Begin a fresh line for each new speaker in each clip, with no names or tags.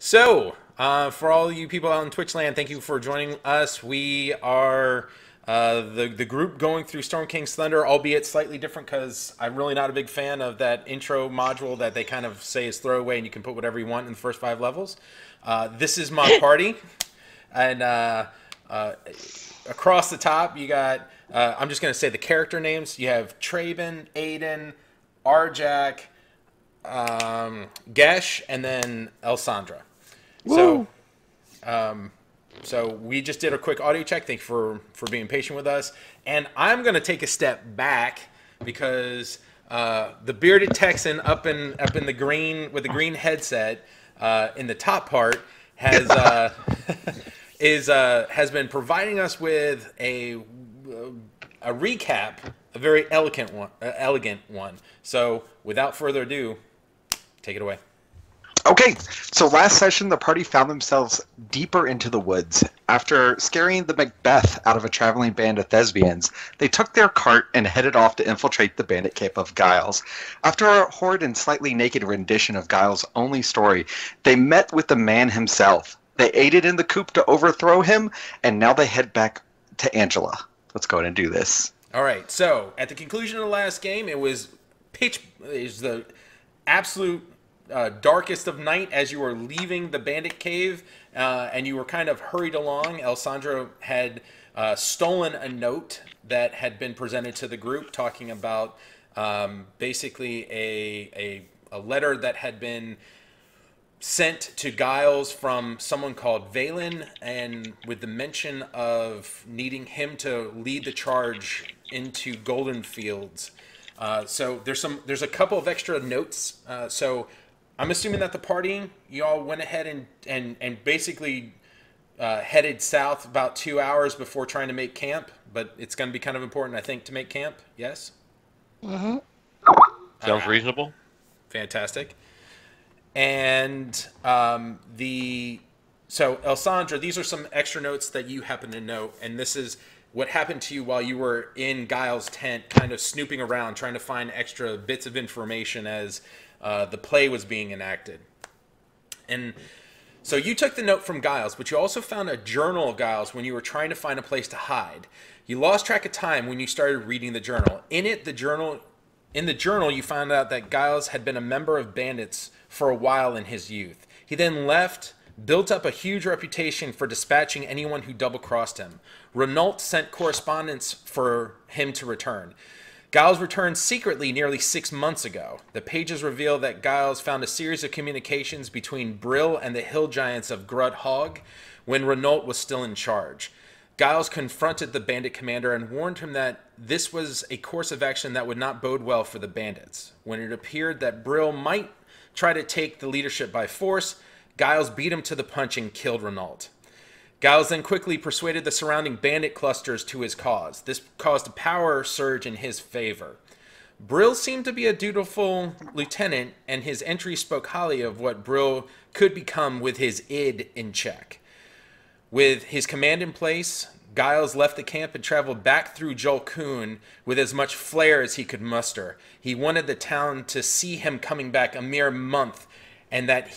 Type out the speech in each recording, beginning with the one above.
For all you people out in Twitch land, thank you for joining us. We are the group going through Storm King's Thunder, albeit slightly different because I'm really not a big fan of that intro module that they kind of say is throwaway and you can put whatever you want in the first 5 levels. This is my party, and across the top you got, I'm just going to say the character names. You have Traben, Aiden, Arjak, Gesh, and then Elsandra.
Woo!
So we just did a quick audio check. Thank you for being patient with us. And I'm going to take a step back because the bearded Texan up in the green with the green headset in the top part has has been providing us with a recap, a very elegant one. So without further ado, take it away.
Okay, so last session the party found themselves deeper into the woods. After scaring the Macbeth out of a traveling band of thespians, they took their cart and headed off to infiltrate the bandit camp of Giles. After a horrid and slightly naked rendition of Giles' only story, they met with the man himself. They aided in the coup to overthrow him, and now they head back to Angela. Let's go ahead and do this.
All right, so at the conclusion of the last game, it was the absolute darkest of night as you were leaving the bandit cave, and you were kind of hurried along. Elsandra had stolen a note that had been presented to the group talking about basically a letter that had been sent to Giles from someone called Valen, and with the mention of needing him to lead the charge into Golden Fields. So there's a couple of extra notes. So I'm assuming that the party, you all went ahead and basically headed south about 2 hours before trying to make camp, but it's going to be kind of important, I think, to make camp. Yes?
Mm-hmm. Sounds reasonable.
Fantastic. And so Elsandra, these are some extra notes that you happen to know, and this is what happened to you while you were in Giles' tent, kind of snooping around, trying to find extra bits of information as the play was being enacted. And so you took the note from Giles, but you also found a journal of Giles when you were trying to find a place to hide. You lost track of time when you started reading the journal. In the journal, you found out that Giles had been a member of bandits for a while in his youth. He then left, built up a huge reputation for dispatching anyone who double-crossed him. Renault sent correspondence for him to return. Giles returned secretly nearly 6 months ago. The pages reveal that Giles found a series of communications between Brill and the hill giants of Grud Hog when Renault was still in charge. Giles confronted the bandit commander and warned him that this was a course of action that would not bode well for the bandits. When it appeared that Brill might try to take the leadership by force, Giles beat him to the punch and killed Renault. Giles then quickly persuaded the surrounding bandit clusters to his cause. This caused a power surge in his favor. Brill seemed to be a dutiful lieutenant, and his entry spoke highly of what Brill could become with his id in check. With his command in place, Giles left the camp and traveled back through Jolkoon with as much flair as he could muster. He wanted the town to see him coming back a mere month, and that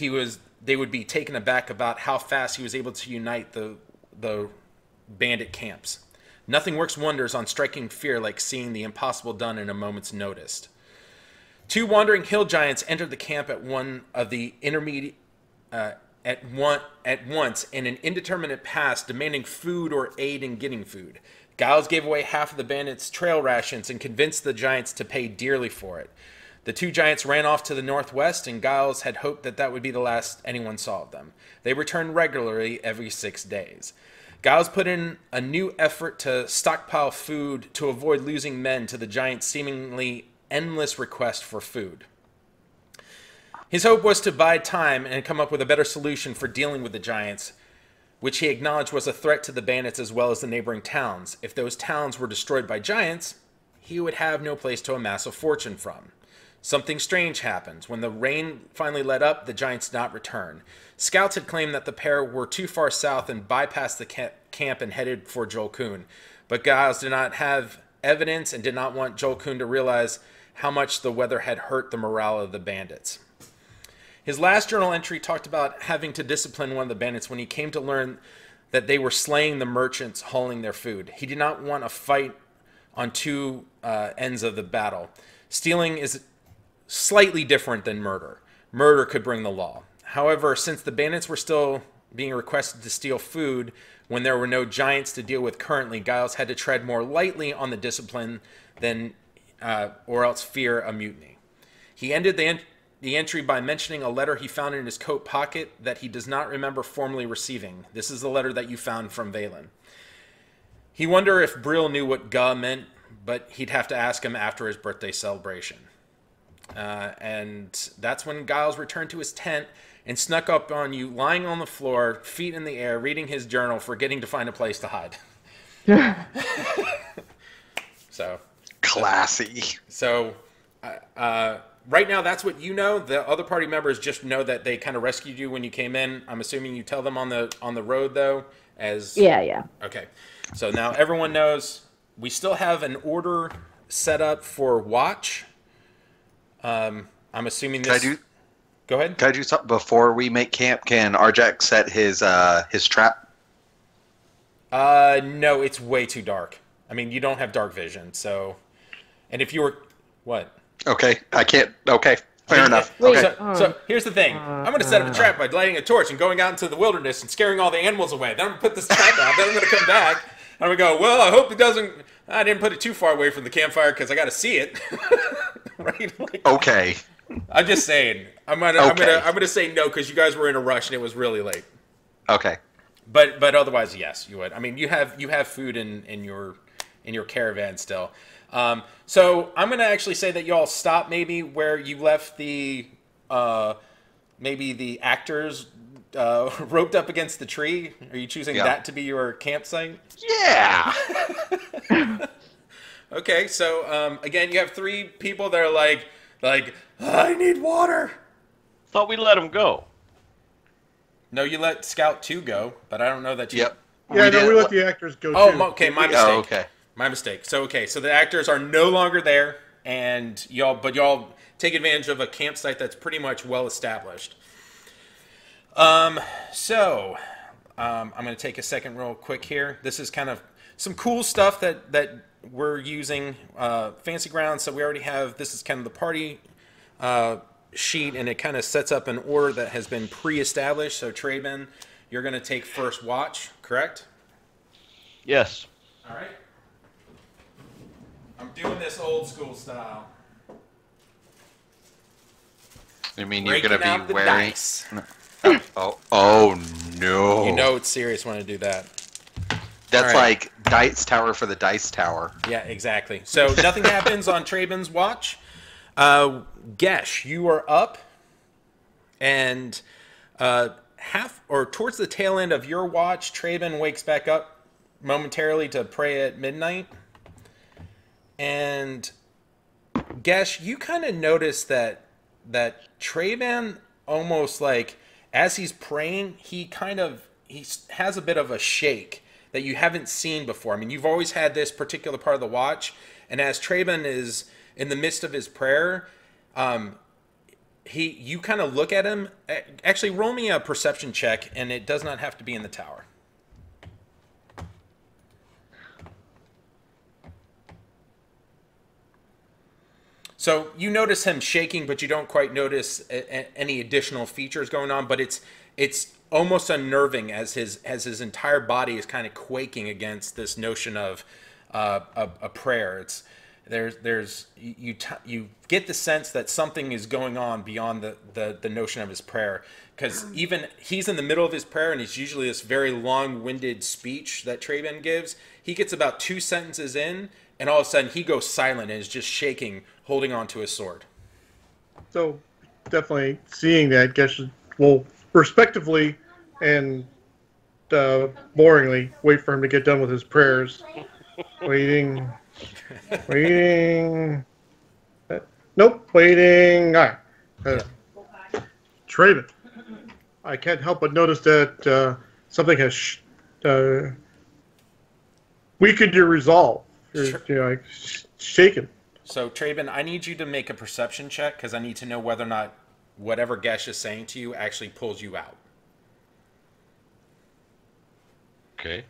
they would be taken aback about how fast he was able to unite the bandit camps. Nothing works wonders on striking fear like seeing the impossible done in a moment's notice. 2 wandering hill giants entered the camp at once in an indeterminate pass, demanding food or aid in getting food. Giles gave away half of the bandits' trail rations and convinced the giants to pay dearly for it. The 2 giants ran off to the northwest, and Giles had hoped that would be the last anyone saw of them. They returned regularly every 6 days. Giles put in a new effort to stockpile food to avoid losing men to the giants' seemingly endless request for food. His hope was to bide time and come up with a better solution for dealing with the giants, which he acknowledged was a threat to the bandits as well as the neighboring towns. If those towns were destroyed by giants, he would have no place to amass a fortune from. Something strange happened. When the rain finally let up, the giants did not return. Scouts had claimed that the pair were too far south and bypassed the camp and headed for Jolkoon. But Giles did not have evidence and did not want Jolkoon to realize how much the weather had hurt the morale of the bandits. His last journal entry talked about having to discipline one of the bandits when he came to learn that they were slaying the merchants hauling their food. He did not want a fight on two ends of the battle. Stealing is slightly different than murder. Murder could bring the law. However, since the bandits were still being requested to steal food when there were no giants to deal with currently, Giles had to tread more lightly on the discipline than, or else fear a mutiny. He ended the entry by mentioning a letter he found in his coat pocket that he does not remember formally receiving. This is the letter that you found from Valen. He wondered if Brill knew what "ga" meant, but he'd have to ask him after his birthday celebration. And that's when Giles returned to his tent and snuck up on you, lying on the floor, feet in the air, reading his journal, forgetting to find a place to hide. So
classy.
So, right now, that's what you know. The other party members just know that they kind of rescued you when you came in. I'm assuming you tell them on the road, though, as...
Yeah.
Okay. So now everyone knows we still have an order set up for watch. I'm assuming this... Go ahead.
Can I do something before we make camp? Can Arjack set his trap?
No, it's way too dark. I mean, you don't have dark vision, so... And if you were... What?
Okay, I can't... Okay, fair enough.
Wait,
Okay.
So here's the thing. I'm going to set up a trap by lighting a torch and going out into the wilderness and scaring all the animals away. Then I'm going to put this trap out. Then I'm going to come back. And I'm going to go, well, I hope it doesn't... I didn't put it too far away from the campfire because I got to see it. Right? Like,
Okay.
I'm just saying. I'm gonna say no because you guys were in a rush and it was really late.
Okay.
But otherwise, yes, you would. I mean, you have food in your caravan still. So I'm gonna actually say that y'all stop maybe where you left the maybe the actors roped up against the tree. Are you choosing that to be your campsite?
Yeah.
Okay. So again, you have 3 people that are like I need water.
Thought we let him go.
No, you let Scout 2 go, but I don't know that you...
Yep.
Yeah, we let the actors go, too.
Okay, my mistake.
Oh, okay.
My mistake. So the actors are no longer there, and y'all take advantage of a campsite that's pretty much well established. I'm going to take a second real quick here. This is kind of some cool stuff that we're using. Fancy Grounds, so we already have... This is kind of the party... sheet, and it kind of sets up an order that has been pre-established. So Traben, you're going to take first watch, correct?
Yes.
All right. I'm doing this old school style.
You mean you're going to
Breaking out
be
the
wearing...
dice.
Oh, no.
You know it's serious when I do that.
That's
All right.
like Dice Tower for the Dice Tower.
Yeah, exactly. So nothing happens on Traben's watch. Gesh, you are up, and half or towards the tail end of your watch, Traben wakes back up momentarily to pray at midnight. And Gesh, you kind of notice that Traben almost like as he's praying, he has a bit of a shake that you haven't seen before. I mean, you've always had this particular part of the watch, and as Traben is in the midst of his prayer, you kind of look at him. Actually, roll me a perception check, and it does not have to be in the tower. So you notice him shaking, but you don't quite notice any additional features going on. But it's almost unnerving as his entire body is kind of quaking against this notion of a prayer. You get the sense that something is going on beyond the notion of his prayer, because even he's in the middle of his prayer, and it's usually this very long-winded speech that Traben gives. He gets about 2 sentences in, and all of a sudden he goes silent and is just shaking, holding onto his sword.
So, definitely seeing that, Gesh will respectively and boringly wait for him to get done with his prayers. Waiting. Nope, waiting. All right. Traven, I can't help but notice that something has weakened your resolve. You're like shaken.
So, Traben, I need you to make a perception check, because I need to know whether or not whatever Gesh is saying to you actually pulls you out.
Okay.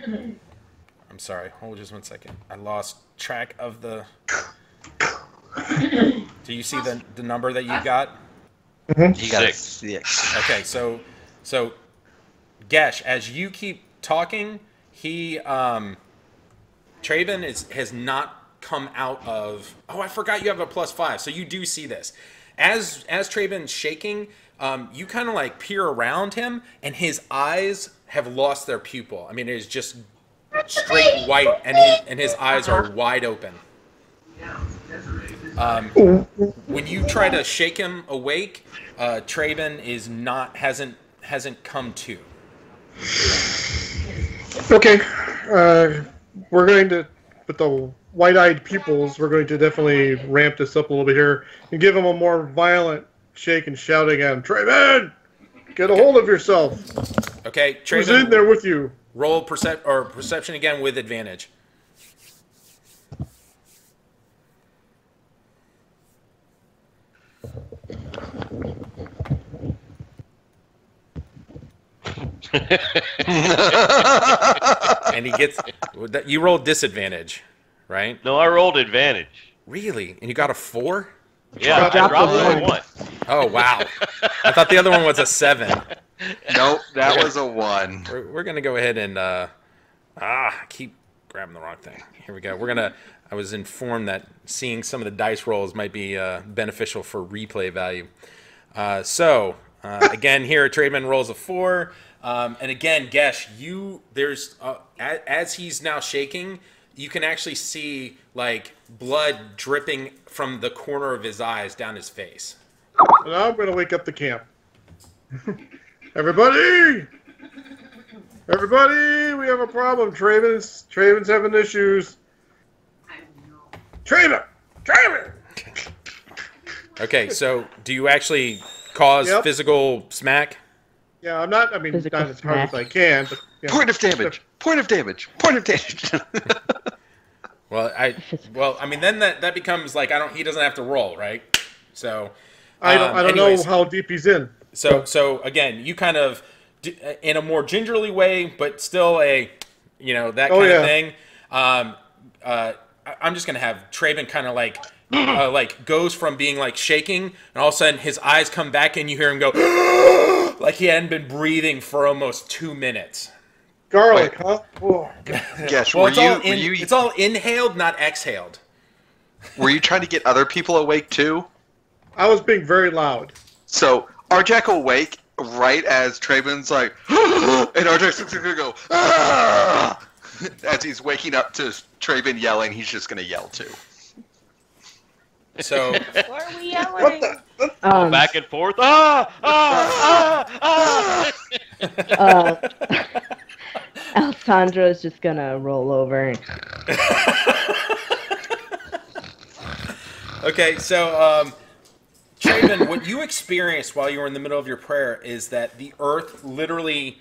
I'm sorry. Hold just 1 second. I lost track of the... Do you see the number that you got?
He got a
6.
6.
Okay, so Gesh, as you keep talking, he Traven has not come out of. Oh, I forgot you have a +5, so you do see this. As Traven's shaking, you kind of like peer around him, and his eyes have lost their pupil. I mean, it is just straight white, and his eyes are wide open. When you try to shake him awake, Traven hasn't come to.
Okay. We're going to, with the wide-eyed pupils, we're going to definitely ramp this up a little bit here and give him a more violent shake and shouting at him. Traven, get a hold of yourself.
Okay,
Who's in
Traven,
there with you?
roll perception again with advantage. And he gets... You rolled disadvantage, right?
No, I rolled advantage.
Really? And you got a 4?
Yeah, I dropped the 1.
Oh, wow. I thought the other one was a 7.
Nope, that was a 1.
We're going to go ahead and... I keep grabbing the wrong thing. Here we go. I was informed that seeing some of the dice rolls might be beneficial for replay value. Again, here, Trademan rolls a 4. And again, Gesh, as he's now shaking, you can actually see like blood dripping from the corner of his eyes down his face.
Now I'm going to wake up the camp. Everybody! Everybody, we have a problem. Traven's having issues. Traven!
Okay, so do you actually cause physical smack?
Yeah, I'm not,
Physical
not as hard as I can, but... Yeah.
Point of damage.
Well, then that becomes like he doesn't have to roll, right? So
I don't know how deep he's in.
So again, you kind of in a more gingerly way, but still that kind of thing. I'm just gonna have Traven kind of like goes from being like shaking, and all of a sudden his eyes come back, and you hear him go like he hadn't been breathing for almost 2 minutes.
Garlic, huh? Oh.
Yes.
Well, it's all inhaled, not exhaled.
Were you trying to get other people awake too?
I was being very loud.
So Arjack awake right as Traven's like, and Arjack's gonna go, ah! As he's waking up to Traven yelling, he's just gonna yell too.
So
Why are we yelling?
What the?
Back and forth.
Alessandro's just gonna roll over.
Okay, so Traven, what you experienced while you were in the middle of your prayer is that the earth literally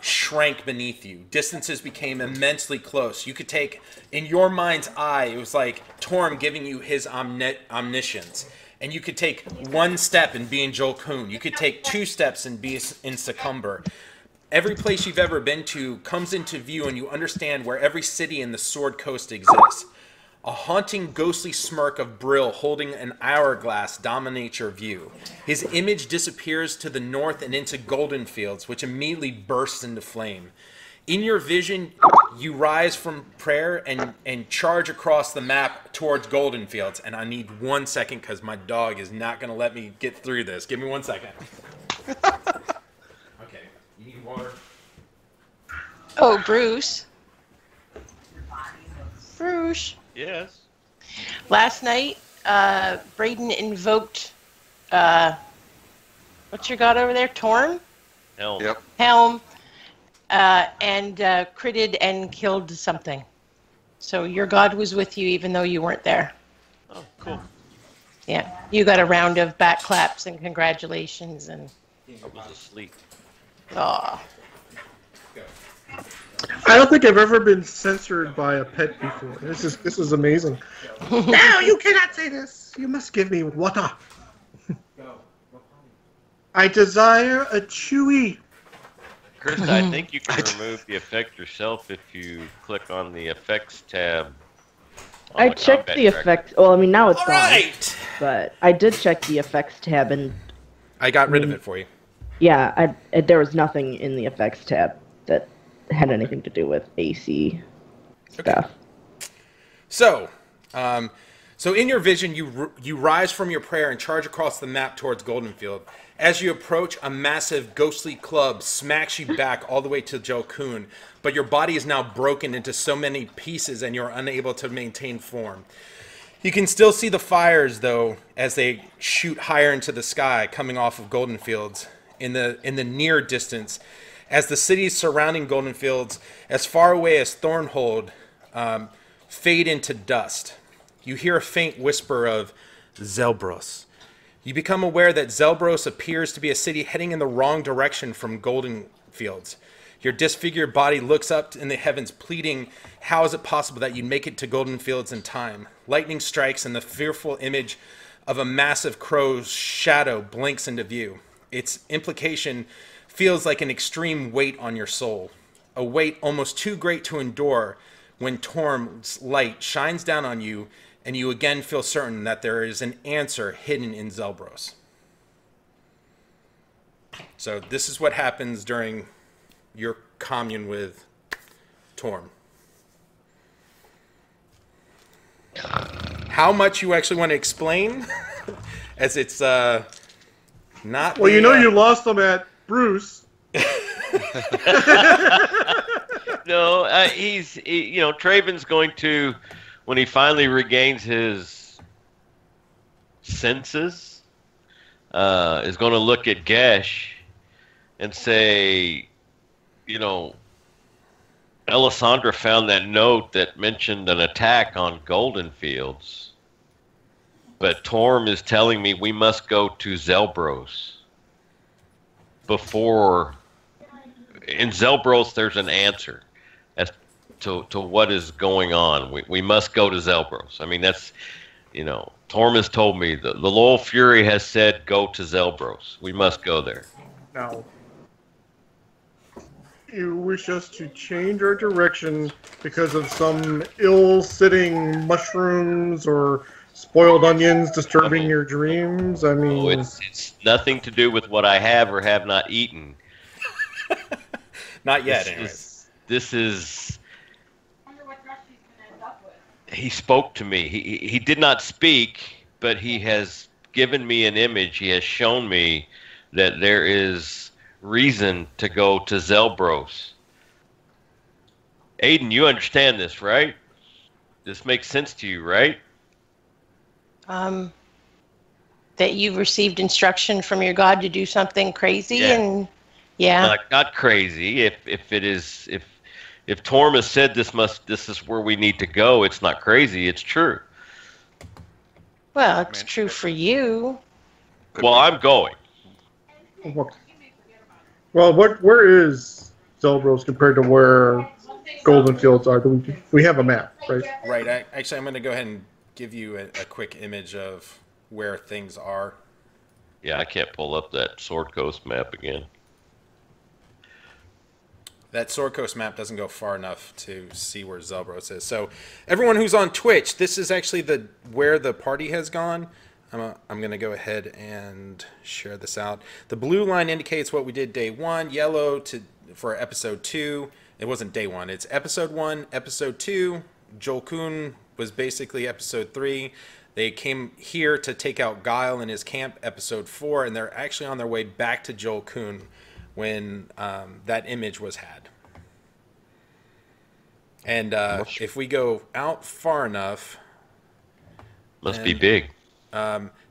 shrank beneath you. Distances became immensely close. You could take, in your mind's eye, it was like Torm giving you his omniscience. And you could take 1 step and be in Joel Kuhn. You could take 2 steps and be in Succumber. Every place you've ever been to comes into view, and you understand where every city in the Sword Coast exists. A haunting, ghostly smirk of Brill holding an hourglass dominates your view. His image disappears to the north and into Golden Fields, which immediately bursts into flame. In your vision, you rise from prayer and charge across the map towards Golden Fields. And I need 1 second because my dog is not going to let me get through this. Give me 1 second. Okay, you need water?
Oh, Bruce. Bruce.
Yes.
Last night, Braden invoked, what's your god over there? Torm?
Helm.
Yep.
Helm. And critted and killed something. So your god was with you even though you weren't there.
Oh, cool.
Yeah. You got a round of back claps and congratulations and...
I was asleep.
Aw.
Go.
I don't think I've ever been censored by a pet before. This is amazing. No, you cannot say this. You must give me water. I desire a chewy.
Krista, I think you can remove the effect yourself if you click on the effects tab.
I checked the effects. Well, I mean, now it's
All
gone.
right.
But I did check the effects tab, and
I got rid of it for you.
yeah, there was nothing in the effects tab that had anything to do with AC stuff.
So, so in your vision, you rise from your prayer and charge across the map towards Goldenfield. As you approach, a massive ghostly club smacks you back all the way to Jolkun, but your body is now broken into so many pieces and you're unable to maintain form. You can still see the fires, though, as they shoot higher into the sky, coming off of Goldenfields in the near distance, as the cities surrounding Goldenfields, as far away as Thornhold, fade into dust. You hear a faint whisper of Zelbros. You become aware that Zelbros appears to be a city heading in the wrong direction from Goldenfields. Your disfigured body looks up in the heavens, pleading, how is it possible that you'd make it to Goldenfields in time? Lightning strikes, and the fearful image of a massive crow's shadow blinks into view. Its implication feels like an extreme weight on your soul, a weight almost too great to endure when Torm's light shines down on you, and you again feel certain that there is an answer hidden in Zelbros. So this is what happens during your commune with Torm. How much you actually want to explain, as it's not.
Well, you lost them at Bruce.
No, Traven's going to, when he finally regains his senses, is going to look at Gesh and say, Elisandra found that note that mentioned an attack on Goldenfields, but Torm is telling me we must go to Zelbros before. In Zelbros, there's an answer as to what is going on. We must go to Zelbros. I mean, that's, Torm has told me, the Loyal Fury has said, go to Zelbros. We must go there.
Now, you wish us to change our direction because of some ill-sitting mushrooms or spoiled onions disturbing your dreams? I mean...
Oh, it's nothing to do with what I have or have not eaten.
Not yet, anyways.
This is... He spoke to me. He did not speak, but he has given me an image. He has shown me that there is reason to go to Zelbros. Aiden, you understand this, right? This makes sense to you, right?
That you've received instruction from your god to do something crazy, and
not crazy. If Torm has said this is where we need to go, it's not crazy. It's true.
Well, it's true for you.
Well, I'm going.
Well, where is Zelbros compared to where Goldenfields are? We have a map, right?
Right. Actually, I'm going to go ahead and give you a quick image of where things are.
Yeah, I can't pull up that Sword Coast map again.
That Sword Coast map doesn't go far enough to see where Zelbros is. So everyone who's on Twitch, this is actually where the party has gone. I'm going to go ahead and share this out. The blue line indicates what we did day 1. Yellow for episode 2. It wasn't day 1. It's episode 1, episode 2. Jolkun was basically episode 3. They came here to take out Guile in his camp, episode 4, and they're actually on their way back to Jolkun when that image was had. And if we go out far enough,
must be big.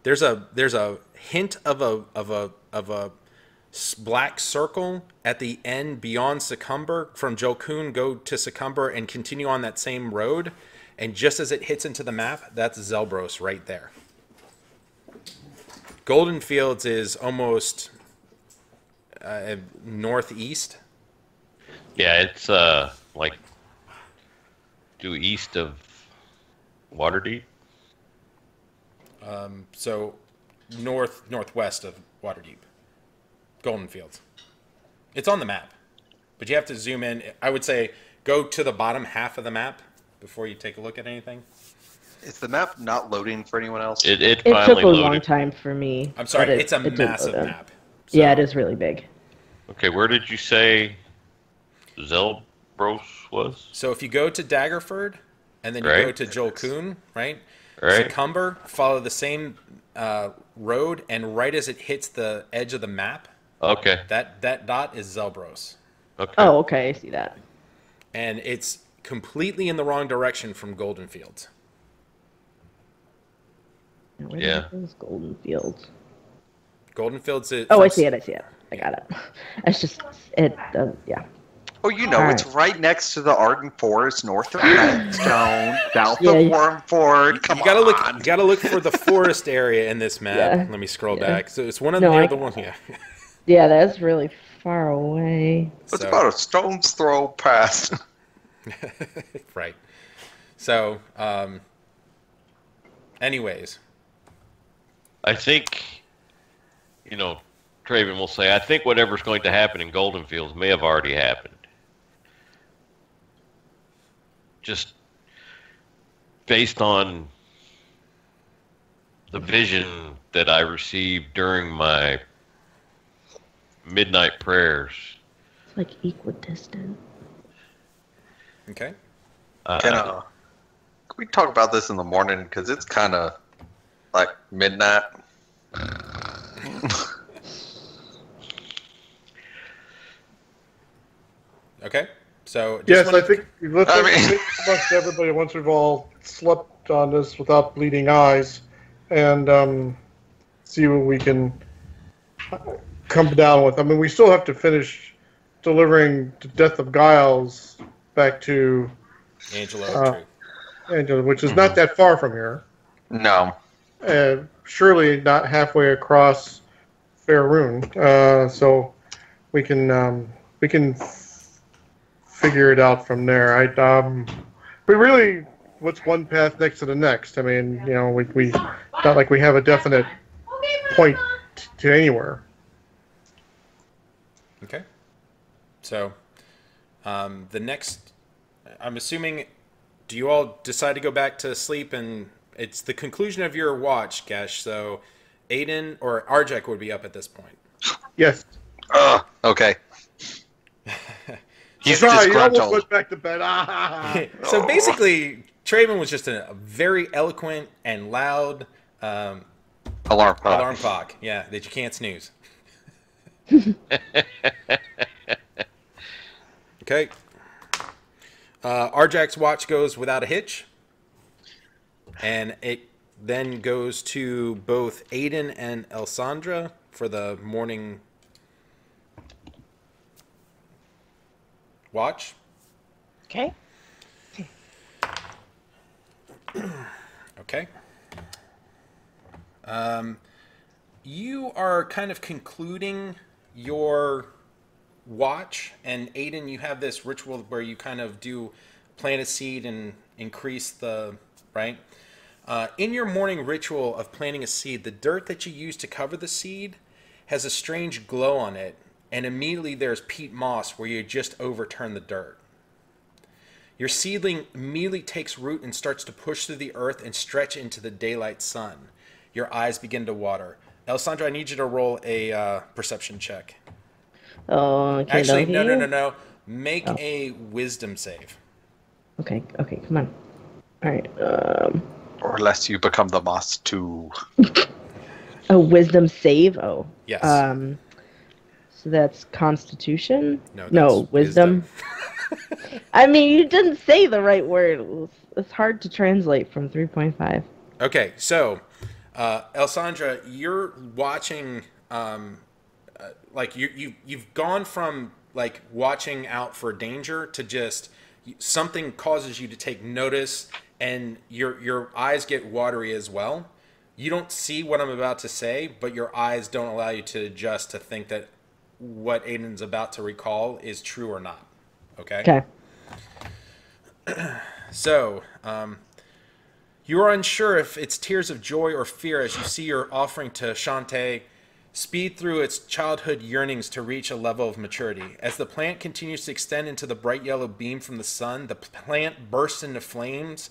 There's a hint of a black circle at the end beyond Succumber. From Jolkun, go to Succumber and continue on that same road. And just as it hits into the map, that's Zelbros right there. Goldenfields is almost northeast.
Yeah, it's like due east of Waterdeep.
So northwest of Waterdeep, Golden Fields. It's on the map, but you have to zoom in. I would say go to the bottom half of the map before you take a look at anything.
Is the map not loading for anyone else?
It
It
finally
took a
loaded.
long time for me.
I'm sorry,
but
it's a
it did
massive
load in.
map. So
Yeah, it is really big.
Okay, where did you say Zelbros was?
So if you go to Daggerford, and then you
Right.
go to Joel Kuhn, right?
Right.
Succumber, follow the same road, and right as it hits the edge of the map,
Okay.
that dot is Zelbros.
Okay.
Oh, okay, I see that.
And it's completely in the wrong direction from Golden Fields.
Now, where
Yeah.
is Golden Fields?
Golden Fields is...
Oh, I see it. I got it. It's just it. Yeah.
Oh, you know,
All
it's right next to the Arden Forest, north of Redstone, south
Yeah,
of
you-
Wormford. Come
You gotta
on.
look. You gotta look for the forest area in this map.
Yeah.
Let me scroll
Yeah.
back. So it's one of
No,
the
I
other ones. Yeah.
Yeah, that's really far away.
It's
So-
about a stone's throw past.
Right. So, anyways,
I think, Traven will say, I think whatever's going to happen in Golden Fields may have already happened. Just based on the vision that I received during my midnight prayers.
It's like equidistant.
okay.
Can we talk about this in the morning? Because it's kind of like midnight.
Okay. So, just
Yes,
wanna-
I think let's
I mean-
think amongst everybody once we've all slept on this without bleeding eyes, and see what we can come down with. I mean, we still have to finish delivering the Death of Giles back to
Angela
Uh,
Tree.
Angela, which is not that far from here.
No.
Surely not halfway across Faerun. So we can figure it out from there. We really, what's one path next to the next? I mean, we not like we have a definite point to anywhere.
Okay. So, the next, I'm assuming, do you all decide to go back to sleep? And it's the conclusion of your watch, Gesh. So, Aiden or Arjek would be up at this point.
Yes.
Okay. He's
Sorry, you almost
disgruntled.
went back to bed. Ah.
So basically, Traven was just a very eloquent and loud
Alarm clock.
alarm clock. Yeah, that you can't snooze. Okay. Arjak's watch goes without a hitch. And it then goes to both Aiden and Elsandra for the morning watch.
Okay.
Okay. You are kind of concluding your watch, and Aiden, you have this ritual where you kind of do plant a seed and increase the, right? In your morning ritual of planting a seed, the dirt that you use to cover the seed has a strange glow on it, and immediately there's peat moss where you just overturn the dirt. Your seedling immediately takes root and starts to push through the earth and stretch into the daylight sun. Your eyes begin to water. Alessandra, I need you to roll a perception check.
Oh, okay.
Actually,
don't you?
no. Make a wisdom save.
Okay, come on. All right.
Or unless you become the moss too.
A wisdom save. Oh.
Yes.
So that's Constitution.
No,
No,
that's
wisdom. I mean, you didn't say the right word. It's hard to translate from 3.5.
Okay, so, Alessandra, you're watching, like, you've gone from, like, watching out for danger to just something causes you to take notice, and your eyes get watery as well. You don't see what I'm about to say, but your eyes don't allow you to adjust to think that what Aiden's about to recall is true or not. Okay?
Okay.
So, you are unsure if it's tears of joy or fear as you see your offering to Shantae speed through its childhood yearnings to reach a level of maturity. As the plant continues to extend into the bright yellow beam from the sun, the plant bursts into flames,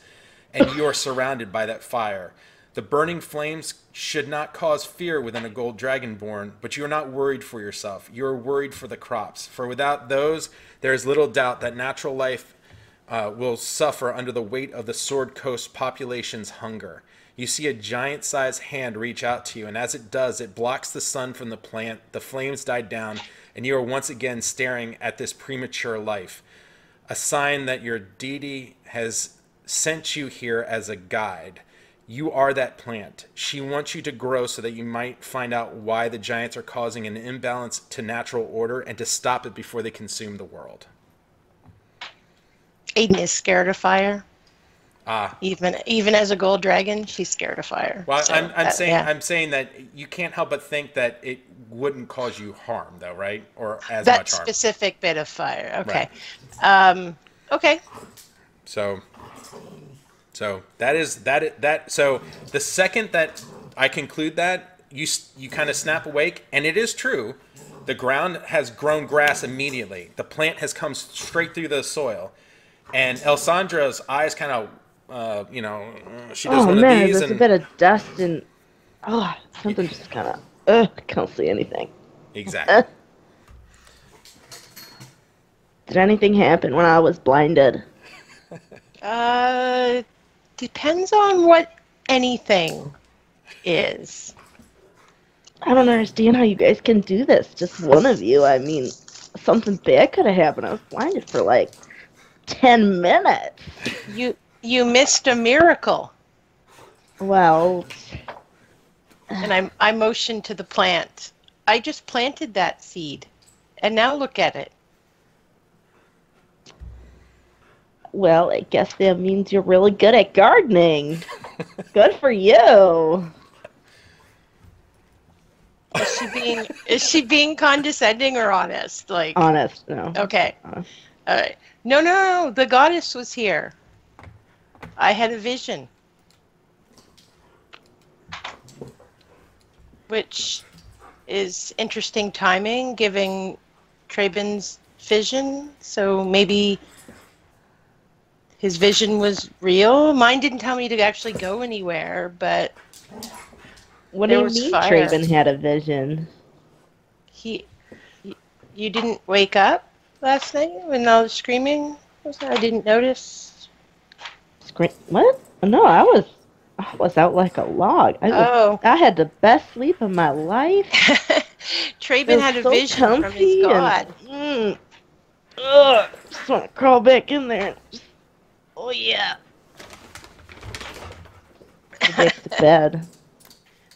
and you are surrounded by that fire. The burning flames should not cause fear within a gold dragonborn, but you are not worried for yourself. You are worried for the crops, for without those, there is little doubt that natural life will suffer under the weight of the Sword Coast population's hunger. You see a giant-sized hand reach out to you, and as it does, it blocks the sun from the plant, the flames die down, and you are once again staring at this premature life. A sign that your deity has sent you here as a guide. You are that plant. She wants you to grow so that you might find out why the giants are causing an imbalance to natural order and to stop it before they consume the world.
Aiden is scared of fire.
Ah.
Even as a gold dragon, she's scared of fire.
Well,
So
I'm saying that you can't help but think that it wouldn't cause you harm, though, right? Or as much harm.
That specific bit of fire. Okay.
Right.
Okay.
So that is that. So the second that I conclude that, you kind of snap awake, and it is true. The ground has grown grass immediately. The plant has come straight through the soil, and Elsandra's eyes kind of. She does one of these,
there's a bit of dust and something just kind of. I can't see anything.
Exactly.
Did anything happen when I was blinded?
Depends on what anything is.
I don't understand how you guys can do this. Just one of you. I mean, something bad could have happened. I was blinded for like 10 minutes.
You missed a miracle.
Well,
and I motioned to the plant. I just planted that seed, and now look at it.
well, I guess that means you're really good at gardening. Good for you.
Is she being condescending or honest? Like
Honest, no.
Okay.
Honest.
All right. No. The goddess was here. I had a vision. Which is interesting timing, giving Traben's vision. So maybe his vision was real. Mine didn't tell me to actually go anywhere, but
What do you mean Traben had a vision?
You didn't wake up last night when I was screaming? I didn't notice.
What? No, I was out like a log. I had the best sleep of my life.
Traben had a vision from his god.
Just want to crawl back in there. Oh yeah. Back to bed.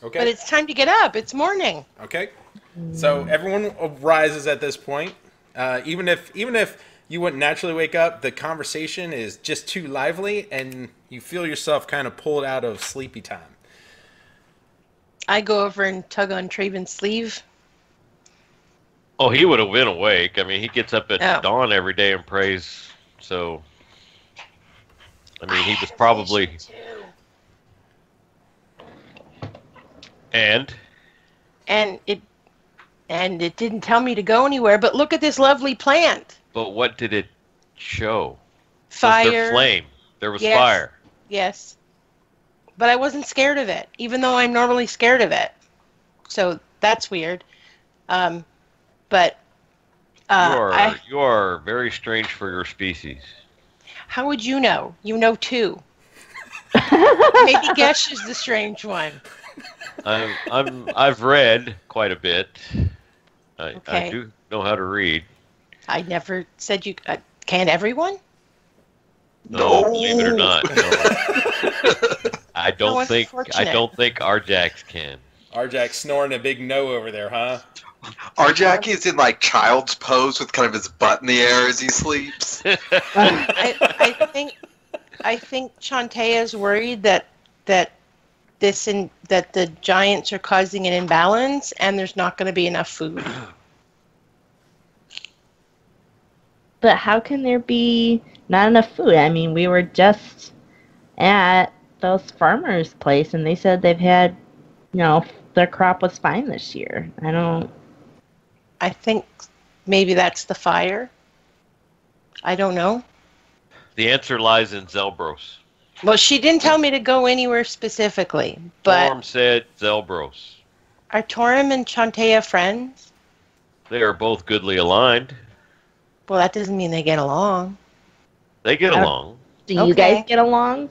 Okay.
But it's time to get up. It's morning.
Okay. So everyone rises at this point. Even if you wouldn't naturally wake up, the conversation is just too lively, and you feel yourself kind of pulled out of sleepy time.
I go over and tug on Traben's sleeve.
Oh, he would have been awake. I mean, he gets up at dawn every day and prays. So, I mean, he was probably. And it didn't
tell me to go anywhere. But look at this lovely plant.
But what did it show?
Fire.
Was there flame? There was fire.
Yes. But I wasn't scared of it, even though I'm normally scared of it. So that's weird. But
you are very strange for your species.
How would you know? You know too. Maybe Gesh is the strange one.
I've read quite a bit. I do know how to read.
I never said you can. Everyone?
No, believe it or not. No. I don't think Arjax can.
Arjax snoring a big no over there, huh?
Arjax is in like child's pose with kind of his butt in the air as he sleeps.
I think Shantae is worried that the giants are causing an imbalance and there's not going to be enough food.
But how can there be not enough food? I mean, we were just at those farmers' place, and they said they've had, their crop was fine this year. I don't.
I think maybe that's the fire. I don't know.
The answer lies in Zelbros.
Well, she didn't tell me to go anywhere specifically, but
Torm said Zelbros.
are Torum and Chantea friends?
They are both goodly aligned.
Well, that doesn't mean they get along.
They get along.
Do you
Okay.
guys get along?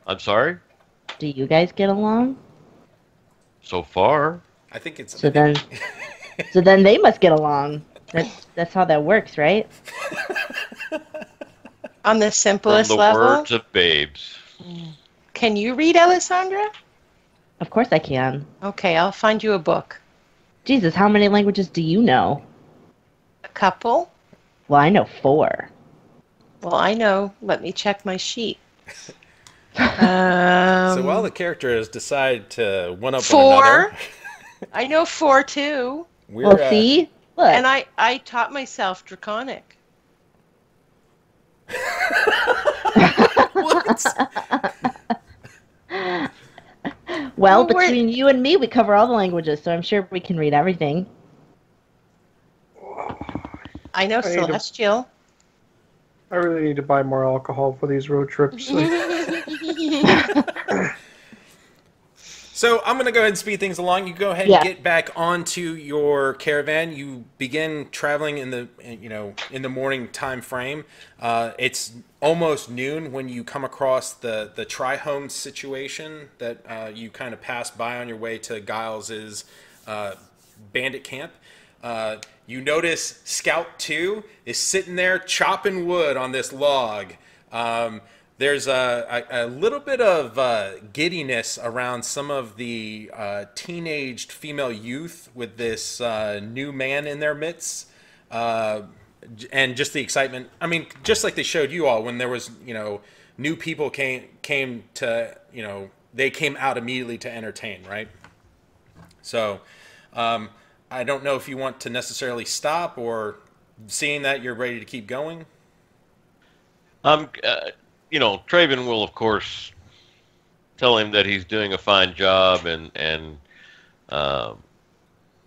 I'm sorry?
Do you guys get along?
So far.
I think it's.
So then, so then they must get along. That's how that works, right?
On the
From
simplest
the
level?
words of babes.
Can you read, Alessandra?
Of course I can.
Okay, I'll find you a book.
Jesus, how many languages do you know?
A couple?
Well, I know 4.
Well, I know. Let me check my sheet.
So while the characters decide to one up one
4.
another,
I know 4 too.
we're
Well, see? Look.
And I taught myself Draconic.
what?
Well,
Well, we're-
between you and me, we cover all the languages, so I'm sure we can read everything.
I know
I need to-
Celestial.
I really need to buy more alcohol for these road trips.
So I'm going to go ahead and speed things along. You go ahead
Yeah.
and get back onto your caravan. You begin traveling in the morning time frame. It's almost noon when you come across the tri-home situation that you kind of passed by on your way to Giles's bandit camp. You notice Scout 2 is sitting there chopping wood on this log. There's a little bit of giddiness around some of the teenaged female youth with this new man in their midst, and just the excitement. I mean, just like they showed you all when there was, new people came to, they came out immediately to entertain, right? So, I don't know if you want to necessarily stop or seeing that you're ready to keep going.
Traven will, of course, tell him that he's doing a fine job and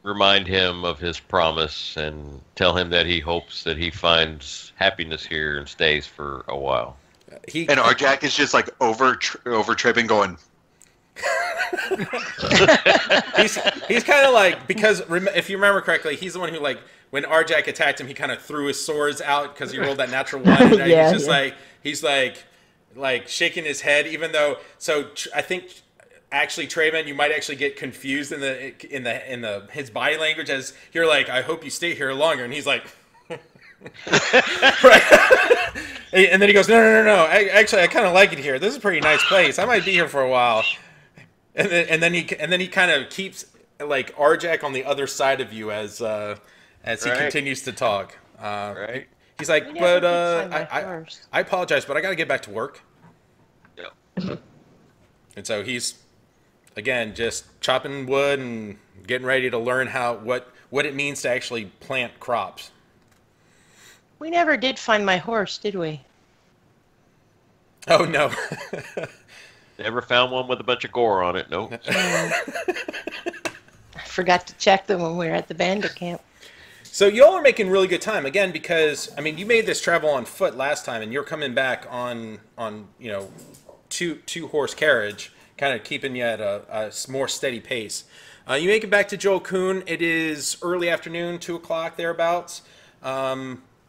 remind him of his promise and tell him that he hopes that he finds happiness here and stays for a while.
And Arjack is just like over Traven going,
he's kind of like, because if you remember correctly, he's the one who, like, when Arjack attacked him, he kind of threw his swords out because he rolled that natural 1. And
Yeah,
he's like shaking his head, even though. So I think actually, Trayman, you might actually get confused in his body language as you're like, I hope you stay here longer, and he's like. Right. And then he goes, no. Actually, I kind of like it here. This is a pretty nice place. I might be here for a while. And then he kind of keeps like Arjack on the other side of you as he
Right.
continues to talk.
Right.
He's like,
We never
but
did find my horse.
I apologize, but I got to get back to work.
Yeah.
And so he's again just chopping wood and getting ready to learn what it means to actually plant crops.
We never did find my horse, did we?
Oh no.
Never found one with a bunch of gore on it. Nope.
I forgot to check them when we were at the bandit camp.
So y'all are making really good time again because I mean you made this travel on foot last time and you're coming back on two horse carriage, kind of keeping you at a more steady pace. You make it back to Joel Kuhn. It is early afternoon, 2:00 thereabouts.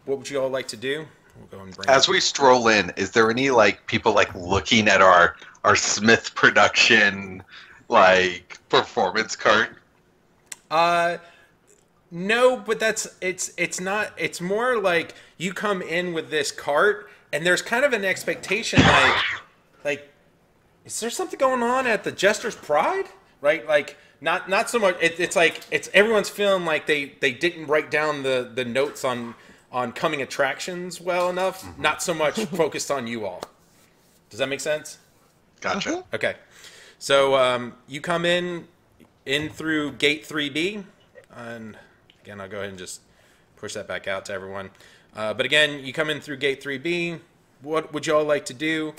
What would you all like to do? We'll go and bring
as we stroll in, is there any like people like looking at our Smith production like performance cart?
No, but it's not. It's more like you come in with this cart, and there's kind of an expectation, like, is there something going on at the Jester's Pride, right? Like, not so much. It's like everyone's feeling like they didn't write down the notes on coming attractions well enough. Mm-hmm. Not so much focused on you all. Does that make sense?
Gotcha.
Mm-hmm.
Okay, so you come in through gate 3B, and again, I'll go ahead and just push that back out to everyone. But again, you come in through gate 3B. What would y'all like to do?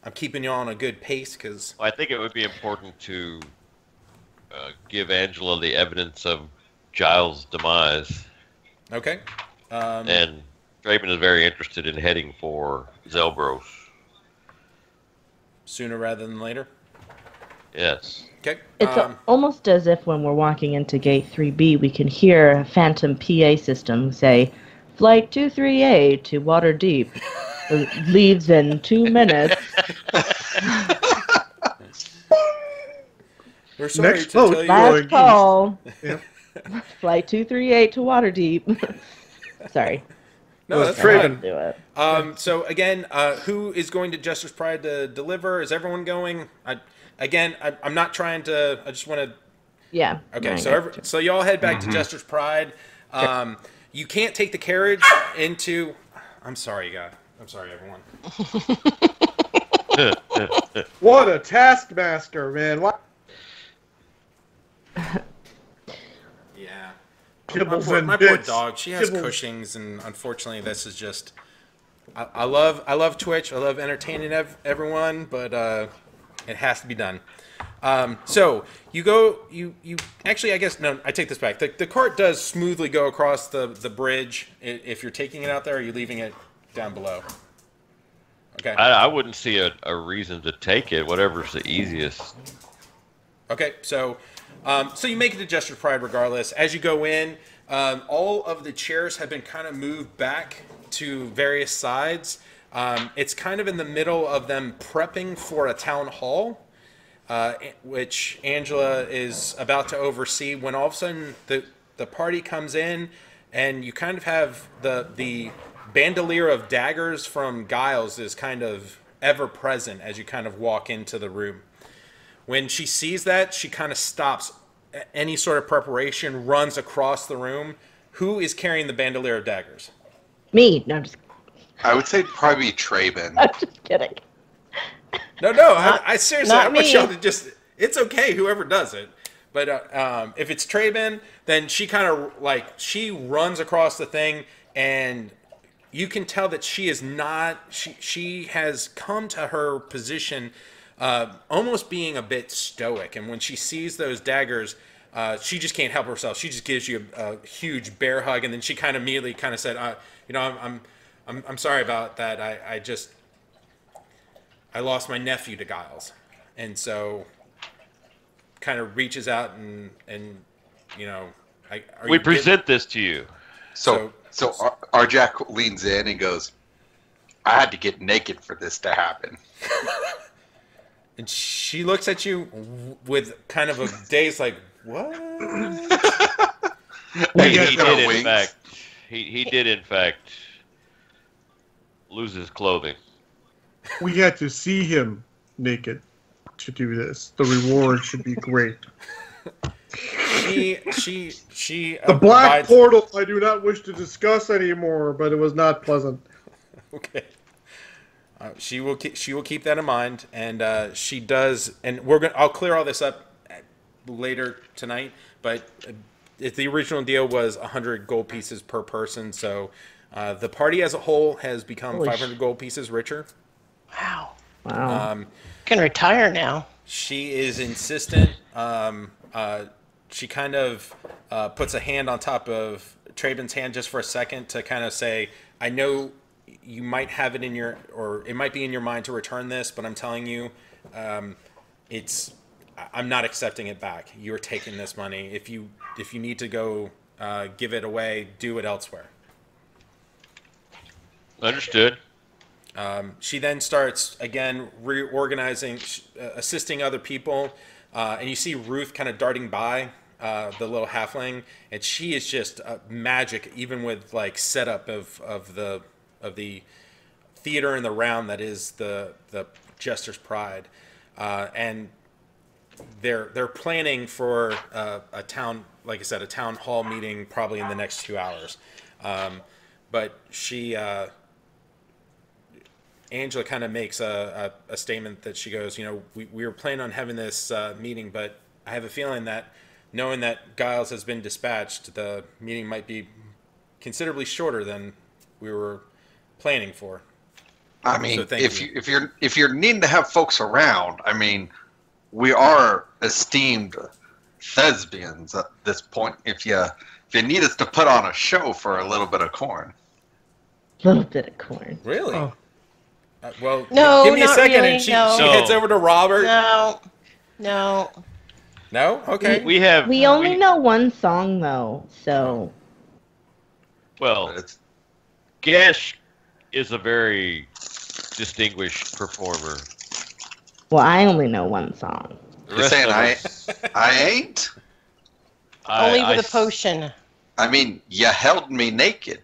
I'm keeping you on a good pace because
I think it would be important to give Angela the evidence of Giles' demise.
Okay.
And Draven is very interested in heading for Zelbros.
Sooner rather than later.
Yes.
Okay.
It's almost as if when we're walking into gate 3B, we can hear a phantom PA system say, Flight 23A to Waterdeep. Leaves in 2 minutes.
We're sorry
Next
to
boat.
tell you.
Last call.
Yep.
Flight 238 to Waterdeep. Sorry.
No, that's
Draven.
fine.
Do it.
So again, who is going to Jester's Pride to deliver? Is everyone going? I'm not trying to. I just want to.
Yeah.
Okay,
I
so
got you.
so y'all head back to Jester's Pride. You can't take the carriage into. I'm sorry, guys. I'm sorry, everyone.
What a taskmaster, man! What?
Yeah.
Kibbles
My
and
poor
bits.
dog. She has
Kibbles.
Cushing's, and unfortunately, this is just. I love Twitch. I love entertaining everyone, but it has to be done. So you go. You actually, I guess no. I take this back. The cart does smoothly go across the bridge. If you're taking it out there, or are you leaving it down below? Okay.
I wouldn't see a reason to take it. Whatever's the easiest.
Okay, so you make it to Jester's Pride regardless. As you go in, all of the chairs have been kind of moved back to various sides. It's kind of in the middle of them prepping for a town hall, which Angela is about to oversee. When all of a sudden the party comes in, and you kind of have the bandolier of daggers from Giles is kind of ever present as you kind of walk into the room. When she sees that, she kind of stops any sort of preparation, runs across the room. Who is carrying the bandolier of daggers?
Me. No, I'm just,
I would say probably Traben.
I'm just kidding.
No, I seriously,
not
I want
me.
y'all to just, it's okay, whoever does it. But if it's Traben, then she kind of, she runs across the thing, and you can tell that she is not, she has come to her position almost being a bit stoic. And when she sees those daggers, she just can't help herself. She just gives you a huge bear hug, and then she kind of immediately kind of said, I'm sorry about that. I lost my nephew to Giles. And so kind of reaches out and
We present this to you.
So Arjack leans in and goes, I had to get naked for this to happen.
And she looks at you with kind of a daze like, what?
He
guys got
did in
wings?
fact. He did in fact lose his clothing.
We had to see him naked to do this. The reward should be great.
She
The black
provides-
portal I do not wish to discuss anymore, but it was not pleasant.
Okay. She will keep that in mind, and she does. And I'll clear all this up later tonight. But if the original deal was 100 gold pieces per person, so the party as a whole has become
Holy
500 gold pieces richer.
Wow.
Wow.
Can retire now.
She is insistent. She kind of puts a hand on top of Traben's hand just for a second to kind of say, I know you might have it in or it might be in your mind to return this, but I'm telling you, I'm not accepting it back. You're taking this money. If you need to go give it away, do it elsewhere.
Understood.
She then starts, again, reorganizing, assisting other people. And you see Ruth kind of darting by, the little halfling. And she is just magic, even with, setup of the theater and the round that is the Jester's Pride. And they're planning for a town, like I said, a town hall meeting probably in the next 2 hours. But she... Angela kind of makes a statement that she goes, we were planning on having this meeting, but I have a feeling that knowing that Giles has been dispatched, the meeting might be considerably shorter than we were planning for.
I mean,
So
if you're needing to have folks around, I mean, we are esteemed thespians at this point. If you need us to put on a show for a little bit of corn.
Little bit of corn.
Really?
Oh.
Well,
No,
give me a
not
second,
really,
and she
no.
heads over to Robert.
No. No.
No? Okay.
We only know one song though, so
Well,
It's,
Gesh is a very distinguished performer.
well, I only know one song.
The
you're
rest
saying
of
I
us-
ain't?
Only with
I
a potion.
I mean, you held me naked.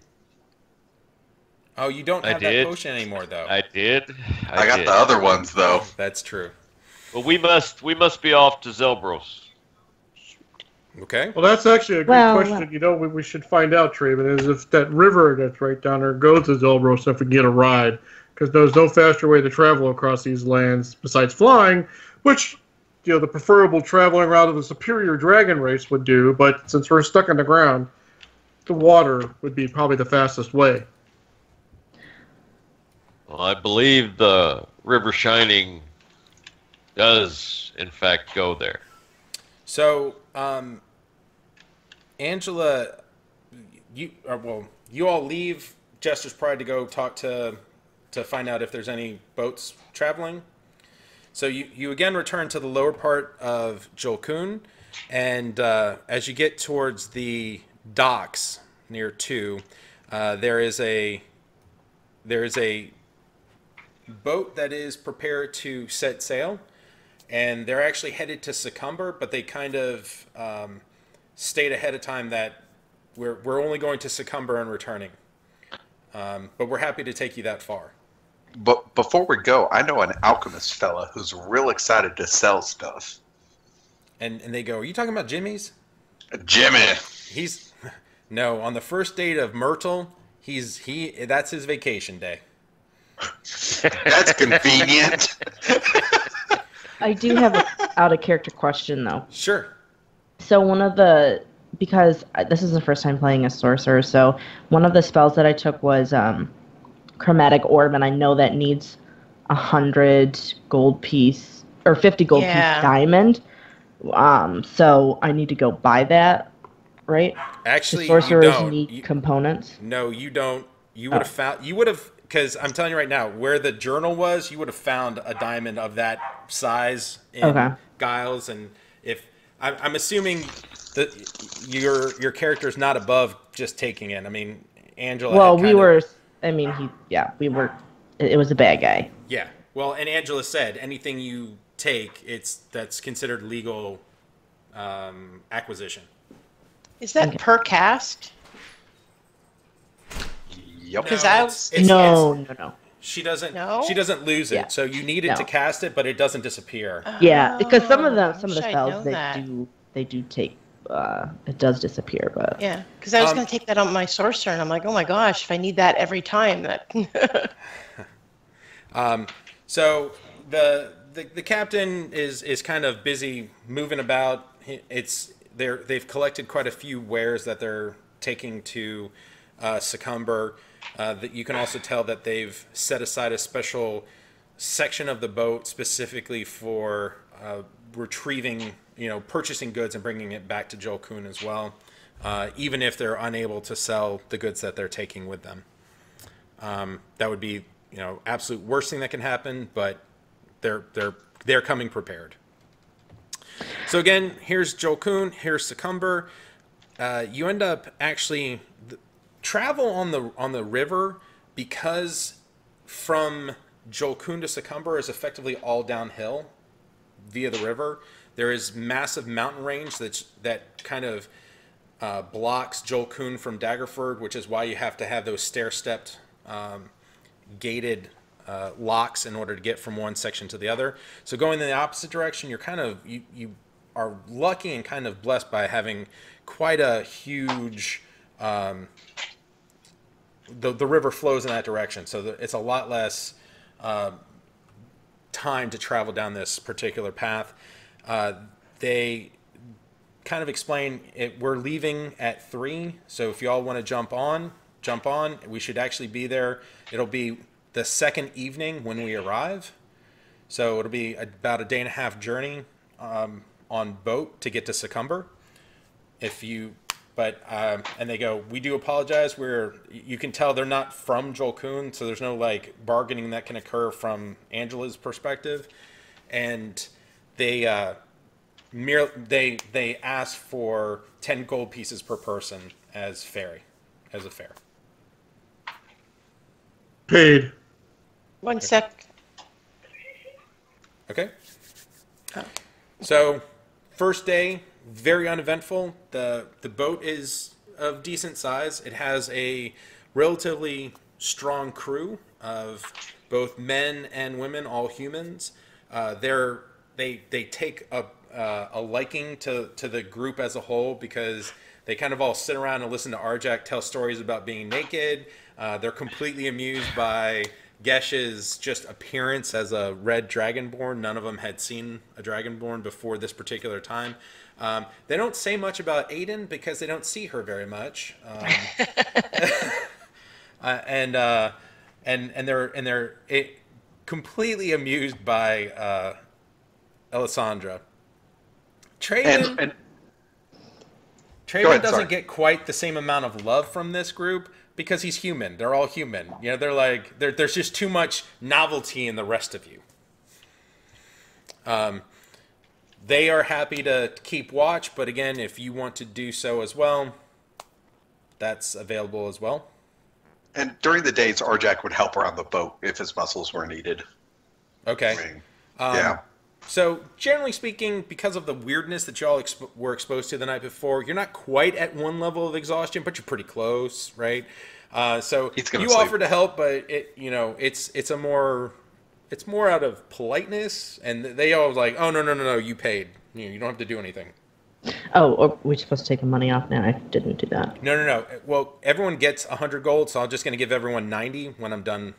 Oh, you don't
I
have that
did.
potion anymore, though.
I did.
I got
did.
the other ones though.
That's true.
But we must be off to Zelbros.
Okay.
Well, that's actually a good
Well,
question. You know, we should find out, Traven, is if that river that's right down there goes to Zelbros, if we can get a ride. Because there's no faster way to travel across these lands besides flying, which, you know, the preferable traveling route of the superior dragon race would do. But since we're stuck in the ground, the water would be probably the fastest way.
Well, I believe the River Shining does, in fact, go there.
So, Angela, you all leave Jester's Pride to go talk to find out if there's any boats traveling. So you again return to the lower part of Jolkun, and as you get towards the docks near 2, there is a boat that is prepared to set sail, and they're actually headed to Succumber, but they kind of state ahead of time that we're only going to Succumber and returning. But we're happy to take you that far.
But before we go, I know an alchemist fella who's real excited to sell stuff.
And they go, are you talking about Jimmy's?
Jimmy.
He's no, on the first date of Myrtle, that's his vacation day.
That's convenient.
I do have a out of character question though.
Sure.
So because this is the first time playing a sorcerer, so one of the spells that I took was chromatic orb, and I know that needs 100 gold piece or 50 gold piece diamond. So I need to go buy that, right?
Actually,
The sorcerers
you don't.
need components.
No, you don't. You would have found. You would have, because I'm telling you right now, where the journal was, you would have found a diamond of that size in Giles. And if I'm assuming that your character is not above just taking it. I mean, Angela.
Well, we were. I mean, we were. It was a bad guy.
Yeah. Well, and Angela said anything you take, that's considered legal acquisition.
Is that per cast?
Yep.
Because
No.
No.
She doesn't.
No?
She doesn't lose it.
Yeah.
So you need it to cast it, but it doesn't disappear.
Yeah, because some of the
I wish I'd
spells
known
they
that.
do take. It does disappear, but
Yeah, because I was going to take that on my sorcerer, and I'm like, oh my gosh, if I need that every time, that.
So the captain is kind of busy moving about. They've collected quite a few wares that they're taking to Succumber. That you can also tell that they've set aside a special section of the boat specifically for retrieving, purchasing goods and bringing it back to Jolkun as well, even if they're unable to sell the goods that they're taking with them. That would be, absolute worst thing that can happen, but they're coming prepared. So again, here's Jolkun, here's Succumber. You end up actually travel on the river, because from Jolkun to Succumber is effectively all downhill via the river. There is massive mountain range that kind of blocks Jolkun from Daggerford, which is why you have to have those stair-stepped gated locks in order to get from one section to the other. So going in the opposite direction, you are lucky and kind of blessed by having quite a huge the river flows in that direction, so it's a lot less time to travel down this particular path. kind of explain it. We're leaving at 3, so if y'all want to jump on. We should actually be there. It'll be the second evening when we arrive, so it'll be about a day and a half journey on boat to get to Succumber. And they go, we do apologize. You can tell they're not from Jolkun, so there's no like bargaining that can occur from Angela's perspective, and they ask for 10 gold pieces per person as a fare.
Paid.
One sec.
Okay. So, first day, very uneventful. The boat is of decent size. It has a relatively strong crew of both men and women, all humans. They take a liking to the group as a whole because they kind of all sit around and listen to Arjak tell stories about being naked. They're completely amused by Gesh's just appearance as a red dragonborn. None of them had seen a dragonborn before this particular time. They don't say much about Aiden because they don't see her very much. And they're completely amused by Alessandra. Traven doesn't get quite the same amount of love from this group because he's human. They're all human. You know, they're like there's just too much novelty in the rest of you. They are happy to keep watch, but again, if you want to do so as well, that's available as well.
And during the days, Arjak would help around the boat if his muscles were needed.
Okay.
Yeah.
So, generally speaking, because of the weirdness that y'all were exposed to the night before, you're not quite at one level of exhaustion, but you're pretty close, right? So you offer to help, but it's more out of politeness, and they all like, oh no, you paid, you don't have to do anything.
Oh, are we supposed to take the money off now? I didn't do that.
No. Well, everyone gets 100 gold, so I'm just going to give everyone 90 when I'm done.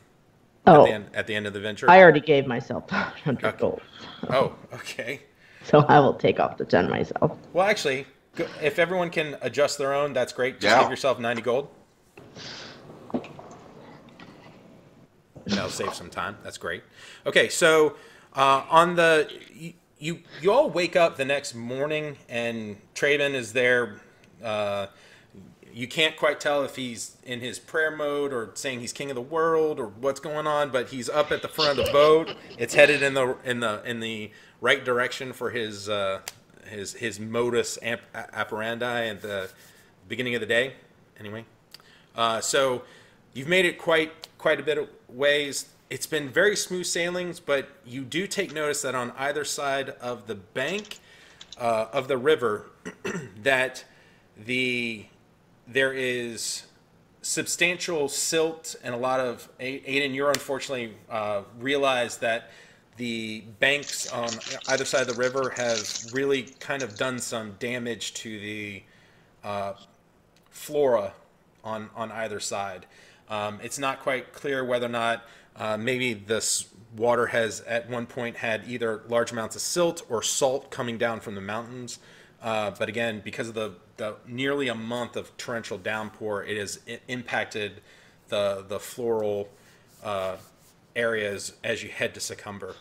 At the end of the venture?
I already gave myself 100 gold.
Oh, okay.
So I will take off the 10 myself.
Well, actually, if everyone can adjust their own, that's great. Just give yourself 90 gold. And that'll save some time. That's great. Okay, so you all wake up the next morning, and Traven is there. You can't quite tell if he's in his prayer mode or saying he's king of the world or what's going on, but he's up at the front of the boat. It's headed in the right direction for his modus operandi at the beginning of the day. Anyway, so you've made it quite a bit of ways. It's been very smooth sailings, but you do take notice that on either side of the bank of the river that there is substantial silt and a lot of Aiden. You're unfortunately realized that the banks on either side of the river have really kind of done some damage to the flora on either side. It's not quite clear whether or not maybe this water has at one point had either large amounts of silt or salt coming down from the mountains. But again, because of the nearly a month of torrential downpour, it has impacted the floral areas as you head to Succumber.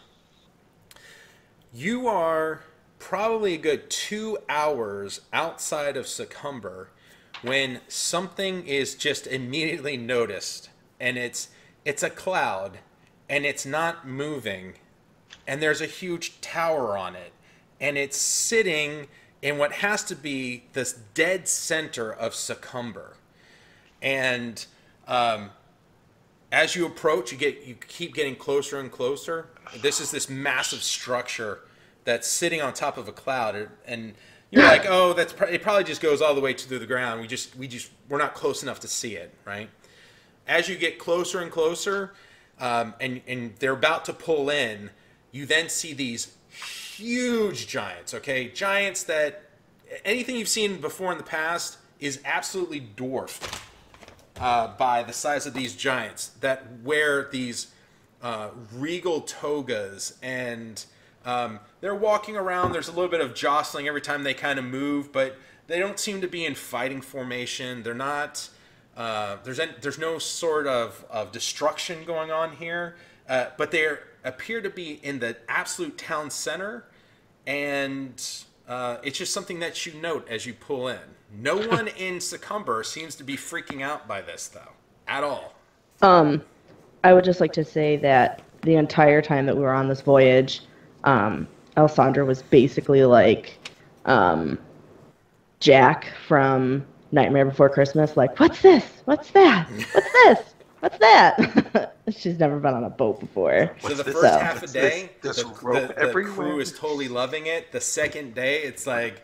You are probably a good 2 hours outside of Succumber when something is just immediately noticed, and it's a cloud, and it's not moving, and there's a huge tower on it, and it's sitting in what has to be this dead center of Succumber. And as you approach, you keep getting closer and closer. This is this massive structure that's sitting on top of a cloud, and you're like, oh, it probably just goes all the way to the ground. We're not close enough to see it, right? As you get closer and closer, and they're about to pull in, you then see these huge giants, okay? Giants that anything you've seen before in the past is absolutely dwarfed by the size of these giants that wear these regal togas and They're walking around. There's a little bit of jostling every time they kind of move, but they don't seem to be in fighting formation. They're not. There's no sort of destruction going on here, but they appear to be in the absolute town center, and it's just something that you note as you pull in. No one in Succumber seems to be freaking out by this, though, at all.
I would just like to say that the entire time that we were on this voyage, Alessandra was basically like Jack from Nightmare Before Christmas, like, what's this? What's that? What's this? What's that? She's never been on a boat before.
So the first half a day,
the
crew is totally loving it. The second day, it's like,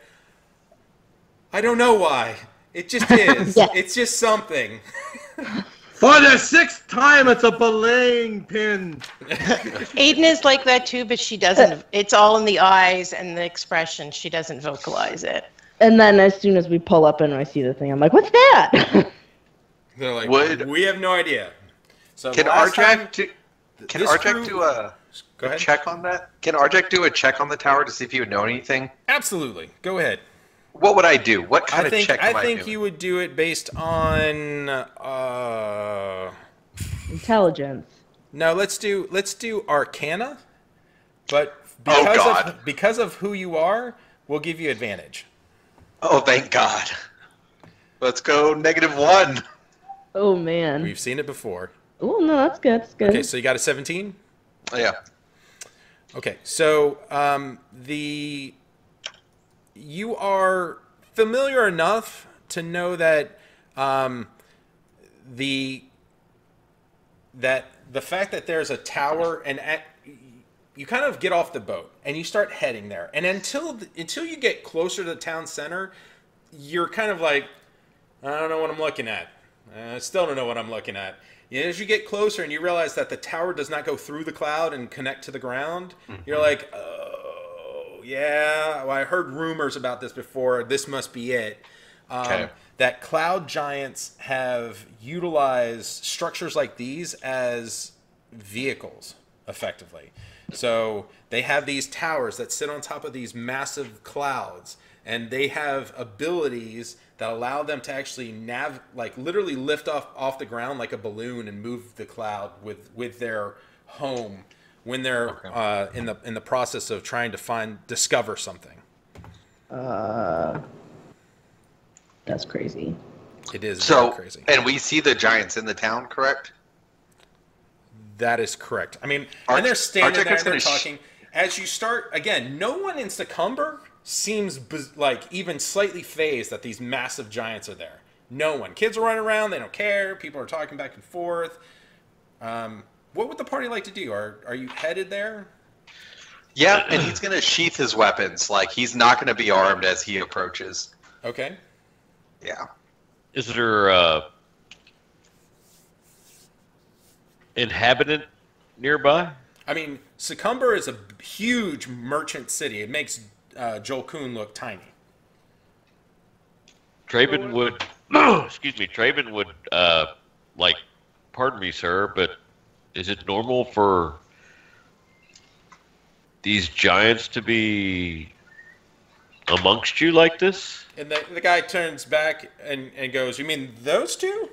I don't know why. It just is.
Yeah.
It's just something.
For the 6th time, it's a belaying pin.
Aiden is like that too, but she doesn't. It's all in the eyes and the expression. She doesn't vocalize it.
And then as soon as we pull up and I see the thing, I'm like, what's that?
They're like,
Would-
we have no idea. So
Can
last time-
Arjack do a
Go ahead.
check on that? Can Arjack do a check on the tower to see if he would know anything?
Absolutely. Go ahead.
What would I do? What kind of check am I
think
doing?
you would do it based on
Intelligence.
no, let's do Arcana. But
God.
because of who you are, we'll give you advantage.
Oh, thank God. Let's go -1.
Oh, man.
We've seen it before.
Oh, no, that's good. That's good.
Okay, so you got a 17?
Yeah.
Okay, so you are familiar enough to know that the fact that there's a tower and you kind of get off the boat and you start heading there, and until you get closer to the town center, you're kind of like, I don't know what I'm looking at. I still don't know what I'm looking at. As you get closer and you realize that the tower does not go through the cloud and connect to the ground, you're like, oh, yeah, well, I heard rumors about this before. This must be it.
Okay.
That cloud giants have utilized structures like these as vehicles, effectively. So they have these towers that sit on top of these massive clouds, and they have abilities that allow them to actually literally lift off the ground like a balloon and move the cloud with their home when they're in the process of trying to discover something.
That's crazy.
It is
So,
very crazy.
and we see the giants in the town, correct?
That is correct. I mean,
Arch-
and they're standing
Arjack
there,
is
they're
gonna
talking. As you start, again, no one in Succumber seems like even slightly phased that these massive giants are there. No one. Kids are running around. They don't care. People are talking back and forth. What would the party like to do? Are you headed there?
Yeah, and he's going to sheath his weapons. Like, he's not going to be armed as he approaches.
Okay.
Yeah.
Is there inhabitant nearby?
I mean, Succumber is a huge merchant city. It makes Joel Kuhn look tiny.
Traven would, excuse me, Traven would, pardon me, sir, but is it normal for these giants to be amongst you like this?
And the guy turns back and goes, "You mean those two?"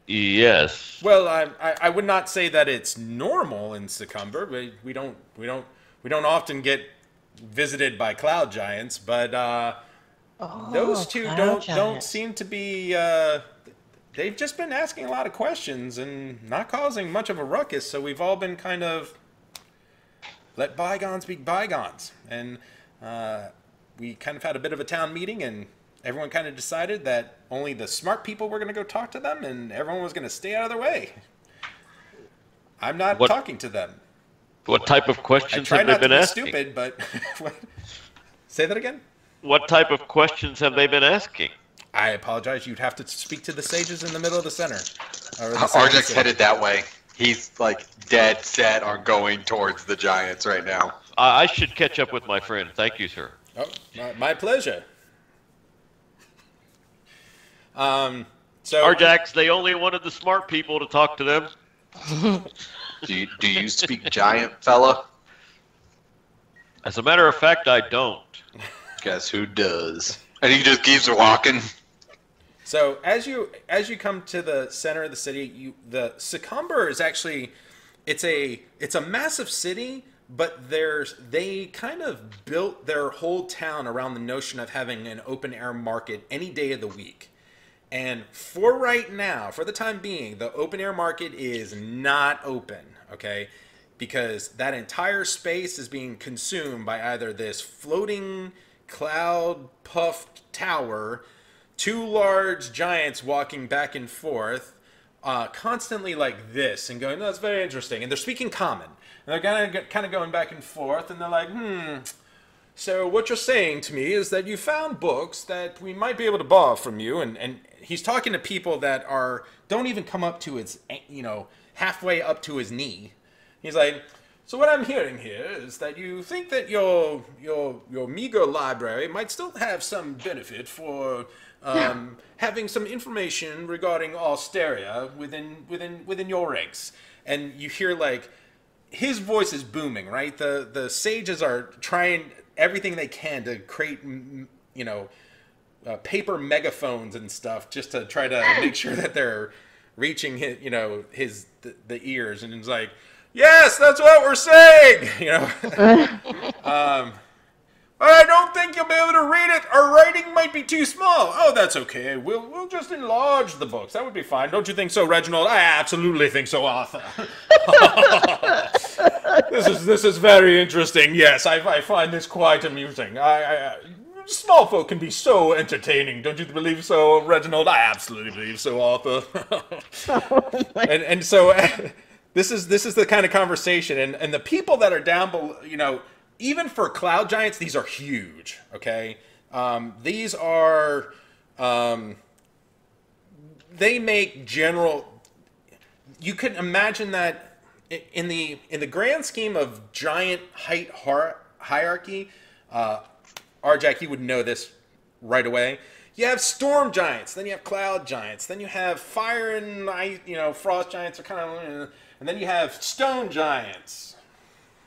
Yes.
Well, I would not say that it's normal in Succumber, but we don't often get visited by cloud giants, but those two don't seem to be. They've just been asking a lot of questions and not causing much of a ruckus, so we've all been kind of let bygones be bygones, and we kind of had a bit of a town meeting, and everyone kind of decided that only the smart people were going to go talk to them, and everyone was going to stay out of their way. I'm not talking to them.
What type of
I
questions
try
have they
not to
been
be
asking?
stupid, but say that again.
What type of questions have they been asking?
I apologize. You'd have to speak to the sages in the middle of the center. Or the center
Arjack's
center.
headed that way. He's, like, dead set on going towards the giants right now.
I should catch up with my friend. Thank you, sir.
Oh, my pleasure. So
Arjax, they only wanted the smart people to talk to them.
Do you speak giant, fella?
As a matter of fact, I don't.
Guess who does? And he just keeps walking.
So as you come to the center of the city, the Succumber is actually it's a massive city, but they kind of built their whole town around the notion of having an open air market any day of the week. And for right now, for the time being, the open air market is not open, okay? Because that entire space is being consumed by either this floating cloud puffed tower, two large giants walking back and forth, constantly like this, and going, that's very interesting. And they're speaking common. And they're kind of going back and forth, and they're like, so what you're saying to me is that you found books that we might be able to borrow from you. And he's talking to people that don't even come up to his, halfway up to his knee. He's like, so what I'm hearing here is that you think that your meager library might still have some benefit for having some information regarding Austeria within your ranks. And you hear like his voice is booming, right? The sages are trying everything they can to create paper megaphones and stuff just to try to make sure that they're reaching the ears. And it's like, yes, that's what we're saying. I don't think you'll be able to read it. Our writing might be too small. Oh, that's okay. We'll just enlarge the books. That would be fine. Don't you think so, Reginald? I absolutely think so, Arthur. This is very interesting. Yes, I find this quite amusing. Small folk can be so entertaining. Don't you believe so, Reginald? I absolutely believe so, Arthur. and so this is the kind of conversation, and the people that are down below, even for cloud giants, these are huge, okay? These are, they make general, you can imagine that in the grand scheme of giant height hierarchy, Arjack, you would know this right away. You have storm giants, then you have cloud giants, then you have fire and ice, frost giants are kind of, and then you have stone giants,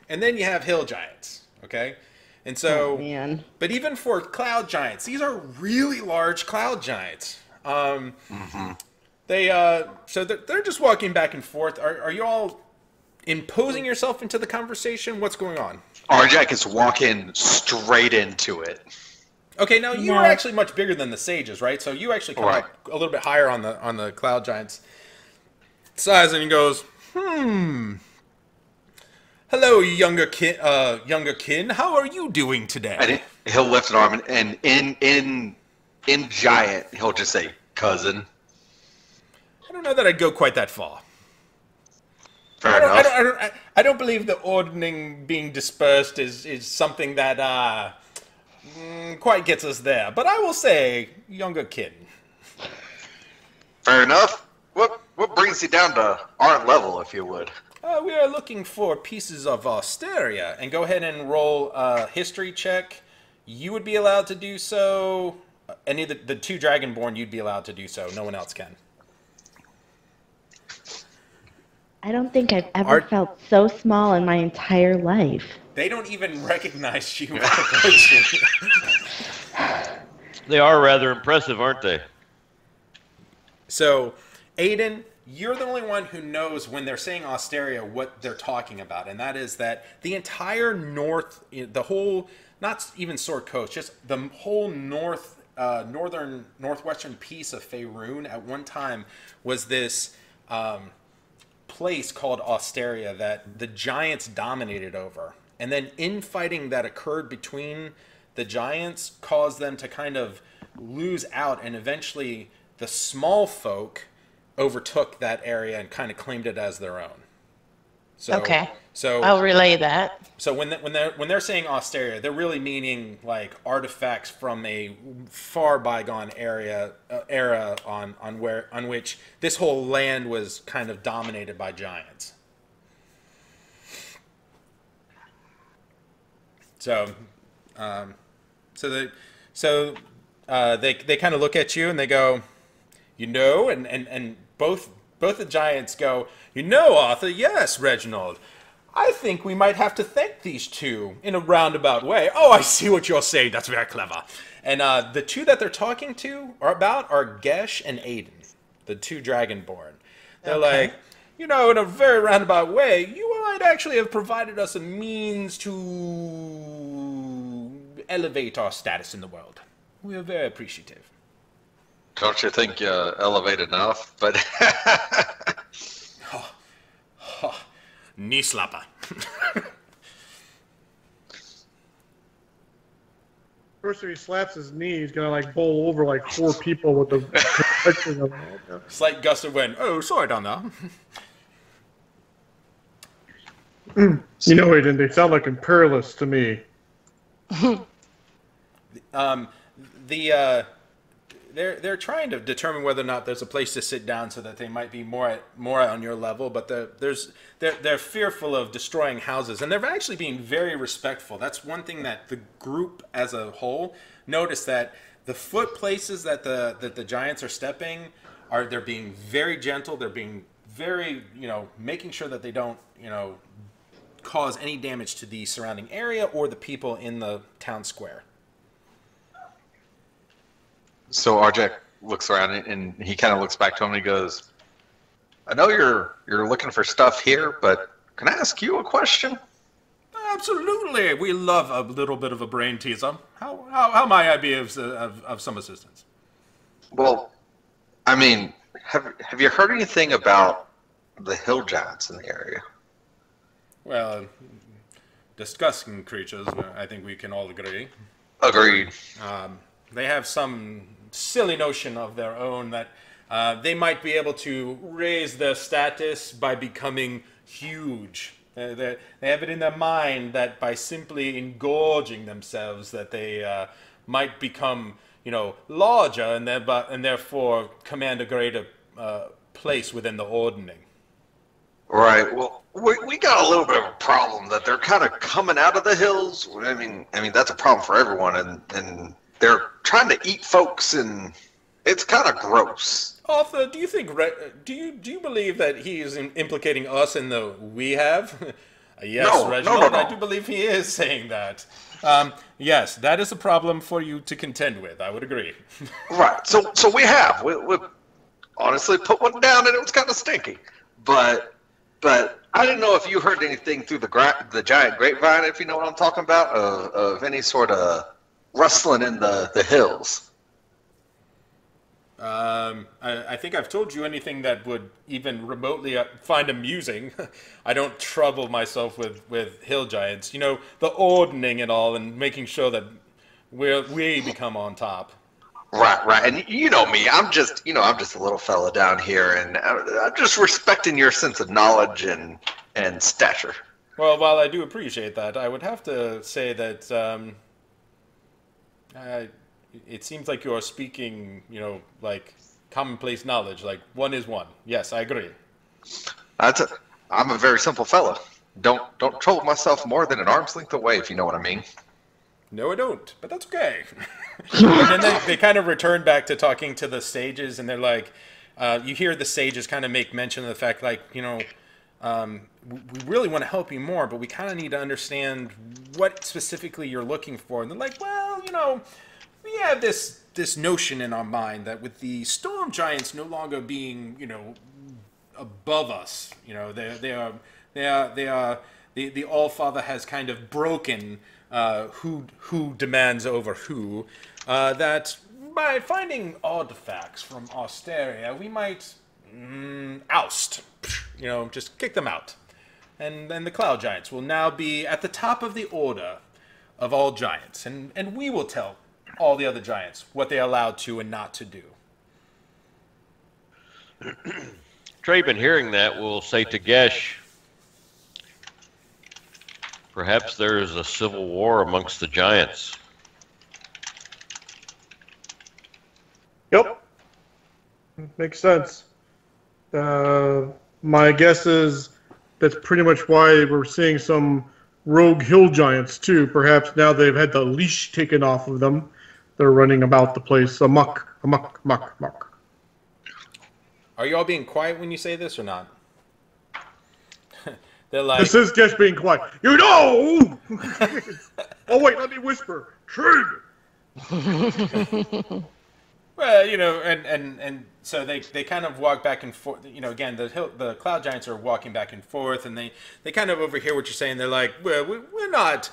and then you have hill giants. Okay, and so, but even for cloud giants, these are really large cloud giants. So they're just walking back and forth. Are you all imposing yourself into the conversation? What's going on?
Arjack is walking straight into it.
Okay, now you are actually much bigger than the sages, right? So you actually come up a little bit higher on the cloud giants' size, and he goes, Hello, younger kin. How are you doing today?
And he'll lift an arm, and in giant, he'll just say, "Cousin."
I don't know that I'd go quite that far.
Fair enough.
I don't believe the ordning being dispersed is something that quite gets us there. But I will say, younger kin.
Fair enough. What brings you down to our level, if you would?
We are looking for pieces of Austeria, and go ahead and roll a history check. You would be allowed to do so. Any of the two Dragonborn, you'd be allowed to do so. No one else can.
I don't think I've ever felt so small in my entire life.
They don't even recognize you.
They are rather impressive, aren't they?
So, Aiden, you're the only one who knows when they're saying Austeria what they're talking about, and that is that the entire not even Sword Coast, just the whole northwestern piece of Faerun at one time was this place called Austeria that the giants dominated over. And then infighting that occurred between the giants caused them to kind of lose out, and eventually the small folk overtook that area and kind of claimed it as their own. So
I'll relay that.
So when they're saying Austeria, they're really meaning like artifacts from a far bygone era on which this whole land was kind of dominated by giants. So they kind of look at you and they go, and both the giants go, Arthur, yes, Reginald. I think we might have to thank these two in a roundabout way. Oh, I see what you're saying. That's very clever. And the two that they're talking to are Gesh and Aiden, the two Dragonborn. They're like, you know, in a very roundabout way, you might actually have provided us a means to elevate our status in the world. We are very appreciative.
Don't you think you elevate enough? But
Knee slapper.
First, if he slaps his knee, he's gonna like bowl over like 4 people with the pictures of him.
Slight gust of wind. Oh, sorry down there.
You know, Aiden, they sound like imperialists to me.
They're trying to determine whether or not there's a place to sit down so that they might be more on your level, but they're fearful of destroying houses, and they're actually being very respectful. That's one thing that the group as a whole noticed, that the foot places that the giants are stepping they're being very gentle. They're being very, making sure that they don't, cause any damage to the surrounding area or the people in the town square.
so Arjek looks around and he kind of looks back to him and he goes, "I know you're looking for stuff here, but can I ask you a question?"
Absolutely, we love a little bit of a brain teaser. How might I be of some assistance?
Well, I mean, have you heard anything about the hill giants in the area?
Well, disgusting creatures, I think we can all agree.
Agreed.
They have some silly notion of their own that they might be able to raise their status by becoming huge. They have it in their mind that by simply engorging themselves that they might become, larger and therefore command a greater place within the ordning.
Right. Well, we got a little bit of a problem that they're kind of coming out of the hills. I mean that's a problem for everyone, and they're trying to eat folks, and it's kind of gross.
Arthur, do you think? Do you believe that he is implicating us in the we have? Yes,
No,
Reginald,
no.
I do believe he is saying that. Yes, that is a problem for you to contend with. I would agree.
Right. So we have. We honestly put one down, and it was kind of stinky. But I didn't know if you heard anything through the giant grapevine, if you know what I'm talking about, of any sort of rustling in the hills.
I think I've told you anything that would even remotely find amusing. I don't trouble myself with hill giants. The ordning and all, and making sure that we become on top.
Right. And you know me, I'm just a little fella down here, and I'm just respecting your sense of knowledge and stature.
Well, while I do appreciate that, I would have to say that it seems like you're speaking, like commonplace knowledge, like one is one. Yes, I agree.
I'm a very simple fella. Don't troll myself more than an arm's length away, if you know what I mean.
No, I don't, but that's okay. And then they kind of return back to talking to the sages, and they're like, you hear the sages kind of make mention of the fact, like, we really want to help you more, but we kind of need to understand what specifically you're looking for. And they're like, well, we have this notion in our mind that with the storm giants no longer being, above us, the All-Father has kind of broken who demands over who, that by finding artifacts from Austeria, we might oust, just kick them out. And then the Cloud Giants will now be at the top of the order of all giants, and we will tell all the other giants what they are allowed to and not to do.
Traben, hearing that, will say to Gesh, perhaps there is a civil war amongst the giants.
Yep. Makes sense. My guess is that's pretty much why we're seeing some rogue hill giants too. Perhaps now they've had the leash taken off of them. They're running about the place amok.
Are you all being quiet when you say this or not? They're like,
This is just being quiet. You know! Oh, wait, let me whisper. Trade!
well, and so they kind of walk back and forth. Again, the cloud giants are walking back and forth, and they kind of overhear what you're saying. They're like, well, we're not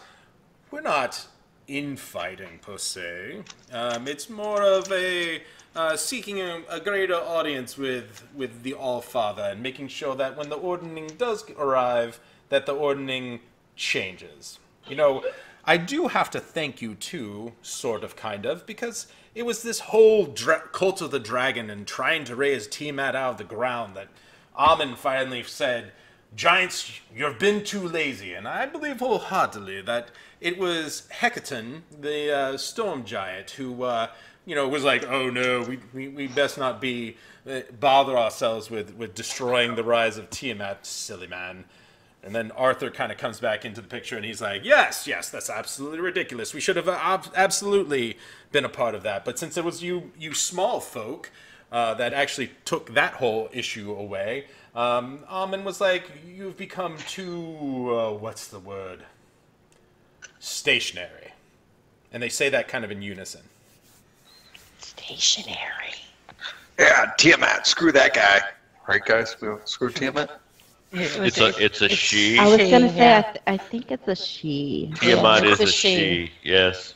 infighting per se. It's more of a seeking a greater audience with the All-Father and making sure that when the ordning does arrive, that the ordning changes. I do have to thank you too, sort of, kind of, because it was this whole cult of the dragon and trying to raise Tiamat out of the ground that Amun finally said, Giants, you've been too lazy. And I believe wholeheartedly that it was Hecaton, the storm giant, who, was like, oh no, we best not bother ourselves with destroying the rise of Tiamat, silly man. And then Arthur kind of comes back into the picture, and he's like, yes, that's absolutely ridiculous. We should have absolutely been a part of that. But since it was you small folk that actually took that whole issue away, Amun was like, you've become too, what's the word? Stationary. And they say that kind of in unison.
Stationary.
Yeah, Tiamat, screw that guy. Right, guys? Screw Tiamat?
It's a she.
I was gonna say,
Yeah.
I think it's a she.
Tiamat
Yeah,
is
it's a
a she. Yes.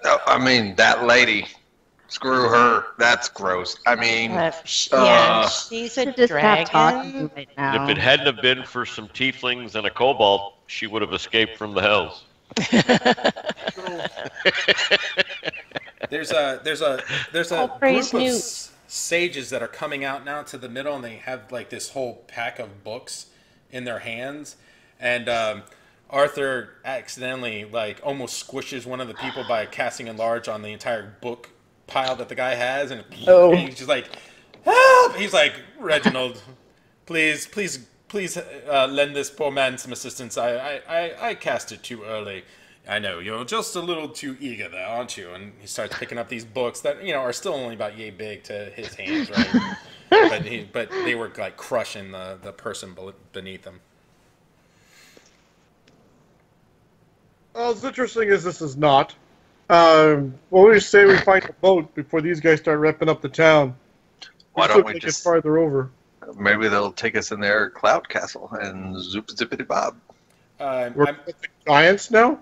Oh, I mean, that lady. Screw her. That's gross. I mean,
Yeah, she's a
Should just stop talking
dragon.
right now.
If it hadn't have been for some tieflings and a kobold, she would have escaped from the hells.
There's a
All
group
praise
of
Newt.
sages that are coming out now to the middle, and they have like this whole pack of books in their hands, and Arthur accidentally like almost squishes one of the people by casting enlarge on the entire book pile that the guy has, and he's just like, help! He's like, Reginald, please lend this poor man some assistance. I cast it too early. I know, you're just a little too eager there, aren't you? And he starts picking up these books that, are still only about yay big to his hands, right? but they were like crushing the person beneath them.
Well, as interesting as this is not, what would you say we find a boat before these guys start repping up the town?
why
Still
don't we
take it
just...
farther over?
Maybe they'll take us in their cloud castle and zoop zippity bob.
We're giants now?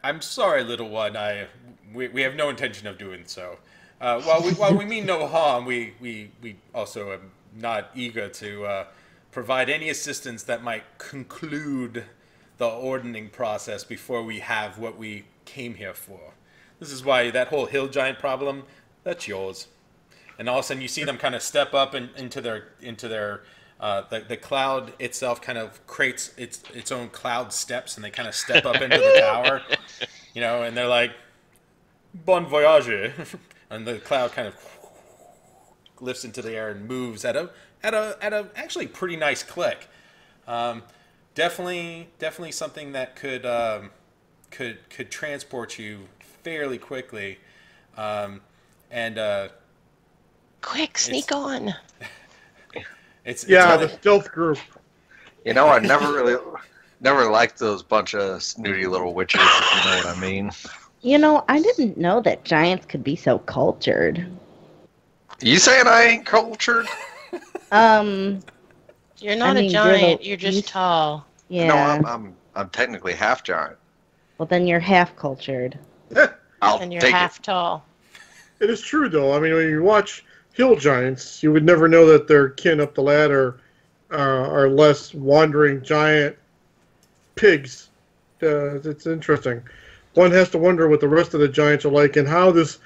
I'm sorry, little one. We have no intention of doing so. While we mean no harm, we also are not eager to provide any assistance that might conclude the ordning process before we have what we came here for. This is why that whole hill giant problem, that's yours. And all of a sudden you see them kind of step up into their the cloud itself kind of creates its own cloud steps, and they kind of step up into the tower, and they're like, bon voyage, and the cloud kind of lifts into the air and moves at a actually pretty nice click. Definitely something that could transport you fairly quickly,
Quick, sneak on.
It's
The stealth group.
I never liked those bunch of snooty little witches, if you know what I mean.
I didn't know that giants could be so cultured.
You saying I ain't cultured?
You're not a giant. You're
you-
just tall.
Yeah.
No, I'm technically half giant.
Well, then you're half cultured.
I'll
And you're
take
half tall.
It is true, though. I mean, when you watch hill giants, you would never know that their kin up the ladder are less wandering giant pigs. It's interesting. One has to wonder what the rest of the giants are like and how this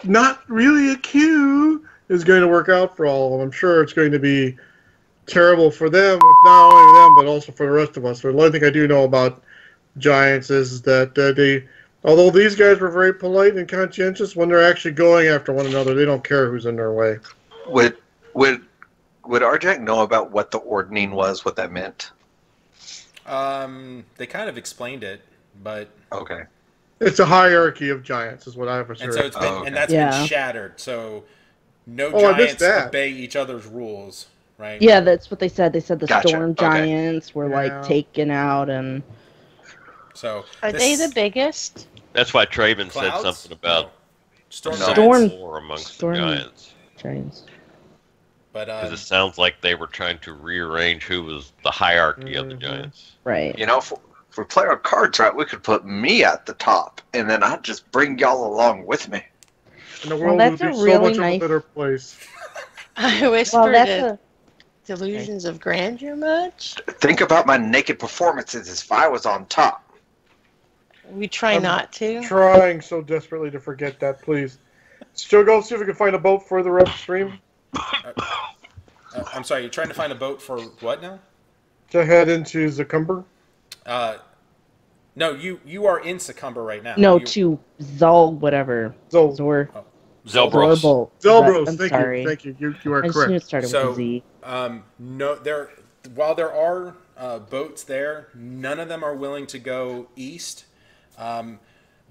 not really a queue is going to work out for all of them. I'm sure it's going to be terrible for them, not only them, but also for the rest of us. The only thing I do know about giants is that although these guys were very polite and conscientious, when they're actually going after one another, they don't care who's in their way.
Would Arjack know about what the ordning was, what that meant?
They kind of explained it, but
Okay.
It's a hierarchy of giants, is what I've heard.
and so it's been
okay.
and that's
Yeah.
been shattered. So no
Oh, I missed
giants
that.
obey each other's rules. right?
Yeah, that's what they said. They said the
Gotcha,
storm
okay.
giants were like
Yeah.
taken out, and
So
Are they the biggest?
That's why Traven said
clouds?
something about
No. Storm
No.
giants.
Storm-
war amongst
storm-
the giants.
giants.
But
Because it sounds like they were trying to rearrange who was the hierarchy of the
Mhm.
giants.
Right.
You know, if we play our cards right, we could put me at the top, and then I'd just bring y'all along with me.
And the
Well,
world
that's
would be
a
so
really
much of
nice-
a better place.
I
Well,
whispered
that's
it.
a
Delusions of grandeur much?
Think about my naked performances as if I was on top.
We try not to.
Trying so desperately to forget that, please. Still go see if we can find a boat further upstream
I'm sorry, you're trying to find a boat for what now?
to head into Zacumber.
No, you are in Succumber right now.
no
You-
to Zol whatever
Zol.
Zor
Zelbros.
Zorbolt.
Zelbros,
I'm
thank
sorry.
you. Thank you. You are
I just knew
correct.
it started
So,
with a Z.
no, while there are boats there, none of them are willing to go east.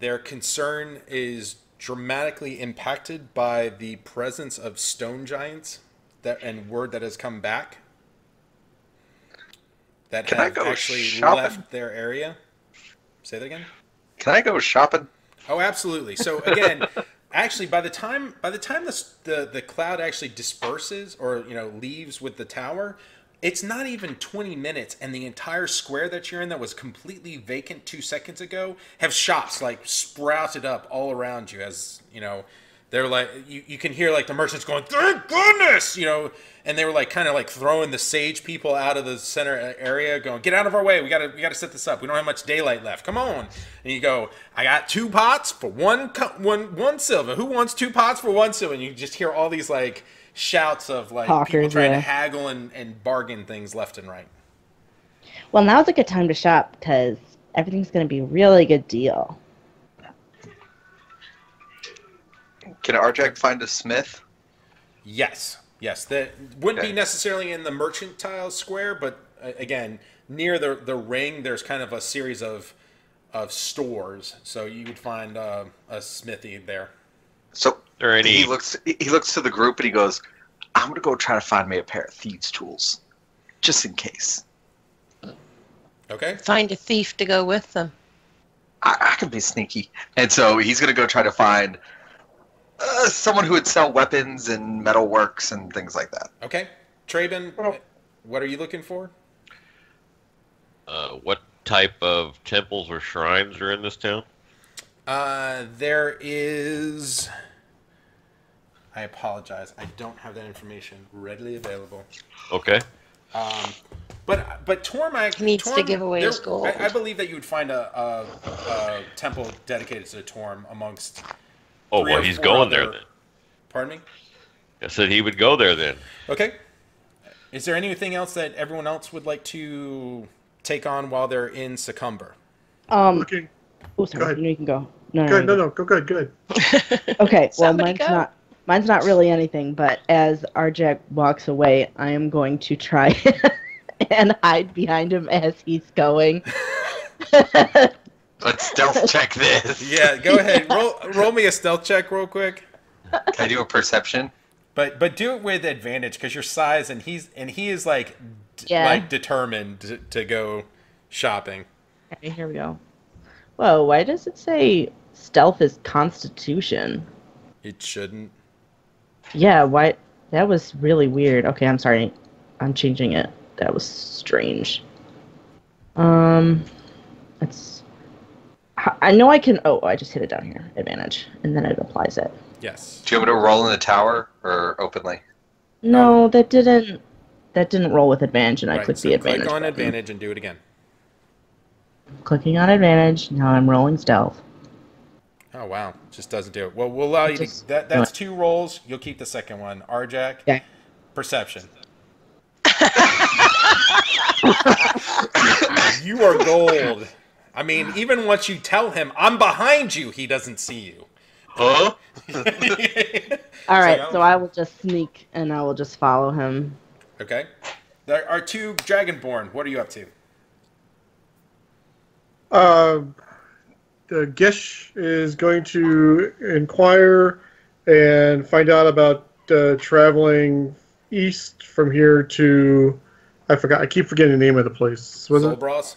Their concern is dramatically impacted by the presence of stone giants and word that has come back that
Can I
have
go
actually
shopping?
left their area. Say that again.
Can I go shopping?
Oh, absolutely. So again, actually, by the time the cloud actually disperses or leaves with the tower, it's not even 20 minutes, and the entire square that you're in that was completely vacant 2 seconds ago have shops like sprouted up all around you. As they're like you can hear like the merchants going, "Thank goodness!" And they were like kind of like throwing the sage people out of the center area, going, "Get out of our way! We gotta set this up. We don't have much daylight left. Come on!" And you go, "I got 2 pots for one silver. Who wants 2 pots for 1 silver?" And you just hear all these like shouts of like people
Hawkers,
trying to
yeah.
haggle and bargain things left and right.
Well, now's a good time to shop because everything's going to be a really good deal.
Can Arjak find a smith?
Yes. That wouldn't be
Okay.
necessarily in the mercantile square, but again, near the ring, there's kind of a series of stores, so you would find a smithy there.
So
There any?
he looks to the group and he goes, "I'm gonna go try to find me a pair of thieves' tools, just in case.
Okay.
Find a thief to go with them.
I can be sneaky." And so he's gonna go try to find someone who would sell weapons and metalworks and things like that.
Okay. Traben,
Well-
what are you looking for?
What type of temples or shrines are in this town?
There is. I apologize. I don't have that information readily available.
Okay.
But Torm,
He needs to give away his gold.
I believe that you would find a temple dedicated to Torm amongst.
Oh,
3
well,
or
he's
4
going there
other-
then.
Pardon me.
I said he would go there then.
Okay. Is there anything else that everyone else would like to take on while they're in Succumber?
Looking.
Oh,
Go
sorry.
ahead.
You can go. No,
Good. No. Go good. Good.
Okay. Well,
Somebody go.
mine's not really anything. But as Arjak walks away, I am going to try and hide behind him as he's going.
Let's stealth check this.
Yeah, go ahead. Roll me a stealth check real quick.
Can I do a perception?
But do it with advantage because your size and he is like
Yeah.
like determined to go shopping.
Okay, here we go. Whoa, why does it say stealth is Constitution?
It shouldn't.
Yeah, why? That was really weird. Okay, I'm sorry. I'm changing it. That was strange. It's. I know I can. Oh, I just hit it down here. Advantage, and then it applies it.
Yes.
Do you want me to roll in the tower or openly?
No, that didn't. That didn't roll with advantage, and I
Right,
clicked
so
the advantage.
click on
button.
advantage and do it again.
Clicking on advantage. Now I'm rolling stealth.
Oh wow, just doesn't do it. Well, we'll allow you
Just
to. That's 2 rolls. You'll keep the second one. Arjak.
Okay.
Perception. You are gold. I mean, even once you tell him I'm behind you, he doesn't see you.
Huh?
All right,
So-
so I will just sneak and I will just follow him.
Okay. There are 2 Dragonborn. What are you up to?
The Gish is going to inquire and find out about traveling east from here to, I keep forgetting the name of the place. Was it
Solbros?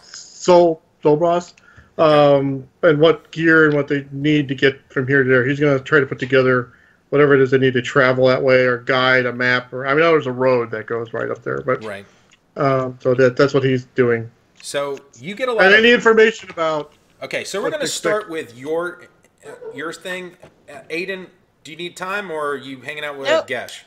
Solbros? And what gear and what they need to get from here to there. He's going to try to put together whatever it is they need to travel that way, or guide, a map, or I know there's a road that goes right up there, but
Right.
so that's what he's doing.
So you get a lot
And
of...
any information about...
Okay, so we're going to start with your thing. Aiden, do you need time, or are you hanging out with
Nope.
Gesh?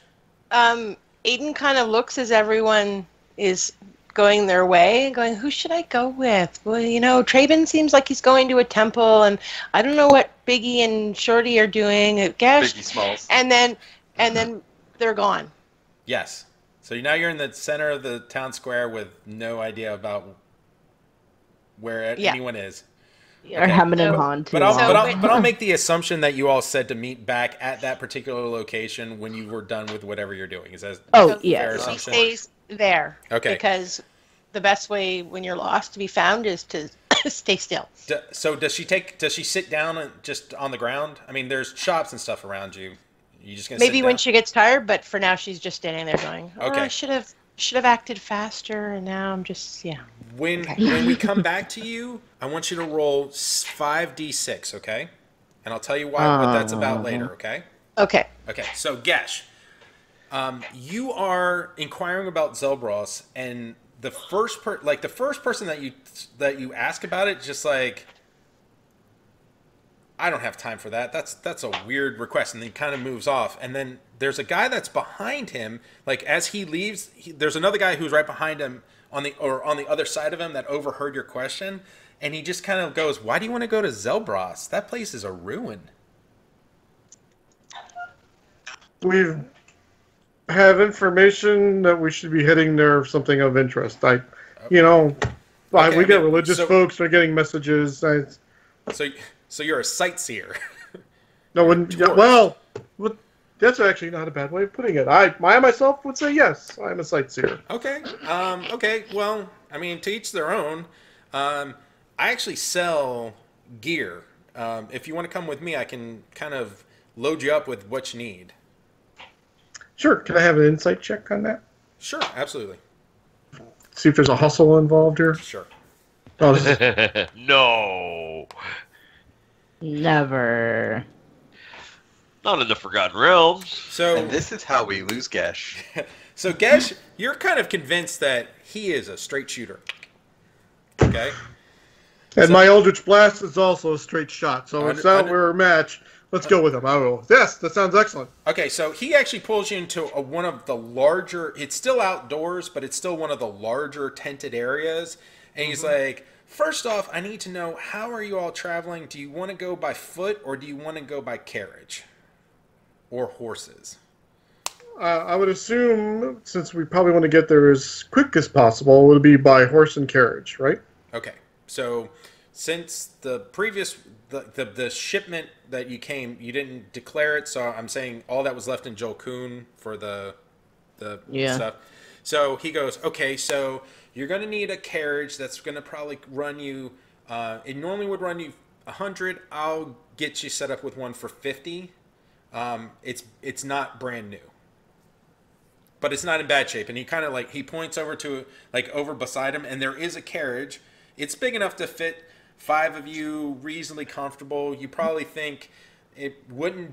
Aiden kind of looks as everyone is going their way, going, who should I go with? Well, Traben seems like he's going to a temple, and I don't know what Biggie and Shorty are doing at Gash.
Biggie Smalls.
And then they're gone.
Yes. So now you're in the center of the town square with no idea about where anyone is.
Or Hammond and Han too.
But I'll make the assumption that you all said to meet back at that particular location when you were done with whatever you're doing. Is that
Oh,
a
yeah.
fair
He
assumption?
stays there.
Okay.
Because the best way when you're lost to be found is to stay still.
So does she sit down and just on the ground? I mean, there's shops and stuff around you. You just gonna
Maybe
sit
when
down?
she gets tired, but for now she's just standing there going,
Okay.
I should have acted faster, and now I'm just
When we come back to you, I want you to roll 5d6, okay? And I'll tell you what that's about later, okay?
Okay.
Okay, so Gesh, you are inquiring about Zelbros, and the first person that you ask about it, just like, I don't have time for that. That's a weird request, and he kind of moves off. And then there's a guy that's behind him. Like as he leaves, there's another guy who's right behind him on the other side of him that overheard your question, and he just kind of goes, "Why do you want to go to Zelbros? That place is a ruin."
We have information that we should be heading there, something of interest. We got religious folks that are getting messages.
So you're a sightseer.
That's actually not a bad way of putting it. I myself would say yes, I'm a sightseer.
Okay. Okay. Well, I mean, to each their own. I actually sell gear. If you want to come with me, I can kind of load you up with what you need.
Sure. Can I have an insight check on that?
Sure. Absolutely.
See if there's a hustle involved here.
Sure.
Oh, this is,
No.
Never.
Not in the Forgotten Realms.
So
And this is how we lose Gesh.
So Gesh, you're kind of convinced that he is a straight shooter. Okay.
and my Eldritch Blast is also a straight shot. So it's not we're a match. Let's go with him. I will. Yes, that sounds excellent.
Okay, so he actually pulls you into one of the larger. It's still outdoors, but it's still one of the larger tented areas. And he's like, first off, I need to know, how are you all traveling? Do you want to go by foot, or do you want to go by carriage or horses?
I would assume, since we probably want to get there as quick as possible, it would be by horse and carriage, right?
Okay, so since the previous the shipment that you came, you didn't declare it, so I'm saying all that was left in Jolkun for the stuff. So he goes, okay, so you're going to need a carriage that's going to probably run you. It normally would run you 100. I'll get you set up with one for 50. It's not brand new, but it's not in bad shape. And he kind of he points over to over beside him, and there is a carriage. It's big enough to fit 5 of you reasonably comfortable. You probably think it wouldn't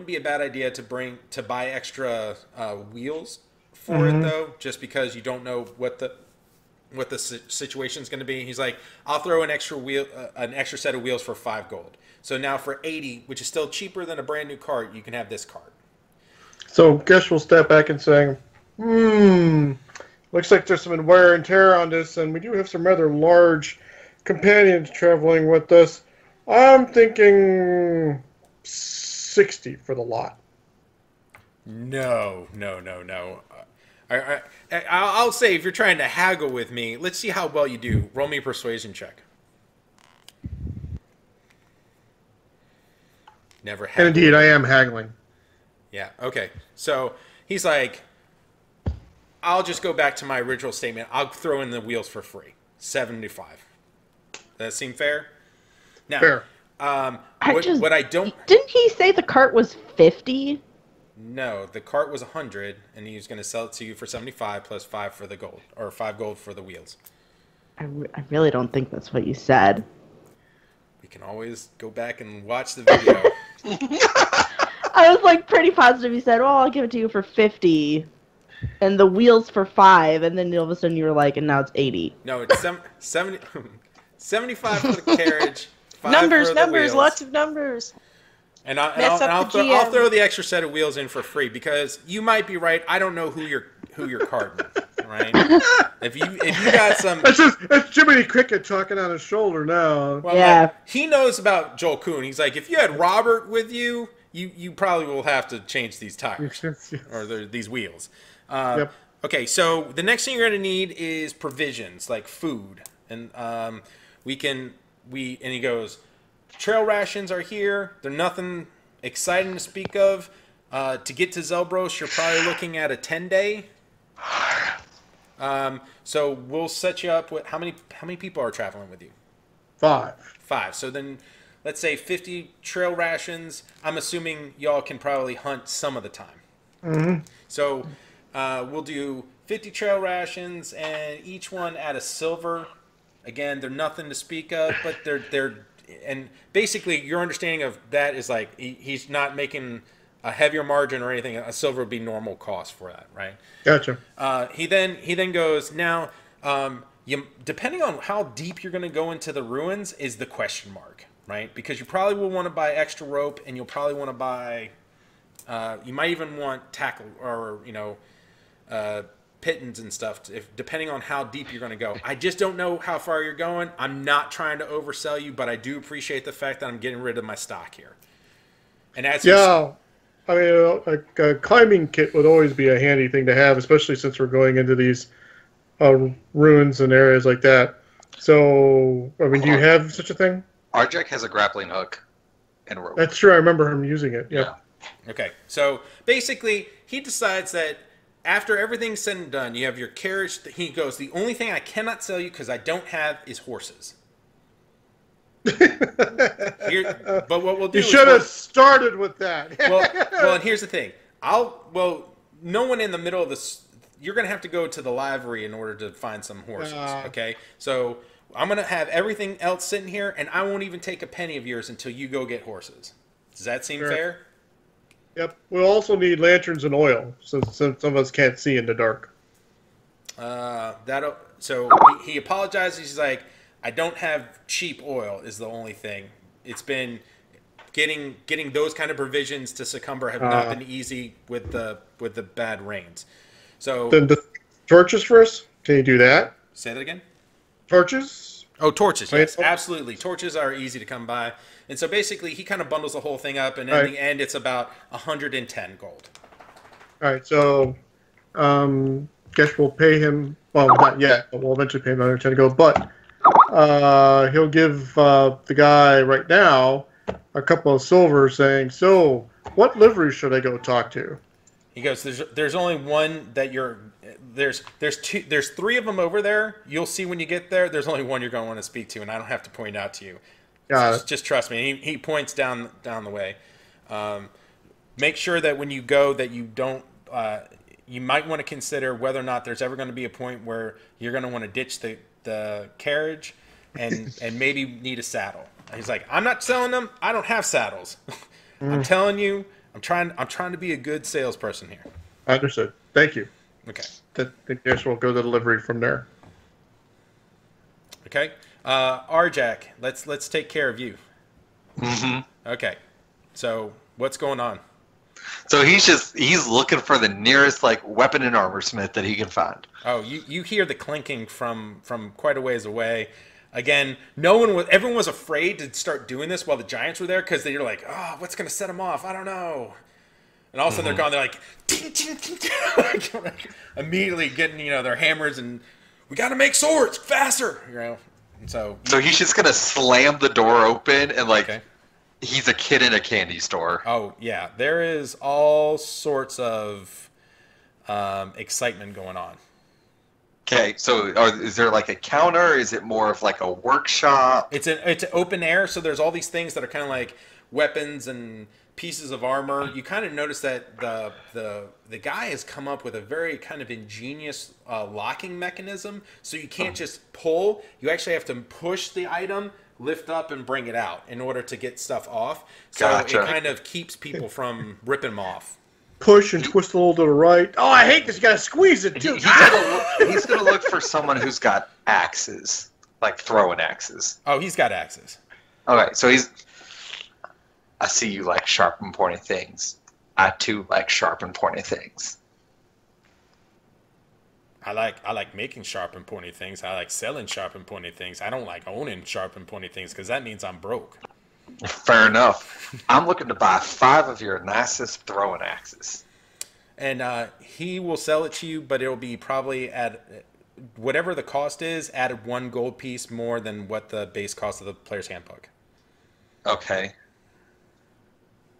be a bad idea to buy extra wheels for it though, just because you don't know what the situation is going to be. He's like, I'll throw an extra set of wheels for 5 gold. So now for 80, which is still cheaper than a brand new cart, you can have this cart.
So Gesh will step back and say, looks like there's some wear and tear on this, and we do have some rather large companions traveling with us. I'm thinking 60 for the lot.
No. I'll say, if you're trying to haggle with me, let's see how well you do. Roll me a persuasion check. Never haggle.
And indeed, I am haggling.
Yeah, okay. So he's like, I'll just go back to my original statement. I'll throw in the wheels for free. 75. Does that seem fair? Now,
Fair.
what I don't...
Didn't he say the cart was 50?
No, the cart was 100, and he was going to sell it to you for 75 plus 5 for the gold, or 5 gold for the wheels.
I really don't think that's what you said.
We can always go back and watch the video.
I was like pretty positive you said, well, I'll give it to you for 50 and the wheels for 5, and then all of a sudden you were like, and now it's 80.
No, it's 70, 75 for the carriage, 5
Numbers,
for the
numbers,
wheels.
lots of numbers.
And
Mess up the GM.
I'll throw the extra set of wheels in for free because you might be right. I don't know who your card with, right? If you got some,
That's Jiminy Cricket talking on his shoulder now.
well,
Yeah.
like, he knows about Joel Kuhn. He's like, if you had Robert with you, you probably will have to change these tires or these wheels.
Yep.
Okay, so the next thing you're going to need is provisions like food, and and he goes, trail rations are here. They're nothing exciting to speak of. To get to Zelbros, you're probably looking at a 10-day. So we'll set you up with how many people are traveling with you?
5.
5. So then, let's say 50 trail rations. I'm assuming y'all can probably hunt some of the time.
Mm-hmm.
So we'll do 50 trail rations, and each one at a silver. Again, they're nothing to speak of, but they're and basically your understanding of that is like he's not making a heavier margin or anything. A silver would be normal cost for that, right?
Gotcha.
He then goes, now depending on how deep you're going to go into the ruins is the question mark, right? Because you probably will want to buy extra rope, and you'll probably want to buy you might even want tackle or pittons and stuff, depending on how deep you're going to go. I just don't know how far you're going. I'm not trying to oversell you, but I do appreciate the fact that I'm getting rid of my stock here. And as
I mean, a climbing kit would always be a handy thing to have, especially since we're going into these ruins and areas like that. So, I mean, do you have such a thing?
Arjek has a grappling hook and a rope.
That's true. I remember him using it. Yeah.
Okay, so basically he decides that after everything's said and done, you have your carriage. He goes, the only thing I cannot sell you because I don't have is horses. But what we'll do
You
is
should have started with that.
well, and here's the thing. No one in the middle of this. You're going to have to go to the livery in order to find some horses. Okay, so I'm going to have everything else sitting here, and I won't even take a penny of yours until you go get horses. Does that seem fair?
Yep. We'll also need lanterns and oil, since some of us can't see in the dark.
So he apologizes. He's like, I don't have cheap oil is the only thing. It's been getting those kind of provisions to Succumber have not been easy with the bad rains. So
Then the torches first. Can you do that?
say that again.
Torches?
Oh, torches. Yes,
Right.
absolutely. Torches are easy to come by. And so basically he kind of bundles the whole thing up, and in the end it's about 110 gold.
All right. So, guess we'll pay him. Well, not yet, but we'll eventually pay him 110 gold. But he'll give the guy right now a couple of silver, saying, "So, what livery should I go talk to?"
He goes, there's only one that there's 3 of them over there. You'll see when you get there. There's only one you're going to want to speak to, and I don't have to point out to you. Just trust me. He points down the way. Make sure that when you go that you don't. You might want to consider whether or not there's ever going to be a point where you're going to want to ditch the carriage and maybe need a saddle. He's like, I'm not selling them. I don't have saddles. I'm telling you. I'm trying to be a good salesperson here.
Understood. Thank you.
Okay.
I guess we'll go to the livery from there.
Okay. Arjak, let's take care of you.
Mm-hmm.
Okay. So what's going on?
So he's looking for the nearest weapon and armor smith that he can find.
Oh, you hear the clinking from quite a ways away. Again, everyone was afraid to start doing this while the giants were there because they were like, oh, what's going to set them off? I don't know. And all of a sudden they're gone. They're like, ting, ting, ting, ting. Immediately getting their hammers and we got to make swords faster. And so
he's just gonna slam the door open and
okay.
He's a kid in a candy store.
Oh yeah, there is all sorts of excitement going on.
Okay, so is there a counter? Is it more of a workshop?
It's an open air, so there's all these things that are kind of like weapons and pieces of armor. You kind of notice that the guy has come up with a very kind of ingenious locking mechanism. So you can't just pull. You actually have to push the item, lift up, and bring it out in order to get stuff off. So
Gotcha.
it kind of keeps people from ripping them off.
Push and twist a little to the right. Oh, I hate this. You gotta squeeze it too.
He's gonna look for someone who's got axes, like throwing axes.
Oh, he's got axes.
Okay, so I see you like sharp and pointy things. I too like sharp and pointy things.
I like making sharp and pointy things. I like selling sharp and pointy things. I don't like owning sharp and pointy things because that means I'm broke.
Fair enough. I'm looking to buy 5 of your nicest throwing axes.
And he will sell it to you, but it'll be probably at whatever the cost is, added 1 gold piece more than what the base cost of the player's handbook.
Okay.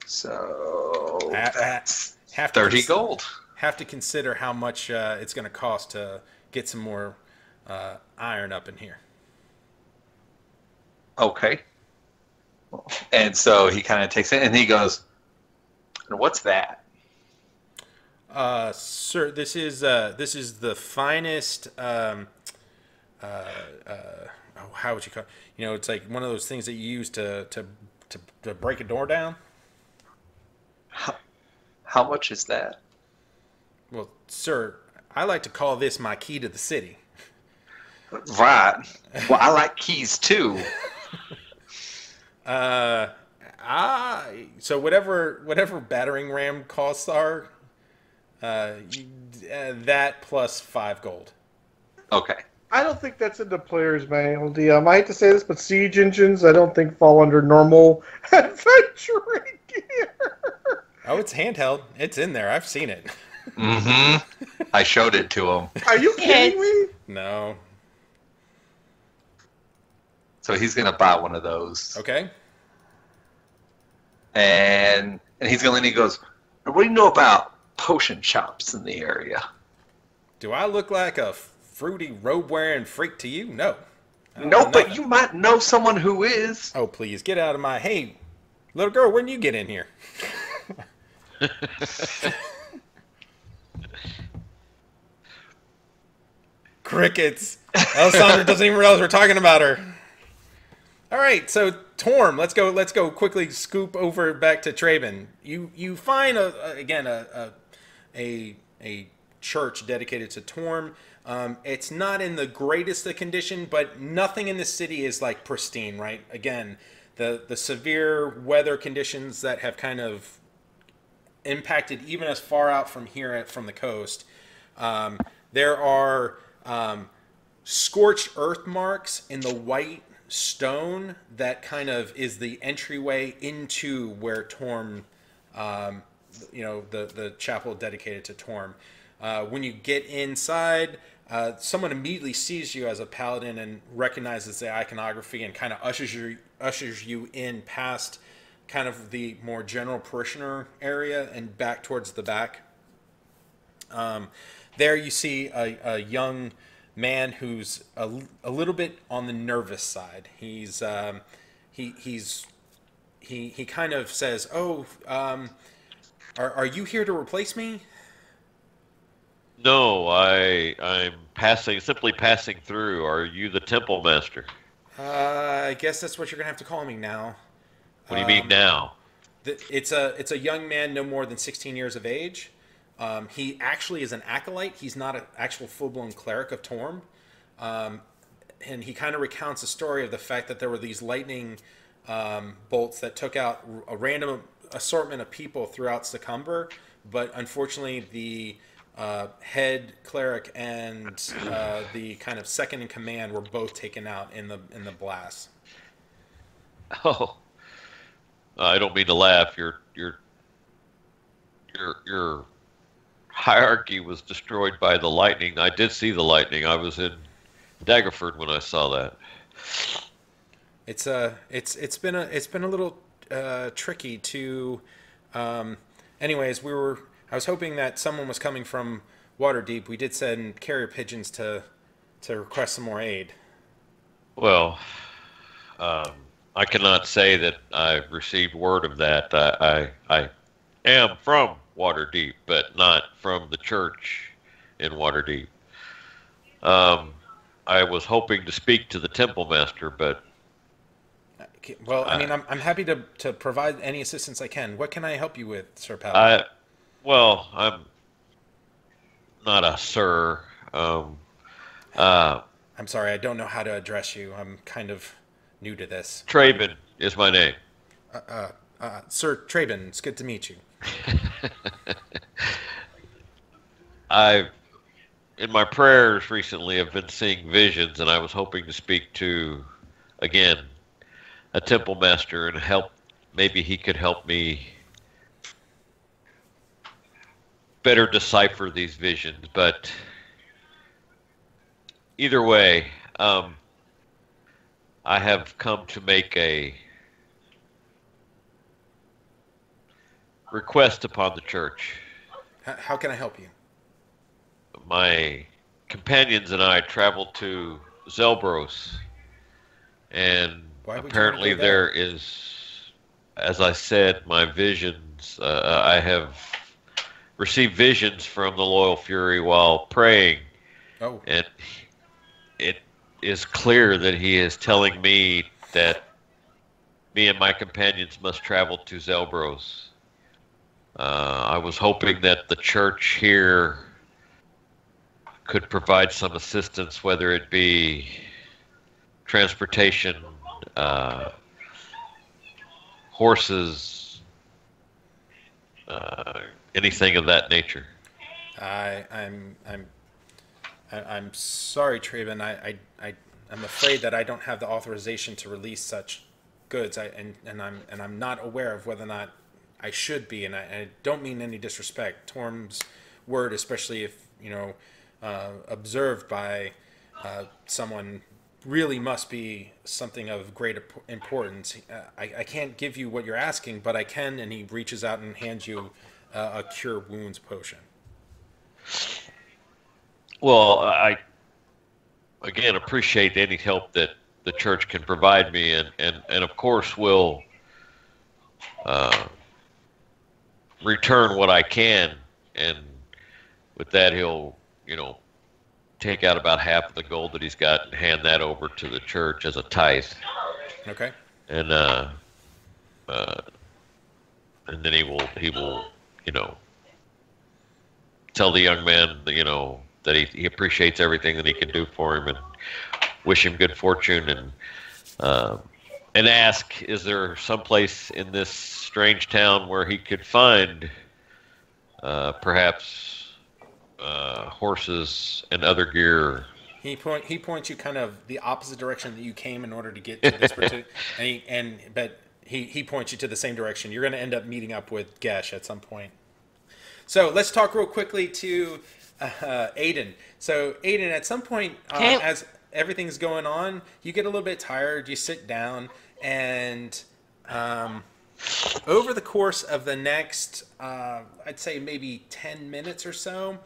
So that's
Have to
30 gold.
Have to consider how much it's going to cost to get some more iron up in here.
Okay. And so he kind of takes it and he goes, "What's that?"
Sir, this is the finest. How would you call it? You know, it's like one of those things that you use to break a door down.
How much is that?
Well, sir, I like to call this my key to the city.
Right. Well, I like keys too.
So whatever battering ram costs are, that plus 5 gold.
Okay.
I don't think that's in the player's manual, DM. I hate to say this, but siege engines I don't think fall under normal adventuring gear.
Oh, it's handheld. It's in there. I've seen it.
Mm-hmm. I showed it to him.
Are you kidding me?
No.
So he's gonna buy one of those.
Okay.
And he's gonna and he goes, "What do you know about potion shops in the area?"
Do I look like a fruity robe-wearing freak to you? No.
No, but you might know someone who is.
Oh, please, get out of my... Hey, little girl, when you get in here? Crickets. Alessandra doesn't even realize we're talking about her. All right, so Torm, let's go quickly scoop over back to Traben. You find a church dedicated to Torm. It's not in the greatest of condition, but nothing in the city is like pristine, right? Again, the severe weather conditions that have kind of impacted even as far out from here from the coast. There are scorched earth marks in the white stone that kind of is the entryway into where Torm, the chapel dedicated to Torm. When you get inside, someone immediately sees you as a paladin and recognizes the iconography and kind of ushers you in past kind of the more general parishioner area and back towards the back. There you see a young man who's a little bit on the nervous side. He kind of says, "Oh, are you here to replace me?"
No, I'm simply passing through. Are you the temple master?
I guess that's what you're gonna have to call me now.
What do you mean now?
It's a young man, no more than 16 years of age. He actually is an acolyte. He's not an actual full-blown cleric of Torm. And he kind of recounts a story of the fact that there were these lightning bolts that took out a random assortment of people throughout Succumber, but unfortunately the head cleric and the kind of second in command were both taken out in the blast.
Oh, I don't mean to laugh. Your hierarchy was destroyed by the lightning. I did see the lightning. I was in Daggerford when I saw that.
It's been a little tricky to. Anyways, I was hoping that someone was coming from Waterdeep. We did send carrier pigeons to request some more aid.
Well, I cannot say that I've received word of that. I am from Waterdeep, but not from the church in Waterdeep. I was hoping to speak to the temple master, but
Okay, well, I
I,
mean, I'm happy to provide any assistance I can. What can I help you with, Sir Paladin?
I well, I'm not a sir. Um, uh,
I'm sorry, I don't know how to address you. I'm kind of new to this.
Traben is my name.
Sir Traben, it's good to meet you.
I, in my prayers recently, have been seeing visions, and I was hoping to speak to, again, a temple master and help. Maybe he could help me better decipher these visions. But either way, I have come to make a request upon the church.
How can I help you?
My companions and I traveled to Zelbros, and
Why would you
apparently
wanna go there?
there is, as I said, my visions. I have received visions from the Loyal Fury while praying,
Oh,
and it is clear that he is telling me that me and my companions must travel to Zelbros. I was hoping that the church here could provide some assistance, whether it be transportation, uh, horses, anything of that nature.
I, I'm, I'm, I'm sorry, Traven. I'm afraid that I don't have the authorization to release such goods. I'm not aware of whether or not I should be, and I don't mean any disrespect. Torm's word, especially if observed by someone, really must be something of great importance. I can't give you what you're asking, but I can, and he reaches out and hands you a cure wounds potion.
Well, I again appreciate any help that the church can provide me, and of course will return what I can, and with that he'll take out about half of the gold that he's got and hand that over to the church as a tithe,
Okay.
and uh, and then he will tell the young man that he appreciates everything that he can do for him and wish him good fortune, and ask, is there someplace in this strange town where he could find perhaps horses and other gear?
He points you kind of the opposite direction that you came in order to get to this particular, but he points you to the same direction. You're going to end up meeting up with Gesh at some point. So let's talk real quickly to Aiden. So Aiden, at some point,
Okay.
as everything's going on, you get a little bit tired. You sit down, and over the course of the next, I'd say maybe 10 minutes or so,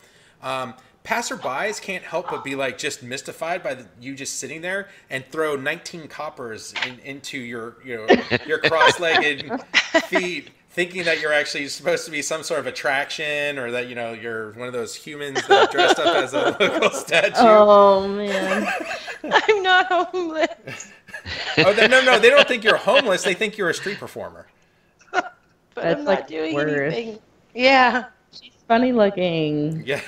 passerbys can't help but be like just mystified by you just sitting there, and throw 19 coppers into your cross-legged feet, thinking that you're actually supposed to be some sort of attraction, or that you're one of those humans that are dressed up as a local statue.
Oh man.
I'm not homeless,
Oh, no, they don't think you're homeless. They think you're a street performer.
but
That's
I'm
like
not doing
worse.
anything. Yeah,
She's funny looking.
Yeah.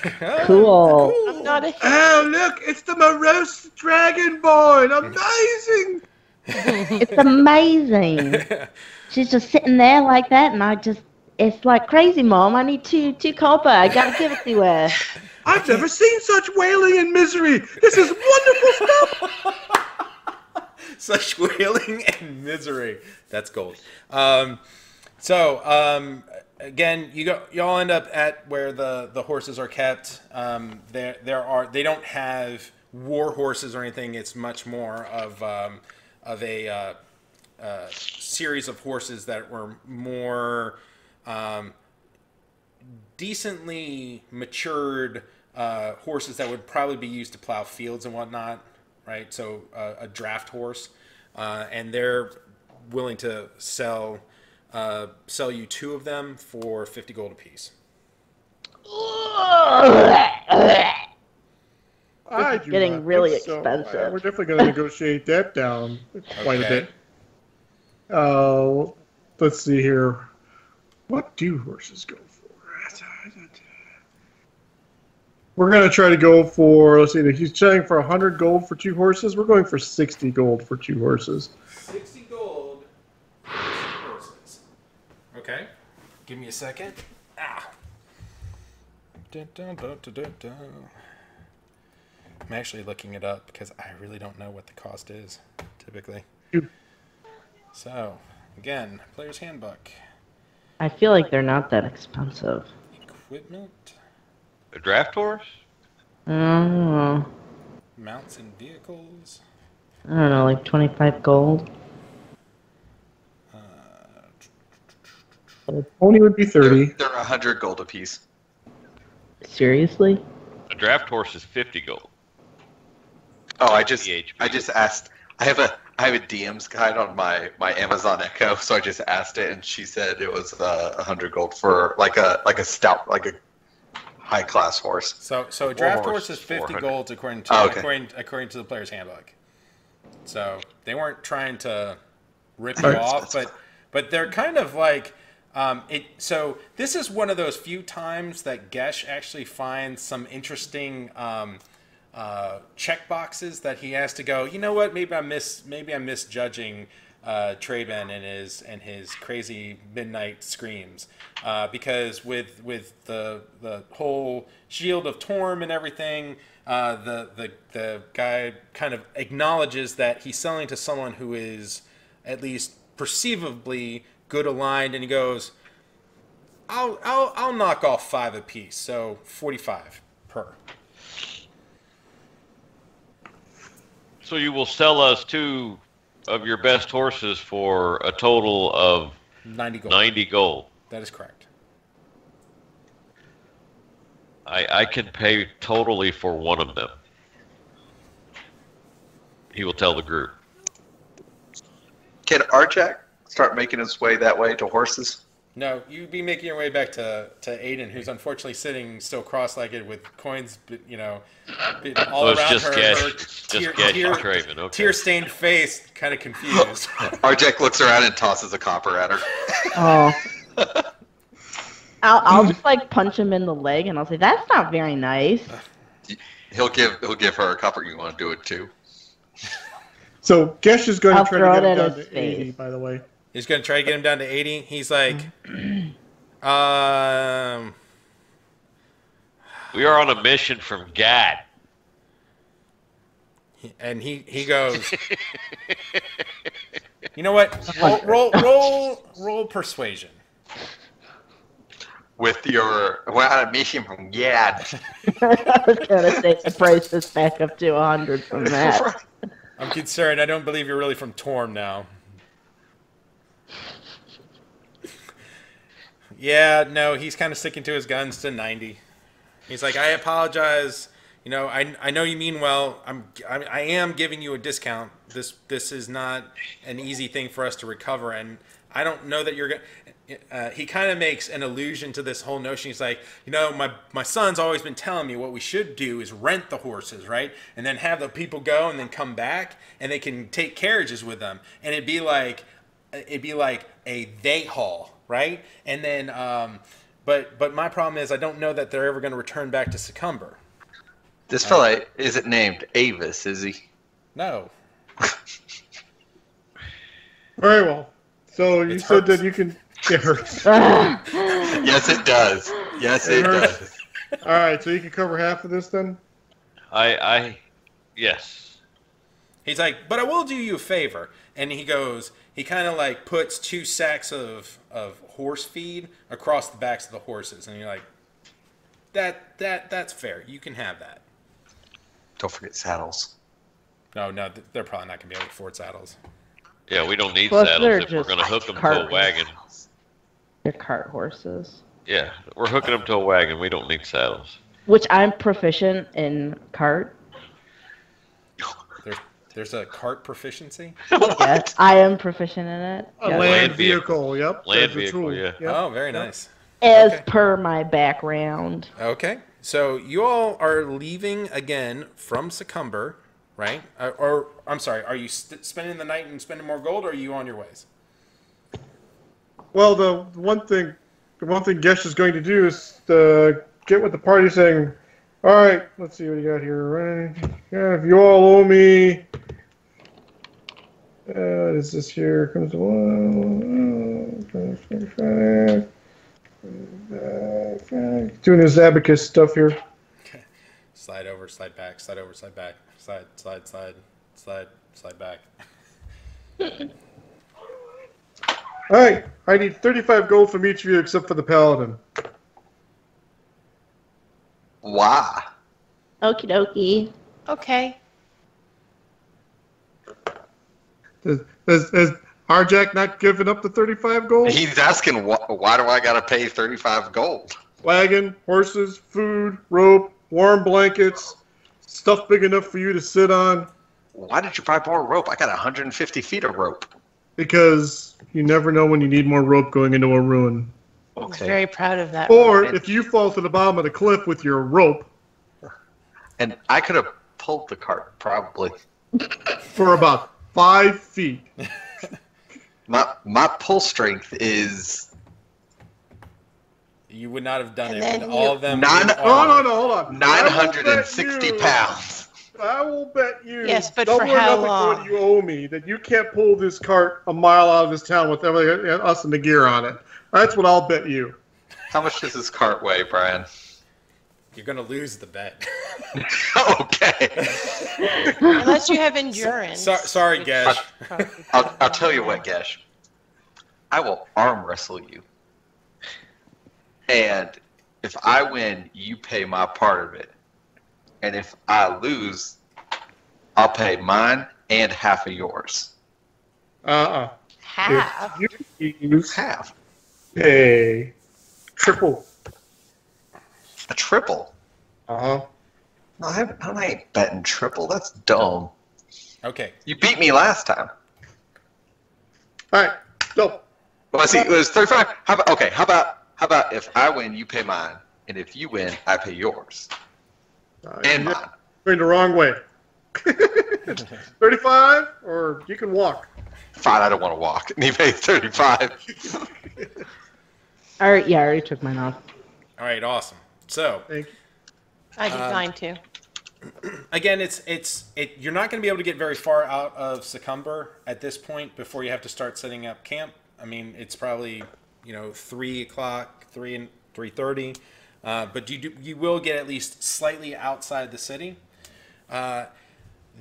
Cool.
I'm not a.
Oh, look, it's the morose dragonborn. Amazing.
It's amazing. She's just sitting there like that, and it's like crazy, Mom. I need two copper. I gotta give it to her.
I've never seen such wailing and misery. This is wonderful stuff.
Such wailing and misery. That's gold. Again, you all end up at where the horses are kept. They don't have war horses or anything. It's much more of a series of horses that were more decently matured horses that would probably be used to plow fields and whatnot, right? So a draft horse, and they're willing to sell you 2 of them for 50 gold apiece.
I do
getting
not
really
think so.
expensive.
We're definitely going to negotiate that down quite a
Okay.
bit. Let's see here. What do horses go for? We're going to try to go for, let's see, he's trying for 100 gold for 2 horses. We're going for 60 gold for 2 horses.
60 gold for 2 horses. Okay. Give me a second. Dun, dun, dun, dun, dun, dun. I'm actually looking it up because I really don't know what the cost is, typically. So, again, player's handbook.
I feel like they're not that expensive.
Equipment,
A draft horse?
I don't know.
mounts and vehicles.
I don't know, like 25 gold.
Pony would be 30.
They're 100 gold apiece.
Seriously?
A draft horse is 50 gold.
Oh, I just
PHP.
asked. I have a DM's guide on my Amazon Echo, so I just asked it, and she said it was 100 gold for like a stout, like a high class horse.
So a draft
horse
horse is
is
50
400.
gold according to
Okay.
according to the player's handbook. So they weren't trying to rip you off, but they're kind of like it. So this is one of those few times that Gesh actually finds some interesting check boxes that he has to go. You know what? Maybe I'm misjudging Traben and his crazy midnight screams, because with the whole Shield of Torm and everything, the guy kind of acknowledges that he's selling to someone who is at least perceivably good aligned, and he goes, I'll knock off 5 apiece, so 45 per.
So you will sell us 2 of your best horses for a total of
90 gold.
90 gold.
That is correct.
I can pay totally for one of them. He will tell the group.
Can Arjack start making his way that way to horses?
No, you'd be making your way back to Aiden, who's unfortunately sitting still cross-legged with coins, all
So it's
around
just
her.
Gesh,
her
just Gesh and Traven. Okay.
Tear-stained face, kind of confused.
Arjack looks around and tosses a copper at her.
Oh. I'll just like punch him in the leg and I'll say, that's not very nice.
He'll give her a copper. You want to do it too?
So Gesh is going
I'll
to try
throw
to
it
get him
at
down
his
to 80,
face.
by the way.
He's going to try to get him down to 80. He's like,
We are on a mission from Gad.
and he goes, you know what? Roll persuasion.
With your on a mission from Gad.
I was gonna say the price is back up to 100 from that.
I'm concerned. I don't believe you're really from Torm now. Yeah, no, he's kind of sticking to his guns to 90. He's like, I apologize. You know, I know you mean well. I am giving you a discount. This is not an easy thing for us to recover, and I don't know that you're going. He kind of makes an allusion to this whole notion. He's like, you know, my son's always been telling me what we should do is rent the horses, right? And then have the people go and then come back, and they can take carriages with them, and it'd be like a they haul, right? And then, but my problem is I don't know that they're ever going to return back to Succumber.
This fella isn't named Avis, is he?
No.
Very well. So you
It
said
hurts.
that you can. It hurts.
Yes, it does. Yes, it does.
All right, so you can cover half of this then.
Yes.
He's like, but I will do you a favor. And he kind of like puts 2 sacks of horse feed across the backs of the horses. And you're like, that's fair. You can have that.
Don't forget saddles.
No, they're probably not going to be able to afford saddles.
Yeah, we don't need
Plus,
saddles
they're
if we're
just
going to hook them to
cart
a wagon.
They're cart horses.
Yeah, we're hooking them to a wagon. We don't need saddles.
Which I'm proficient in cart.
There's a cart proficiency?
Yes, I am proficient in it.
A
Yes.
land vehicle, yep.
Land
That's a
vehicle,
tool.
yeah.
Yep.
Oh, very
Yep.
nice.
As
Okay.
per my background.
Okay. So you all are leaving again from Succumber, right? Or I'm sorry, are you spending the night and spending more gold, or are you on your ways?
Well, the one thing Gesh is going to do is get with the party saying, all right, let's see what you got here. Right? Yeah, if you all owe me, what is this here? Comes to 1, doing his abacus stuff here.
Okay. Slide over, slide back, slide over, slide back, slide, slide, slide, slide, slide back.
All right, I need 35 gold from each of you except for the paladin.
Why?
Okie dokie.
Okay.
Has Arjak not given up the 35 gold?
He's asking, why do I gotta pay 35 gold?
Wagon, horses, food, rope, warm blankets, stuff big enough for you to sit on.
Why did you buy more rope? I got 150 feet of rope.
Because you never know when you need more rope going into a ruin.
I was
Okay.
very proud of that.
Or if you fall to the bottom of the cliff with your rope
And I could have pulled the cart, probably.
for about 5 feet.
My pull strength is...
You would not have done
And
it
then
with
you-
all of them.
None-
in
No,
armor.
hold on.
960 pounds.
I will bet you.
Yes, but
double
for
or
how
nothing
long?
what you owe me that you can't pull this cart a mile out of this town with everything, us and the gear on it. That's what I'll bet you.
How much does this cart weigh, Brian?
You're going to lose the bet.
Okay.
Unless you have endurance.
Sorry, Gesh.
I'll tell you what, Gesh. I will arm wrestle you. And if I win, you pay my part of it. And if I lose, I'll pay mine and half of yours.
Half.
If you use
Half.
a triple.
A triple.
Uh-huh.
No, I ain't betting triple. That's dumb.
Okay.
You beat me last time.
All right. So,
Well, see, it was 35. How about if I win, you pay mine, and if you win, I pay yours and
you're
mine.
going the wrong way. 35, or you can walk.
Fine, I don't want to walk. And he pays 35.
All right, yeah, I already took mine off.
All right, awesome. So,
Thank you.
I did mine too.
again, you're not going to be able to get very far out of Succumber at this point before you have to start setting up camp. I mean, it's probably 3 o'clock, 3:30, but you will get at least slightly outside the city.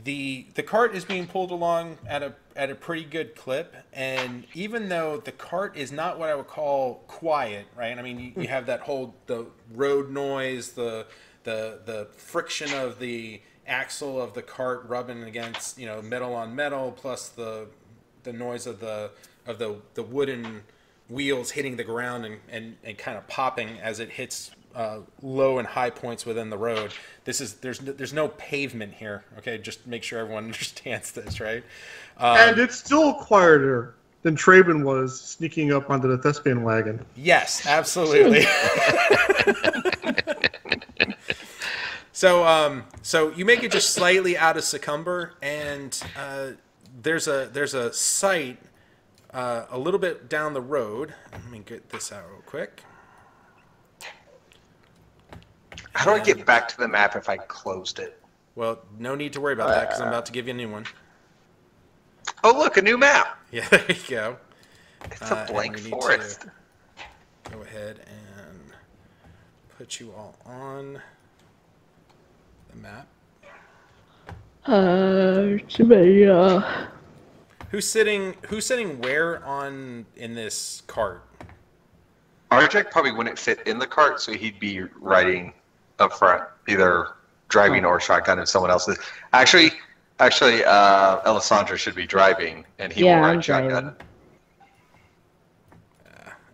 The cart is being pulled along at a pretty good clip, and even though the cart is not what I would call quiet, right? I mean, you have that whole the road noise, the friction of the axle of the cart rubbing against metal on metal, plus the noise of the wooden wheels hitting the ground and kind of popping as it hits low and high points within the road. There's no pavement here. Okay, just make sure everyone understands this, right?
And it's still quieter than Traben was sneaking up onto the thespian wagon.
Yes, absolutely. So you make it just slightly out of Succumber, and there's a site a little bit down the road. Let me get this out real quick.
How do I get back to the map if I closed it?
Well, no need to worry about that because I'm about to give you a new one.
Oh, look, a new map.
Yeah, there you go.
It's a
And
blank
we need
forest.
to go ahead and put you all on the map. Who's sitting where in this cart?
Arjek probably wouldn't fit in the cart, so he'd be riding up front, either driving or shotgun if someone else is. Actually, Alessandra should be driving, and he will
Yeah,
ride
I'm
shotgun.
driving.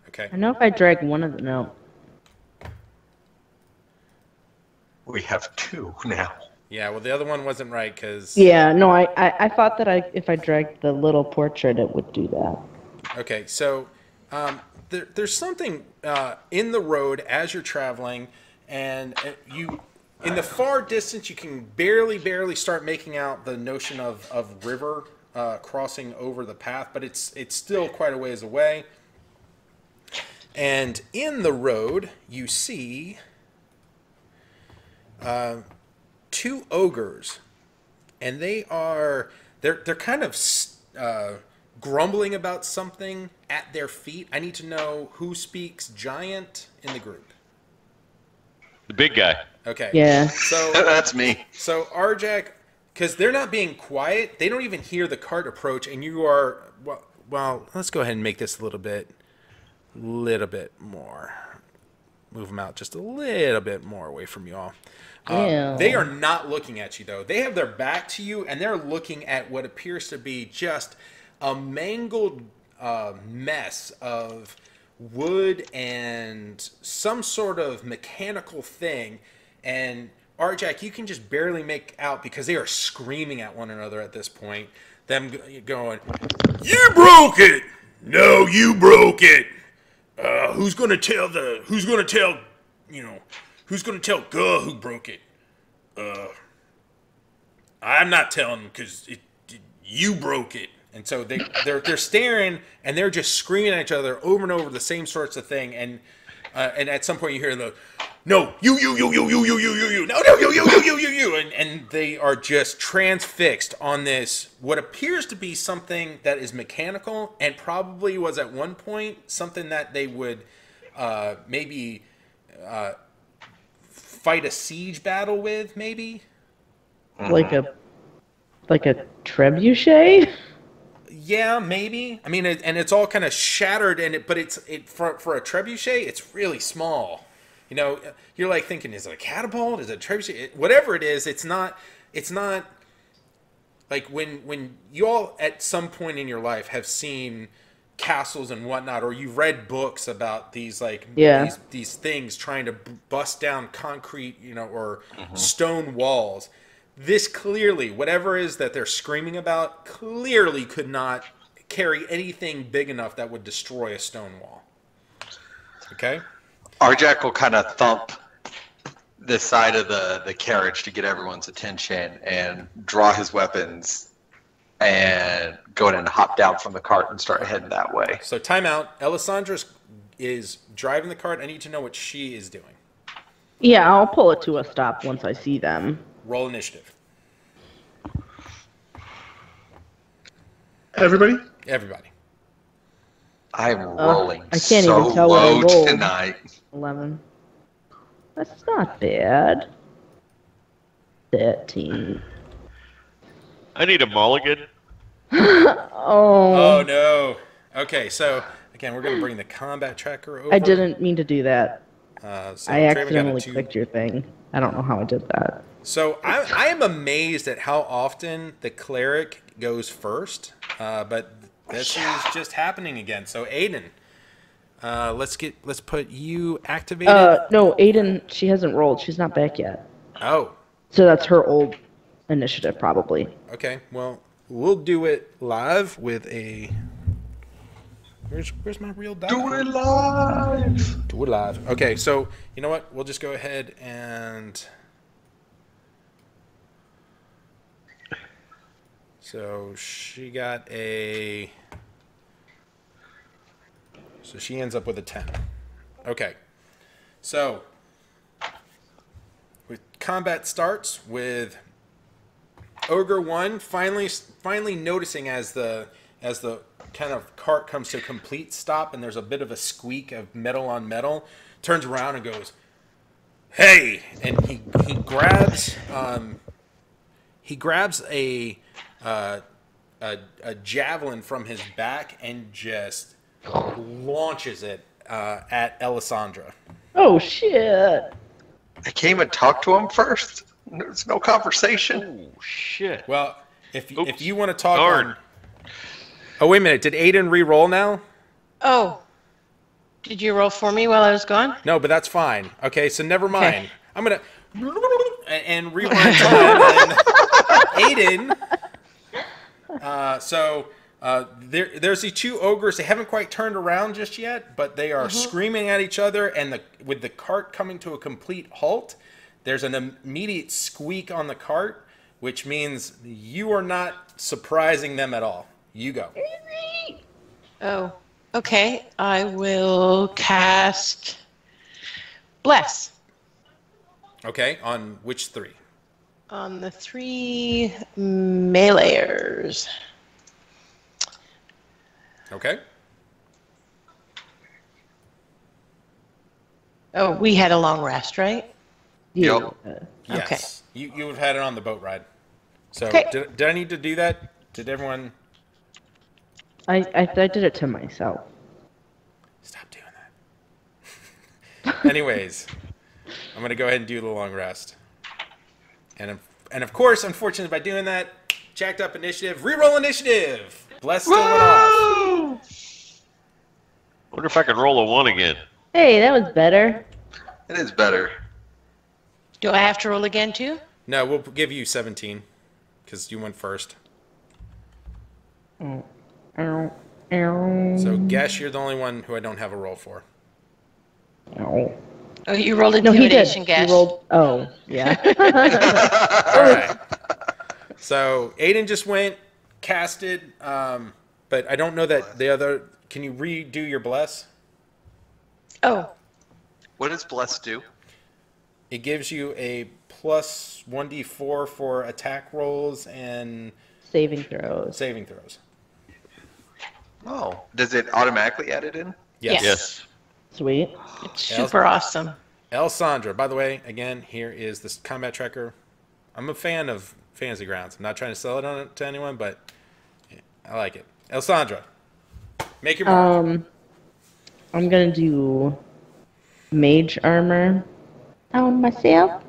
Okay.
I know if I drag one of them out.
We have two now.
Yeah, well, the other one wasn't right because.
Yeah, no, I thought that if I dragged the little portrait, it would do that.
Okay, so there's something in the road as you're traveling, and you, in the far distance, you can barely start making out the notion of river crossing over the path, but it's still quite a ways away. And in the road, you see two ogres, and they're kind of grumbling about something at their feet. I need to know who speaks giant in the group.
The big guy.
Okay.
Yeah.
So
That's me.
So Arjak, because they're not being quiet, they don't even hear the cart approach, and you are well. Let's go ahead and make this a little bit more. Move them out just a little bit more away from you all. They are not looking at you, though. They have their back to you, and they're looking at what appears to be just a mangled mess of wood and some sort of mechanical thing. And Arjak, you can just barely make out because they are screaming at one another at this point. Them going, "You broke it! No, you broke it! Who's gonna tell Guh who broke it? I'm not telling him because you broke it." And so they're staring and they're just screaming at each other over and over the same sorts of thing. And at some point you hear the, "No, you, no, no, you," and they are just transfixed on this what appears to be something that is mechanical and probably was at one point something that they would maybe fight a siege battle with, maybe.
Like a trebuchet?
Yeah, maybe. I mean, and it's all kind of shattered, but for a trebuchet, it's really small. You know, you're like thinking, is it a catapult? Is it a trebuchet? Whatever it is, it's not like when you all at some point in your life have seen castles and whatnot, or you've read books about these these things trying to bust down concrete, or stone walls. This clearly, whatever it is that they're screaming about, clearly could not carry anything big enough that would destroy a stone wall. Okay?
Arjak will kind of thump this side of the carriage to get everyone's attention and draw his weapons and go ahead and hop down from the cart and start heading that way.
So timeout. Alessandra is driving the cart. I need to know what she is doing.
Yeah, I'll pull it to a stop once I see them.
Roll initiative.
Everybody?
Everybody.
I'm rolling
I can't
so
even tell what I
low
rolled.
tonight.
11. That's not bad. 13.
I need a mulligan.
Oh no. Okay, so again, we're going to bring the combat tracker over.
I didn't mean to do that.
So
I
Draven got a
accidentally
2.
clicked your thing. I don't know how I did that.
So I am amazed at how often the cleric goes first, but this is just happening again. So Aiden, let's put you activated.
No, Aiden, she hasn't rolled. She's not back yet.
Oh,
So that's her old initiative, probably.
okay. Well, we'll do it live with a. Where's my real die?
Do it live!
Do it live. Okay, so you know what? We'll just go ahead and. So she got a. So she ends up with a 10. Okay. So combat starts with Ogre 1 finally noticing as the kind of cart comes to a complete stop and there's a bit of a squeak of metal on metal, turns around and goes, "Hey!" And he grabs a javelin from his back and just launches it at Alessandra.
Oh, shit.
I came and talked to him first. There's no conversation.
Oh shit.
Well, if
Oops.
you want to talk
Darn.
on... Oh, wait a minute. Did Aiden re-roll now?
Oh, did you roll for me while I was gone?
No, but that's fine. Okay, so never mind.
Okay.
and rewind time. And Aiden, there's the two ogres. They haven't quite turned around just yet, but they are screaming at each other. And with the cart coming to a complete halt, there's an immediate squeak on the cart, which means you are not surprising them at all. You go.
Oh, okay. I will cast Bless
Okay, on which three?
on the 3 meleeers.
Okay.
Oh, we had a long rest, right?
Yep.
Yes. You would have had it on the boat ride. So
Okay.
did I need to do that? Did everyone
I did it to myself.
stop doing that? Anyways, I'm gonna go ahead and do the long rest. And of course, unfortunately, by doing that, jacked up initiative, reroll initiative. Bless still went off.
Wonder if I could roll a 1 again.
Hey, that was better.
It is better.
Do I have to roll again too?
No, we'll give you 17 because you went first.
Ow, ow,
So Gesh, you're the only one who I don't have a roll for.
ow.
Oh, you rolled
No, he did.
intimidation,
He
Gash.
rolled. Oh, yeah.
All right. So Aiden just went, casted, but I don't know that the other. Can you redo your bless?
Oh,
What does Bless do?
It gives you a plus 1d4 for attack rolls and
Saving throws.
saving throws.
Oh. Does it automatically add it in?
Yes.
Yes.
Sweet.
it's super awesome.
Elsandra, by the way, again, here is this combat tracker. I'm a fan of Fantasy Grounds. I'm not trying to sell it to anyone, but I like it. Elsandra, make your mark.
I'm gonna do mage armor on myself,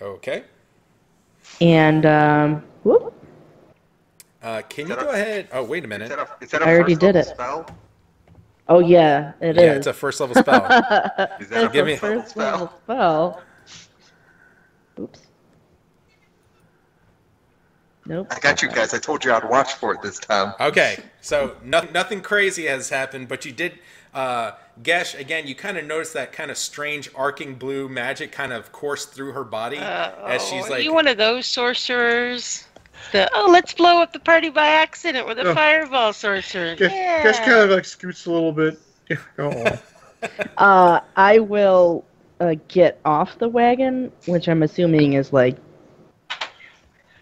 Okay.
and whoop.
Can you go ahead? Oh, wait a minute.
Is that a
I already
first
did
level
it.
spell?
Oh yeah, it
Yeah,
is.
it's a first level spell.
Is that a
Give me-
first level
First
spell?
level spell. Oops. Nope.
I got you guys. I told you I'd watch for it this time.
Okay, so nothing crazy has happened, but you did, Gesh, again, you kind of noticed that kind of strange arcing blue magic kind of course through her body as she's
Are
like,
you one of those sorcerers? Let's blow up the party by accident with a
Oh.
fireball sorcerer. Yeah.
Gash kind of like scoots a little bit. Oh.
I will get off the wagon, which I'm assuming is like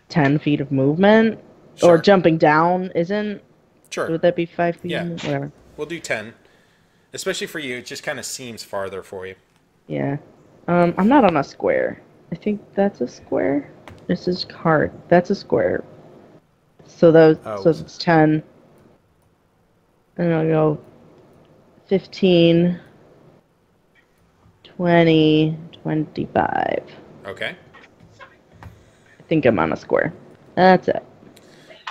10 feet of movement,
Sure.
or jumping down isn't.
sure,
Would that be 5 feet?
Yeah.
Whatever.
we'll do 10. Especially for you, it just kind of seems farther for you.
Yeah. I'm not on a square. I think that's a square. This is card. That's a square. So
Oh.
so it's 10. And I'll go 15, 20, 25.
Okay.
I think I'm on a square. That's it.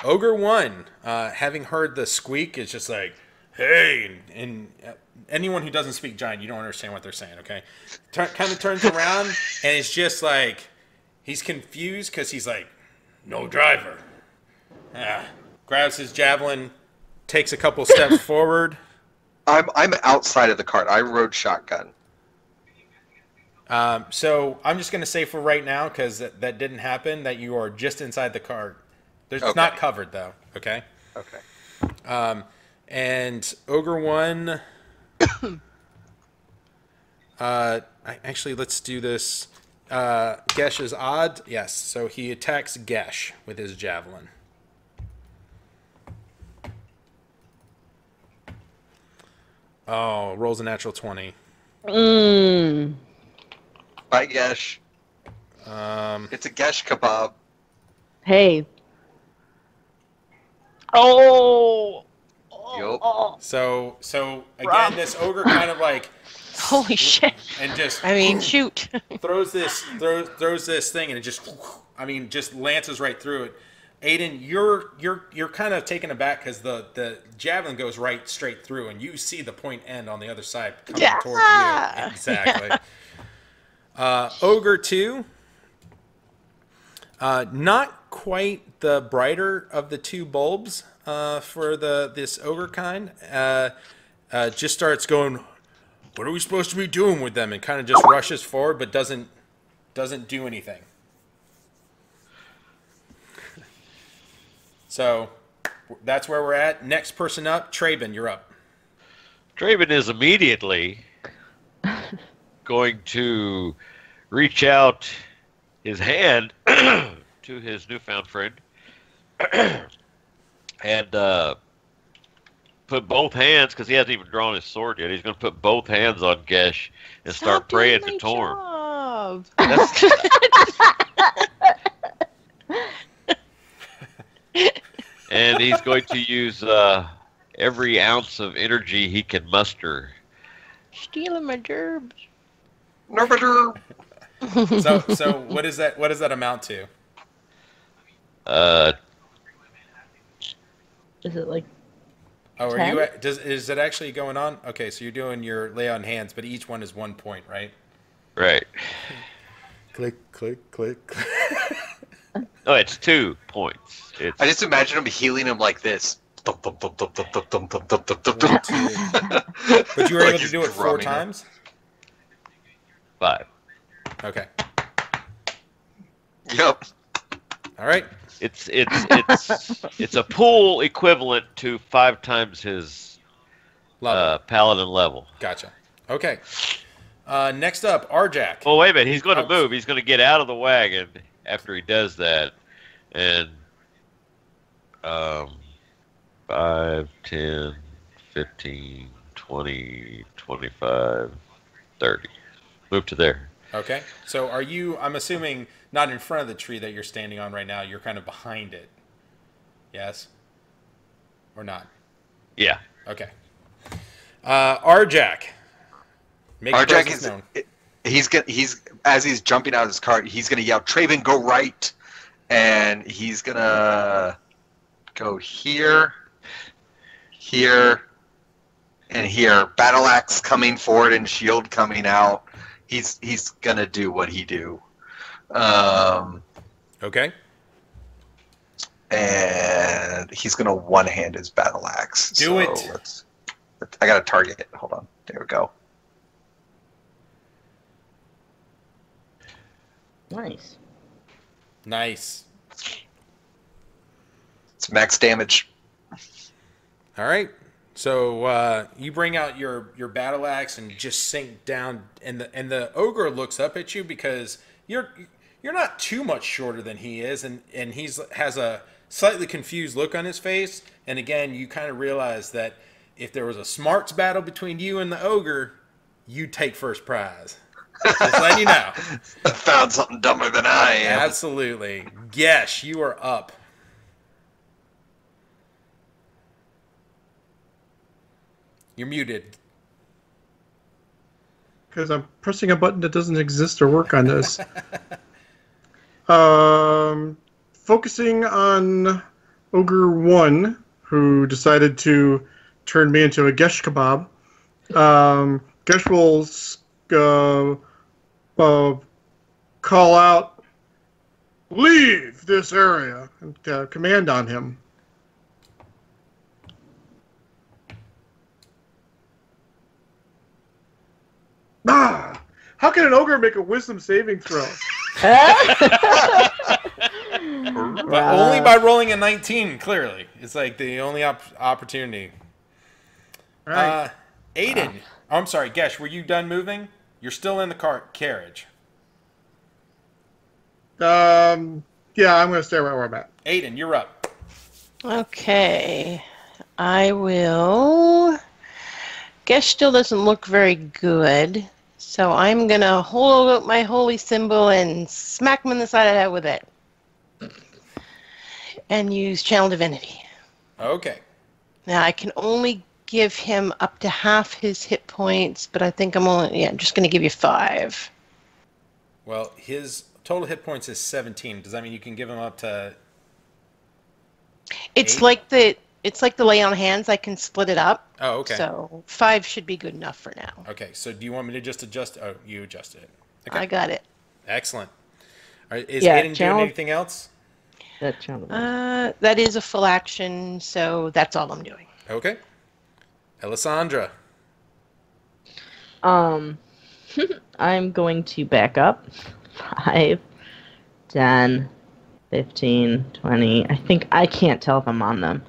Ogre 1, having heard the squeak, is just like, hey, and anyone who doesn't speak giant, you don't understand what they're saying, okay? Kind of turns around, and it's just like, he's confused because he's like, no driver. Grabs his javelin, takes a couple steps forward.
I'm outside of the cart. I rode shotgun.
So I'm just going to say for right now, because that didn't happen, that you are just inside the cart. It's
Okay.
not covered, though, okay?
Okay.
And Ogre 1... actually, let's do this. Gesh is odd. Yes, so he attacks Gesh with his javelin. Oh, rolls a natural 20.
Mmm.
Bye, Gesh. It's a Gesh kebab.
Hey.
Oh.
Yup.
So again, this ogre kind of like
Holy shit.
and just
I mean, shoot.
throws this thing, and it just lances right through it. Aiden, you're kind of taken aback because the javelin goes right straight through, and you see the point end on the other side coming
Yeah.
towards you. Exactly. Ogre 2, Not quite the brighter of the two bulbs for this ogre kind. Just starts going, what are we supposed to be doing with them? And kind of just rushes forward, but doesn't do anything. So that's where we're at. Next person up, Traben, you're up.
Traven is immediately going to reach out his hand to his newfound friend and put both hands, because he hasn't even drawn his sword yet. He's going to put both hands on Gesh and start praying to Torm. And he's going to use every ounce of energy he can muster.
Stealing my gerbs.
So what is that? What does that amount to?
Is it like?
Oh,
10?
Is it actually going on? Okay, so you're doing your lay on hands, but each one is 1 point, right?
Right.
Click, click, click.
No, it's 2 points.
I just imagine him healing him like this.
But you were able to do it 4 times?
5.
Okay.
Yep.
All right.
It's a pool equivalent to 5 times his paladin level.
Gotcha. Okay. Next up, Arjak.
Well, wait a minute. He's going to move. He's going to get out of the wagon after he does that. And 5, 10, 15, 20, 25, 30. Move to there.
Okay. So are you, I'm assuming, not in front of the tree that you're standing on right now. You're kind of behind it. Yes? Or not?
Yeah.
Okay. Arjak. Make your
Arjak
presence known.
he's as he's jumping out of his cart, he's gonna yell, "Traven, go right!" And he's gonna go here, here, and here. Battle axe coming forward and shield coming out. He's gonna do what he do.
Okay.
And he's gonna one-hand his battle axe.
Do it.
I got a target. Hold on. There we go.
Nice.
Nice.
It's max damage.
All right. So you bring out your battle axe and just sink down, and the ogre looks up at you because you're not too much shorter than he is, and has a slightly confused look on his face. And again, you kind of realize that if there was a smarts battle between you and the ogre, you'd take first prize. Just letting you know.
I found something dumber than I am.
Absolutely. Gesh, you are up. You're muted.
Because I'm pressing a button that doesn't exist or work on this. Focusing on Ogre 1, who decided to turn me into a Gesh kebab. Gesh will call out, "Leave this area," and command on him. Ah! How can an ogre make a wisdom saving throw?
But only by rolling a 19, clearly. It's like the only opportunity.
All right.
Aiden. Oh, I'm sorry, Gesh, were you done moving? You're still in the carriage.
Yeah, I'm going to stay right where I'm at.
Aiden, you're up.
Okay. I will. Gesh still doesn't look very good. So I'm going to hold up my holy symbol and smack him in the side of the head with it. And use Channel Divinity.
Okay.
Now I can only give him up to half his hit points, but I think I'm just going to give you 5.
Well, his total hit points is 17. Does that mean you can give him up to
It's
8?
like the lay on hands. I can split it up.
Oh, okay.
So 5 should be good enough for now.
Okay, so do you want me to just adjust? Oh, you adjusted it. Okay.
I got it.
Excellent. Is
Yeah,
Aiden doing
channel-
anything else?
That channel.
That is a full action, so that's all I'm doing.
Okay. Alessandra.
I'm going to back up. 5, 10, 15, 20. I think I can't tell if I'm on them.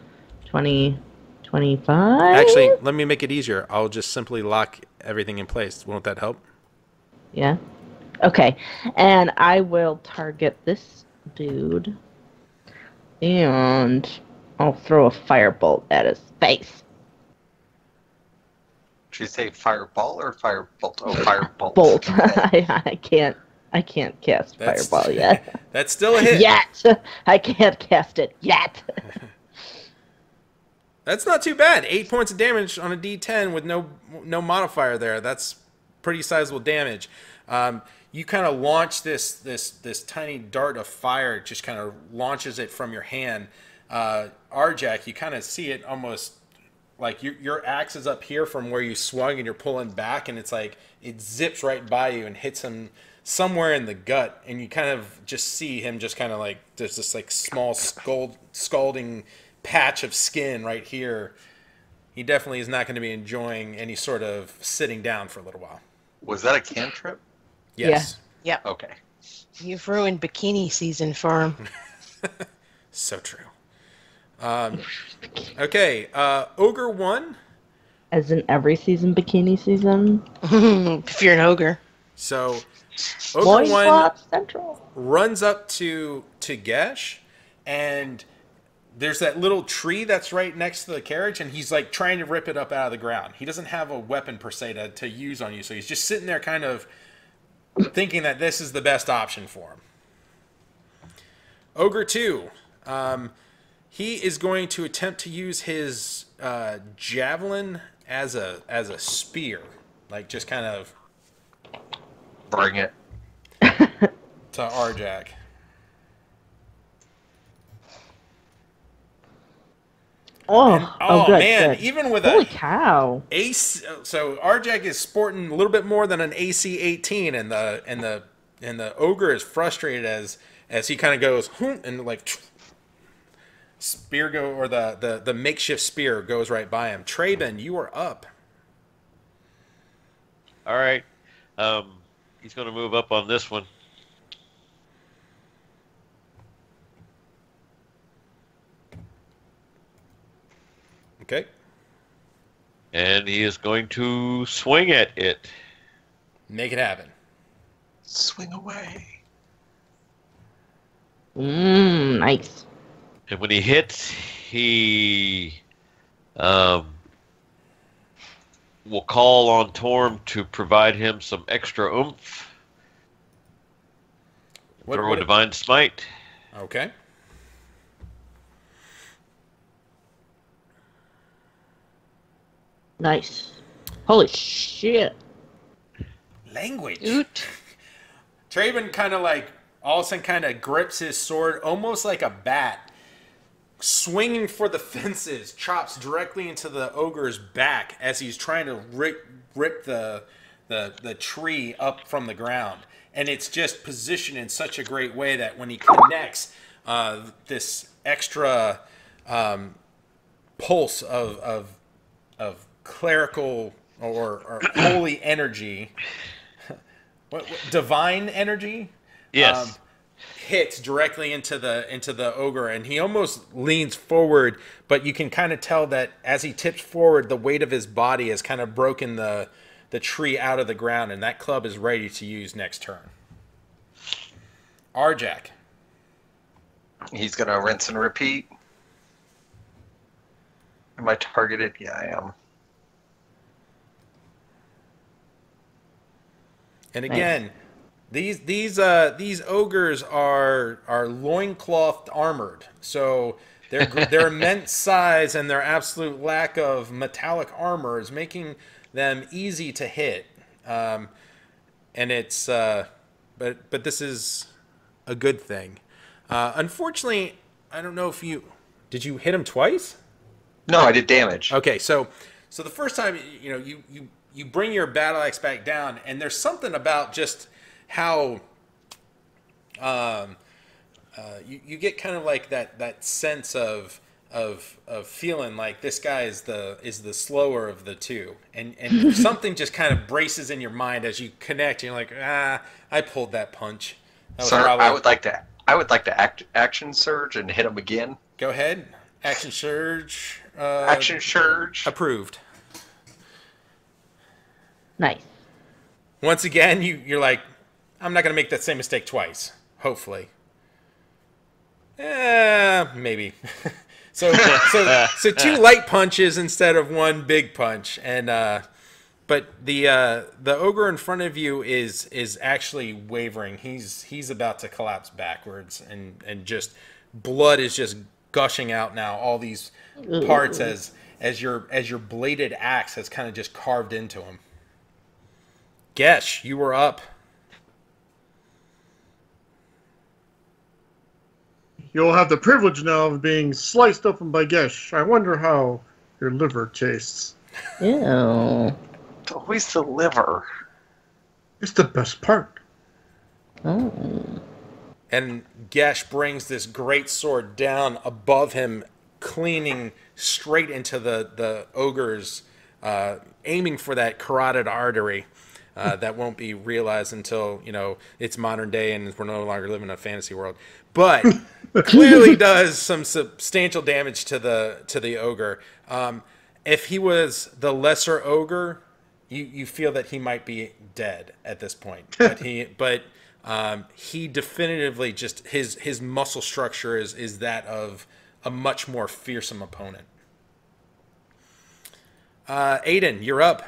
20, 25?
Actually, let me make it easier. I'll just simply lock everything in place. Won't that help?
Yeah. Okay. And I will target this dude. And I'll throw a firebolt at his face.
Did you say fireball or firebolt? Oh, firebolt.
Bolt.
Okay.
I can't cast fireball yet.
That's still a hit.
Yet. I can't cast it yet.
That's not too bad. 8 points of damage on a D10 with no modifier there. That's pretty sizable damage. You kind of launch this tiny dart of fire. It just kind of launches it from your hand. Arjak, you kind of see it almost like your axe is up here from where you swung, and you're pulling back, and it's like it zips right by you and hits him somewhere in the gut, and you kind of just see him just kind of like there's this like small scalding patch of skin right here. He definitely is not going to be enjoying any sort of sitting down for a little while.
Was that a cantrip?
Yes.
Yep.
Okay.
You've ruined bikini season for him.
So true. Okay. Ogre 1.
As in every season, bikini season.
If you're an ogre.
So Ogre 1
Loincloth Central.
runs up to Gesh, and there's that little tree that's right next to the carriage, and he's like trying to rip it up out of the ground. He doesn't have a weapon per se to use on you, so he's just sitting there kind of thinking that this is the best option for him. Ogre 2. He is going to attempt to use his javelin as a spear. Like just kind of
Bring it.
to Arjak.
Oh, good,
man,
good.
even with
Holy
a
cow.
AC, so Arjak is sporting a little bit more than an AC 18, and the ogre is frustrated as he kind of goes and like spear or the makeshift spear goes right by him. Traben, you are up.
All right. He's going to move up on this one.
Okay.
And he is going to swing at it.
Make it happen.
Swing away.
Nice.
And when he hits, he will call on Torm to provide him some extra oomph. Throw a divine smite.
Okay.
Nice. Holy shit.
Language.
Oot.
Traben kind of like all of a sudden kind of grips his sword almost like a bat, swinging for the fences, chops directly into the ogre's back as he's trying to rip the tree up from the ground. And it's just positioned in such a great way that when he connects, this extra pulse of clerical or holy energy, what, divine energy,
Yes.
hits directly into the ogre, and he almost leans forward, but you can kind of tell that as he tips forward, the weight of his body has kind of broken the tree out of the ground, and that club is ready to use next turn. Arjak.
He's going to rinse and repeat. Am I targeted? Yeah, I am.
And again, these ogres are loincloth armored, so their immense size and their absolute lack of metallic armor is making them easy to hit. And it's but this is a good thing. Unfortunately, I don't know if did you hit him twice?
No, I did damage.
Okay, so the first time you bring your battle axe back down, and there's something about just how you get kind of like that sense of feeling like this guy is the slower of the two, and something just kind of braces in your mind as you connect. And you're like, I pulled that punch. That was
Sir,
probably...
I would like to action surge and hit him again.
Go ahead, action surge.
Action surge.
Approved.
Nice.
Once again, you're like, I'm not gonna make that same mistake twice. Hopefully. Maybe. So 2 light punches instead of 1 big punch, and but the ogre in front of you is actually wavering. He's about to collapse backwards, and just blood is just gushing out now. All these parts as your bladed axe has kind of just carved into him. Gesh, you were up.
You'll have the privilege now of being sliced open by Gesh. I wonder how your liver tastes.
Ew.
It's always the liver.
It's the best part.
Oh.
And Gesh brings this great sword down above him, cleaning straight into the ogre's, aiming for that carotid artery. That won't be realized until, it's modern day and we're no longer living in a fantasy world. But clearly does some substantial damage to the ogre. If he was the lesser ogre, you feel that he might be dead at this point. But he definitively just his muscle structure is that of a much more fearsome opponent. Aiden, you're up.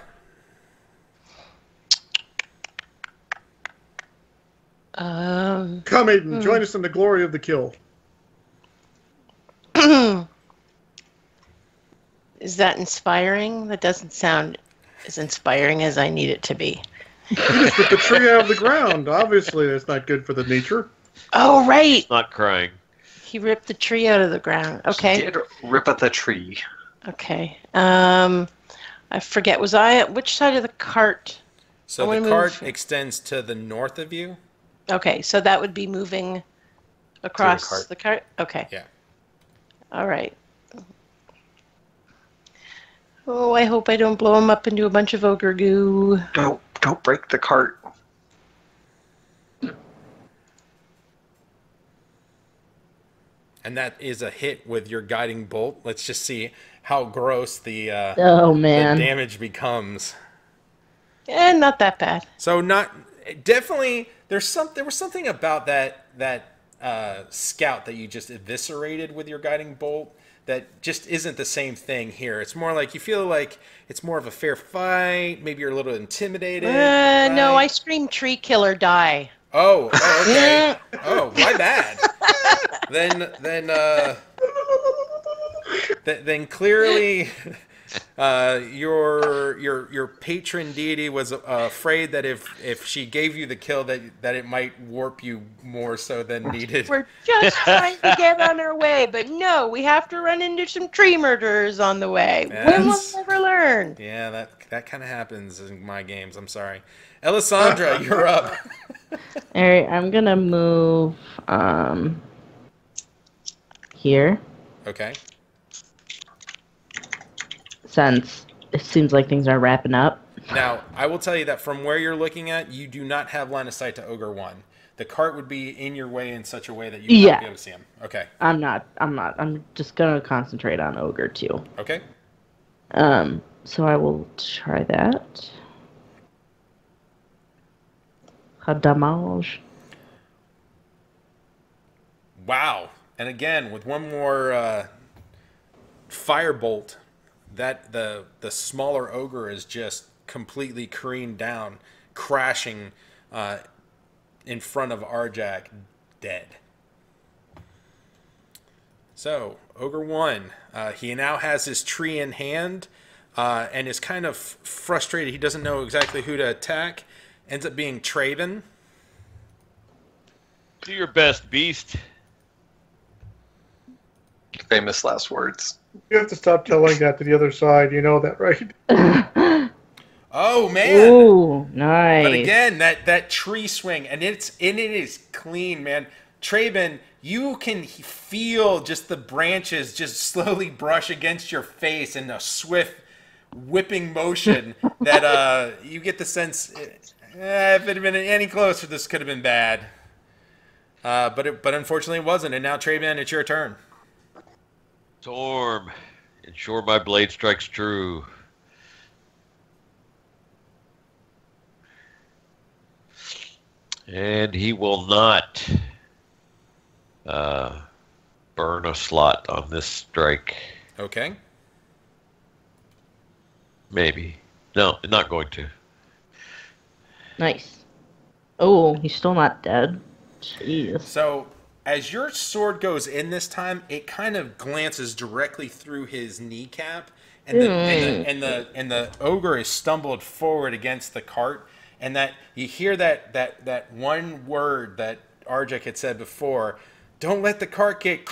Come, Aiden, join us in the glory of the kill.
Is that inspiring? That doesn't sound as inspiring as I need it to be.
You just ripped the tree out of the ground. Obviously, that's not good for the nature.
Oh, right.
Not crying.
He ripped the tree out of the ground. Okay.
She did rip at the tree.
Okay. I forget. Was I at which side of the cart?
So the cart extends to the north of you.
Okay, so that would be moving across the cart? Okay.
Yeah.
All right. Oh, I hope I don't blow him up into a bunch of ogre goo.
Don't break the cart.
And that is a hit with your guiding bolt. Let's just see how gross the damage becomes.
Not that bad.
So definitely there was something about that scout that you just eviscerated with your guiding bolt that just isn't the same thing here. It's more like you feel like it's more of a fair fight. Maybe you're a little intimidated. Right?
No, I scream tree killer die.
Oh, okay. Oh, my bad. Then clearly your patron deity was afraid that if she gave you the kill that it might warp you more so than needed.
We're just trying to get on our way, but no, we have to run into some tree murderers on the way. When will we ever learn?
Yeah, that kind of happens in my games. I'm sorry. Elisandra, you're up.
All right, I'm gonna move here.
Okay.
Since it seems like things are wrapping up.
Now, I will tell you that from where you're looking at, you do not have line of sight to Ogre 1. The cart would be in your way in such a way that you would not be able to see him. Okay.
I'm not. I'm just gonna concentrate on Ogre 2.
Okay.
So I will try that. Damage.
Wow. And again, with one more firebolt, that the smaller ogre is just completely careened down, crashing in front of Arjak, dead. So, Ogre 1, he now has his tree in hand and is kind of frustrated. He doesn't know exactly who to attack. Ends up being Traven.
Do your best, beast.
Famous last words.
You have to stop telling that to the other side. You know that, right?
Oh man!
Ooh, nice.
But again, that tree swing, and it is clean, man. Traben, you can feel just the branches just slowly brush against your face in a swift whipping motion that you get the sense, if it had been any closer, this could have been bad. But unfortunately it wasn't, and now Traben, it's your turn.
Torm, ensure my blade strikes true. And he will not burn a slot on this strike.
Okay.
Maybe. No, not going to.
Nice. Oh, he's still not dead. Jeez.
So as your sword goes in this time, it kind of glances directly through his kneecap, and the ogre is stumbled forward against the cart, and that you hear that one word that Arjek had said before. Don't let the cart get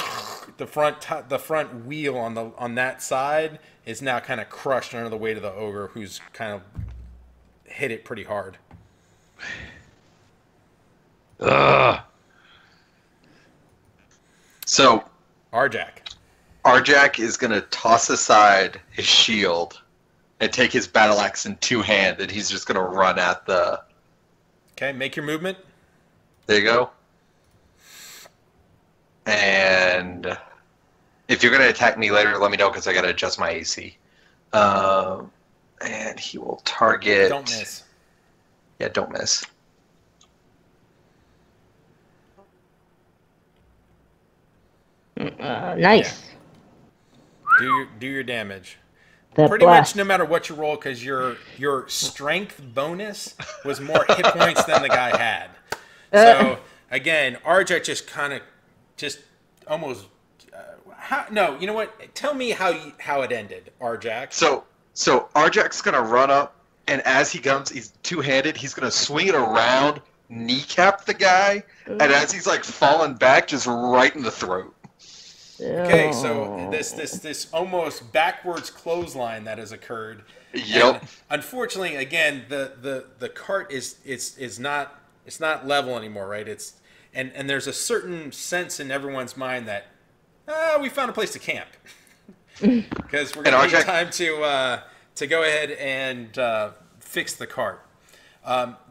the front wheel on that side is now kind of crushed under the weight of the ogre, who's kind of hit it pretty hard.
Ugh.
So
Arjak
is going to toss aside his shield and take his battle axe in two hands, and he's just going to run at the...
Okay, make your movement.
There you go. And if you're going to attack me later, let me know, because I got to adjust my AC. And he will target...
Don't miss.
Yeah, don't miss.
Nice.
Do your damage.
The
Pretty
blast.
much no matter what you roll, because your strength bonus was more hit points than the guy had. So again, Arjek just almost. No, you know what? Tell me how it ended, Arjak.
So Arjak's going to run up, and as he comes, he's two-handed. He's going to swing it around, kneecap the guy, and as he's like falling back, just right in the throat.
Okay, so this almost backwards clothesline that has occurred.
Yep.
And unfortunately, again, the cart is not level anymore, right? And there's a certain sense in everyone's mind that we found a place to camp because we're going to need time to go ahead and fix the cart.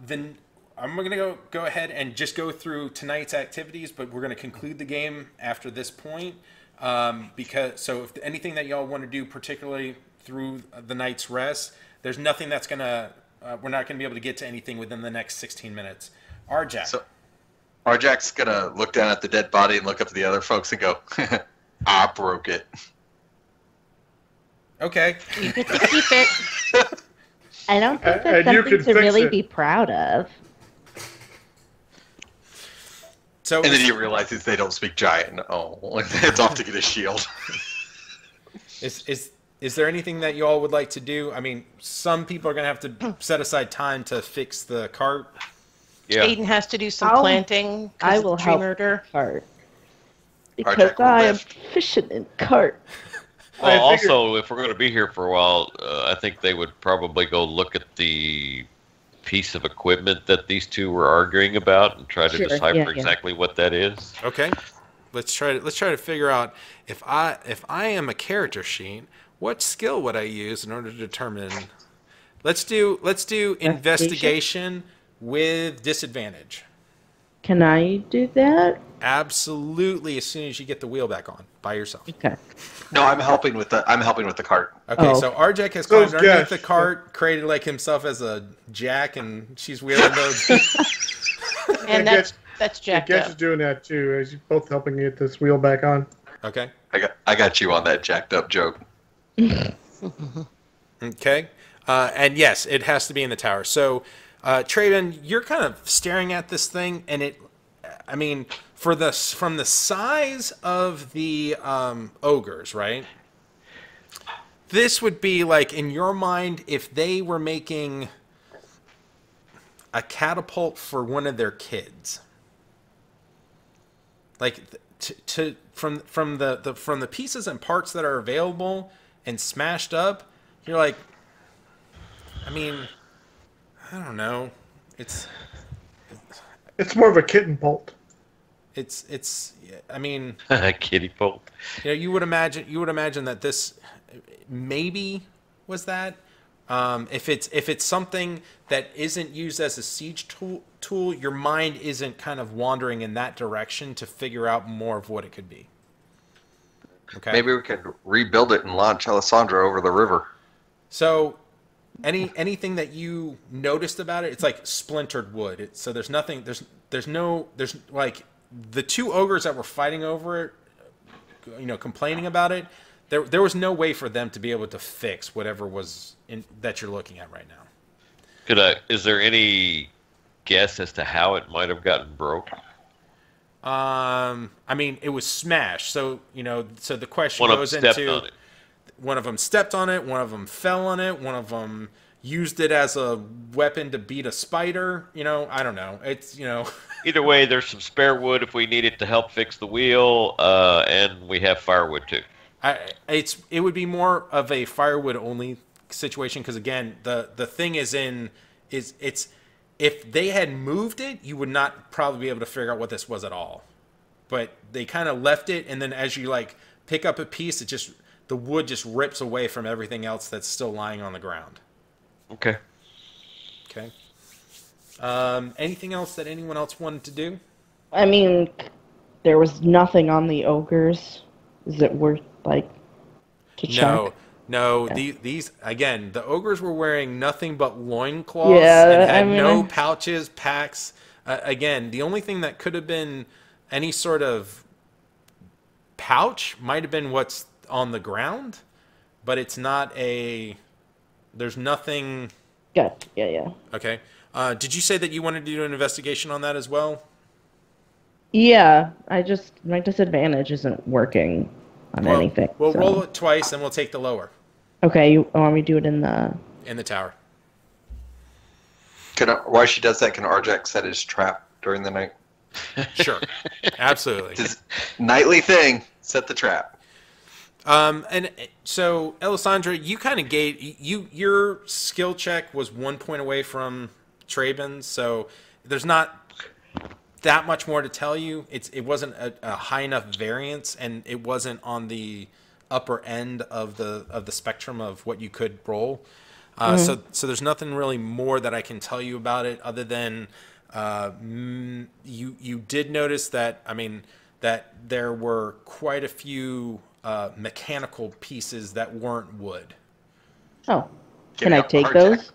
Then I'm going to go ahead and just go through tonight's activities, but we're going to conclude the game after this point. If anything that y'all want to do, particularly through the night's rest, there's nothing that's going to, we're not going to be able to get to anything within the next 16 minutes. Arjak.
So Arjak's going to look down at the dead body and look up to the other folks and go, I broke it.
Okay.
You get to keep it.
I don't think
And
that's
you
something
can
to
fix
really
it.
be proud of.
So
And then he realizes they don't speak giant. Oh, it's off to get a shield.
is there anything that you all would like to do? I mean, some people are going to have to set aside time to fix the cart.
Yeah.
Aiden has to do some
I'll-
planting. 'cause
I
of
will
tree
help
murder.
cart. Because
Arjak will
I am
lift.
fishing in cart.
Well,
I figured-
also, if we're going to be here for a while, I think they would probably go look at the piece of equipment that these two were arguing about and try to
Sure,
decipher
yeah.
exactly what that is.
Okay. Let's try to figure out if I am a character sheet, what skill would I use in order to determine? Let's do investigation with disadvantage.
Can I do that?
Absolutely, as soon as you get the wheel back on by yourself.
Okay.
No, I'm helping with the cart.
Okay,
Oh.
so Arjek has
Those
climbed underneath
guys.
the cart, created like himself as a jack, and she's wheeling those.
And that's jacked
Getch is
up.
doing that too. As you both helping get this wheel back on.
Okay.
I got you on that jacked up joke.
Okay. And yes, it has to be in the tower. So, Traven, you're kind of staring at this thing, and from the size of the ogres, right? This would be like, in your mind, if they were making a catapult for one of their kids. Like, from the pieces and parts that are available and smashed up, you're like, I mean, I don't know. It's
It's more of a kitten bolt.
it's. I mean,
Kitty pole.
you would imagine that this maybe was that. If it's something that isn't used as a siege tool, your mind isn't kind of wandering in that direction to figure out more of what it could be. Okay.
Maybe we could rebuild it and launch Alessandro over the river.
So, anything that you noticed about it, it's like splintered wood. So there's nothing. There's like the two ogres that were fighting over it, complaining about it. There was no way for them to be able to fix whatever was that you're looking at right now.
Is there any guess as to how it might have gotten broke?
I mean, it was smashed. So so the question
One of them
goes
stepped
into
on it.
one of them stepped on it, one of them fell on it, one of them used it as a weapon to beat a spider. I don't know. It's
Either way, there's some spare wood if we need it to help fix the wheel, and we have firewood too.
It would be more of a firewood only situation because again the thing is it's if they had moved it you would not probably be able to figure out what this was at all, but they kind of left it, and then as you like pick up a piece the wood just rips away from everything else that's still lying on the ground.
Okay.
Anything else that anyone else wanted to do?
I mean, there was nothing on the ogres. Is it worth to check?
No.
Yeah.
These again, the ogres were wearing nothing but loincloths
Yeah,
and had
I mean,
no pouches, packs. Again, the only thing that could have been any sort of pouch might have been what's on the ground, but it's not a. There's nothing.
Good. Yeah.
Okay. Did you say that you wanted to do an investigation on that as well?
Yeah, my disadvantage isn't working on anything.
We'll
so.
roll it twice and we'll take the lower
Okay, you want me to do it in the
tower.
While she does that, can Arjak set his trap during the night?
Sure. Absolutely.
Just nightly thing. Set the trap.
And so, Alessandra, you kind of your skill check was 1 point away from Traben's, so there's not that much more to tell you. It wasn't a high enough variance, and it wasn't on the upper end of the spectrum of what you could roll. So there's nothing really more that I can tell you about it other than you did notice that that there were quite a few mechanical pieces that weren't wood.
Oh, can I take those?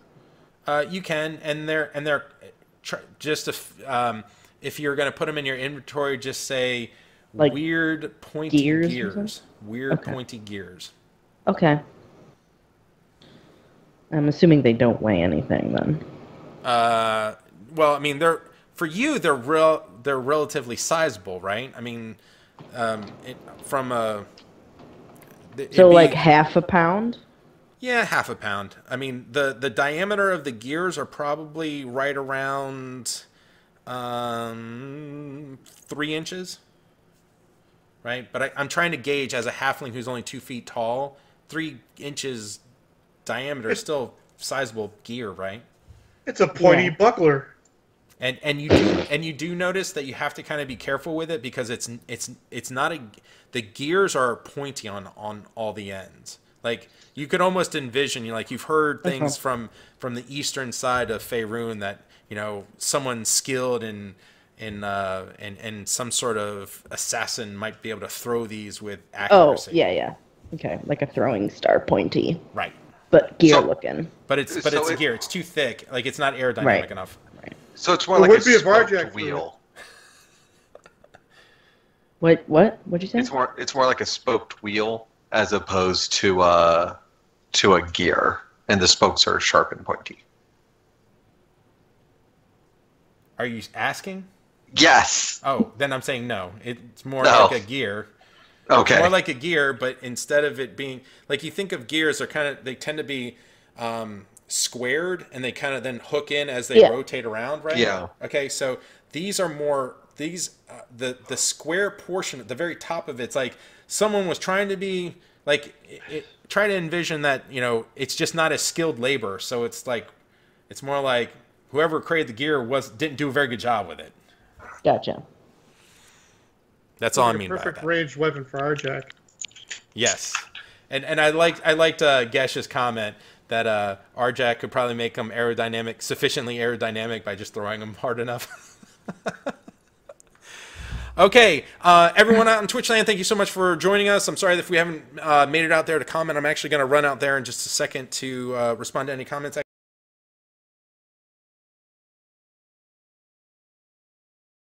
You can, and they're just if you're going to put them in your inventory, just say weird pointy gears. Weird pointy gears.
Okay. I'm assuming they don't weigh anything then.
Well, I mean, they're relatively sizable, right? I mean,
so like half a pound?
Yeah, half a pound. I mean, the diameter of the gears are probably right around 3 inches, right? But I'm trying to gauge as a halfling who's only 2 feet tall, 3 inches diameter is still sizable gear, right?
It's a pointy buckler.
And you do notice that you have to kind of be careful with it because it's not the gears are pointy on all the ends. Like you could almost envision, you've heard things from the eastern side of Faerun that someone skilled in some sort of assassin might be able to throw these with accuracy.
Oh yeah, okay, like a throwing star pointy,
right?
But gear looking.
But it's gear. It's too thick. Like it's not aerodynamic enough.
Right.
So it's more like a spoked
Arjak
wheel.
What? What'd you say?
It's more like a spoked wheel as opposed to a gear, and the spokes are sharp and pointy.
Are you asking?
Yes.
Oh, then I'm saying no. It's more like a gear.
Okay.
It's more like a gear, but instead of it being like you think of gears, they tend to be squared, and they kind of then hook in as they rotate around, right?
Yeah.
Okay, so these are more the square portion at the very top of it's like someone was trying to be Like, try to envision that, you know, it's just not a skilled labor. So it's like, it's more like whoever created the gear didn't do a very good job with it.
Gotcha.
That's all I mean by
Perfect
that.
ranged weapon for Arjack.
Yes. And I liked Gesh's comment that Arjack could probably make him sufficiently aerodynamic by just throwing him hard enough. Okay, everyone out on Twitch land, thank you so much for joining us. I'm sorry if we haven't made it out there to comment. I'm actually going to run out there in just a second to respond to any comments.